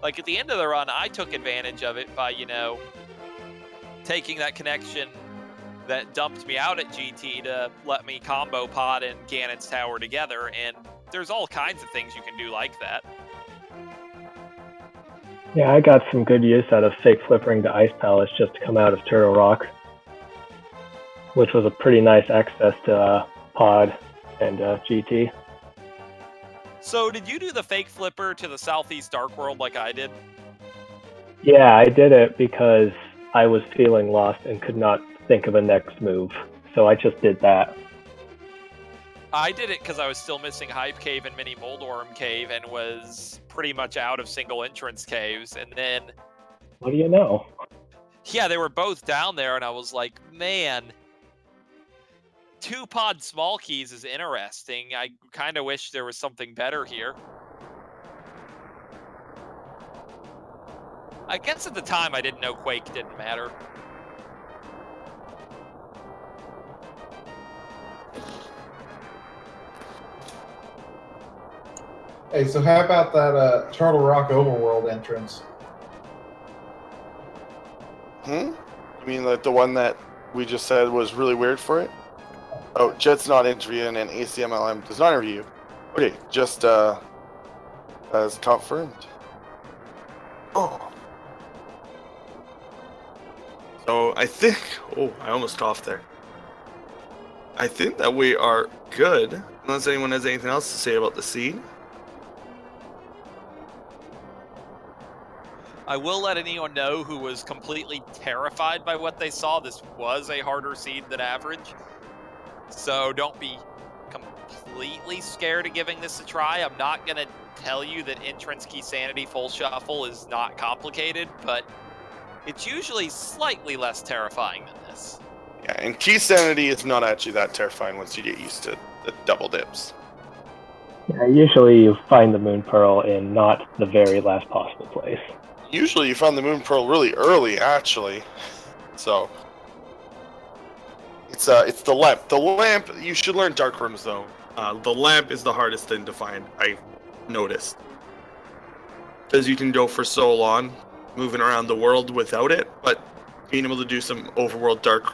Like at the end of the run, I took advantage of it by, you know, taking that connection that dumped me out at GT to let me combo pod and Ganon's Tower together, and there's all kinds of things you can do like that. Yeah, I got some good use out of fake flippering to Ice Palace just to come out of Turtle Rock, which was a pretty nice access to pod and GT. So did you do the fake flipper to the Southeast Dark World like I did? Yeah, I did it because I was feeling lost and could not think of a next move, so I just did that. I did it because I was still missing Hype Cave and Mini Moldorm Cave and was pretty much out of single entrance caves, and then... What do you know? Yeah, they were both down there, and I was like, man, 2 pod small keys is interesting. I kind of wish there was something better here. I guess at the time I didn't know Quake didn't matter. Hey, so how about that Turtle Rock Overworld entrance? You mean like the one that we just said was really weird for it? Oh, Jet's not interviewing and Acmlm does not interview. Okay, just as confirmed. Oh. So I think, I almost coughed there. I think that we are good, unless anyone has anything else to say about the seed. I will let anyone know who was completely terrified by what they saw. This was a harder seed than average. So don't be completely scared of giving this a try. I'm not going to tell you that entrance Keysanity Full Shuffle is not complicated, but it's usually slightly less terrifying than this. Yeah, and Keysanity is not actually that terrifying once you get used to the double dips. Yeah, usually you find the Moon Pearl in not the very last possible place. Usually you found the Moon Pearl really early, actually. So it's the lamp. The lamp, you should learn dark rooms though. The lamp is the hardest thing to find, I've noticed. Because you can go for so long moving around the world without it, but being able to do some overworld dark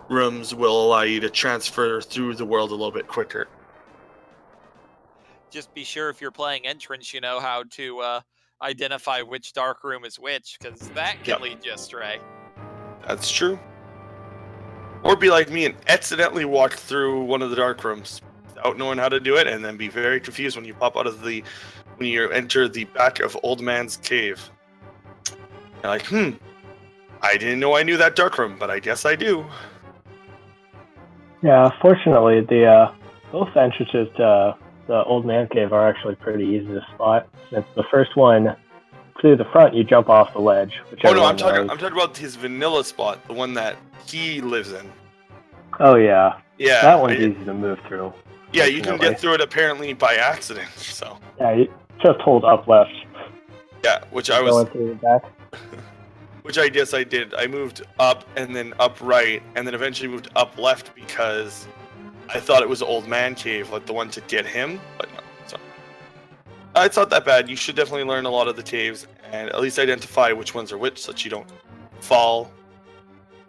rooms will allow you to transfer through the world a little bit quicker. Just be sure if you're playing entrance, you know how to identify which dark room is which, because that can lead you astray. That's true. Or be like me and accidentally walk through one of the dark rooms without knowing how to do it, and then be very confused when you pop out of when you enter the back of Old Man's Cave. You're like, I didn't know I knew that dark room, but I guess I do. Yeah, fortunately, both entrances to the Old Man Cave are actually pretty easy to spot. Since the first one, through the front, you jump off the ledge. Oh no, I'm talking about his vanilla spot, the one that he lives in. Oh yeah. Yeah. That one's easy to move through. Yeah, you can get through it apparently by accident. So. Yeah, you just hold up left. Yeah, which I was. Going through the back. Which I guess I did. I moved up and then up right, and then eventually moved up left because I thought it was Old Man Cave, like the one to get him, but no. So it's not that bad. You should definitely learn a lot of the caves, and at least identify which ones are which so that you don't fall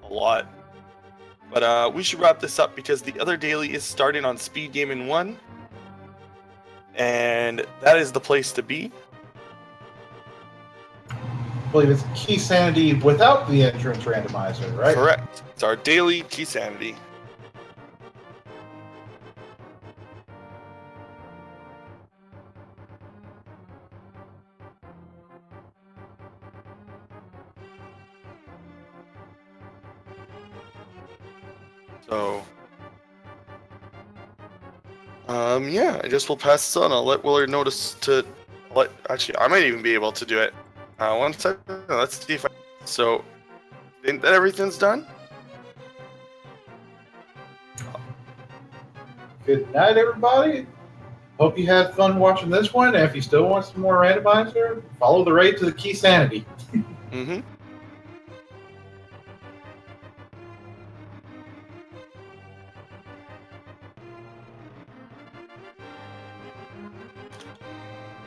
a lot. But we should wrap this up because the other daily is starting on Speed Gaming 1, and that is the place to be. I believe it's Keysanity without the entrance randomizer, right? Correct. It's our daily Keysanity. So, yeah, I guess we'll pass this on. I'll let Willard notice to actually, I might even be able to do it. One second, let's see if so, think that everything's done? Good night, everybody. Hope you had fun watching this one. And if you still want some more randomizer, follow the raid to the Keysanity. Mm-hmm.